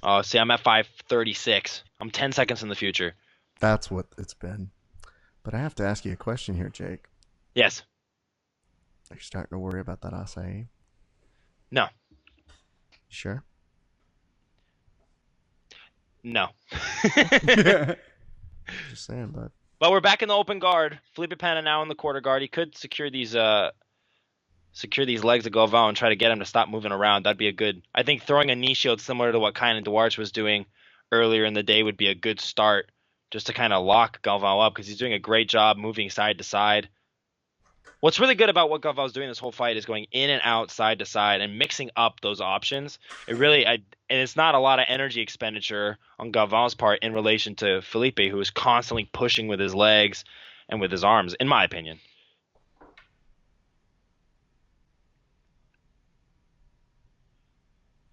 Oh, see, I'm at 5:36. I'm 10 seconds in the future. That's what it's been. But I have to ask you a question here, Jake. Yes. Are you starting to worry about that acai? No. Sure? No. Just saying, bud. But we're back in the open guard. Felipe Pena now in the quarter guard. He could secure these legs of Galvão and try to get him to stop moving around. That'd be a good... I think throwing a knee shield similar to what Kyan Duarte was doing earlier in the day would be a good start, just to kind of lock Galvão up, because he's doing a great job moving side to side. What's really good about what Galvão's doing this whole fight is going in and out, side to side, and mixing up those options. It really... and it's not a lot of energy expenditure on Galvão's part in relation to Felipe, who is constantly pushing with his legs and with his arms, in my opinion.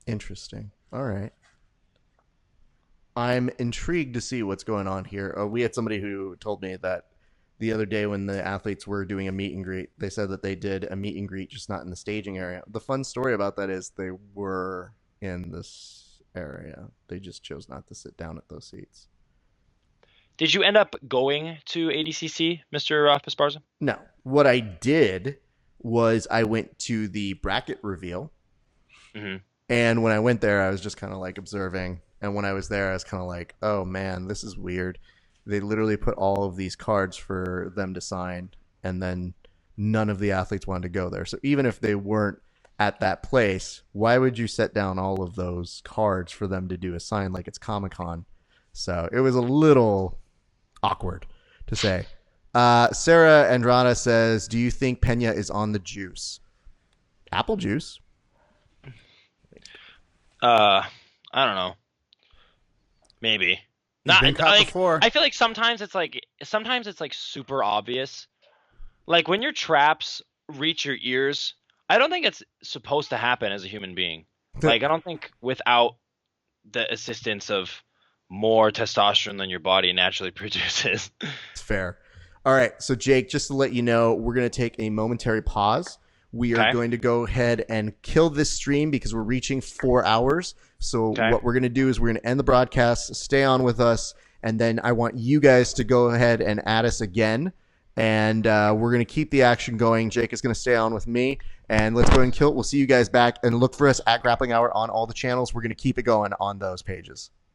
Interesting. All right. I'm intrigued to see what's going on here. We had somebody who told me that the other day when the athletes were doing a meet and greet, they said that they did a meet and greet, just not in the staging area. The fun story about that is they were in this area. They just chose not to sit down at those seats. Did you end up going to ADCC, Mr. Esparza? No. What I did was I went to the bracket reveal. Mm-hmm. And when I went there, I was just kind of like observing. And when I was there, I was kind of like, oh man, this is weird. They literally put all of these cards for them to sign, and then none of the athletes wanted to go there. So even if they weren't at that place, why would you set down all of those cards for them to do a sign like it's Comic-Con? So it was a little awkward to say. Sarah Andrada says, do you think Pena is on the juice? Apple juice? I don't know. Maybe. Not like before. I feel like sometimes it's like super obvious. Like when your traps reach your ears, I don't think it's supposed to happen as a human being. Like I don't think without the assistance of more testosterone than your body naturally produces. It's fair. All right, so Jake, just to let you know, we're going to take a momentary pause. We are going to go ahead and kill this stream because we're reaching 4 hours. So what we're going to do is we're going to end the broadcast, stay on with us, and then I want you guys to go ahead and add us again. And we're going to keep the action going. Jake is going to stay on with me. And let's go ahead and kill it. We'll see you guys back. And look for us at Grappling Hour on all the channels. We're going to keep it going on those pages.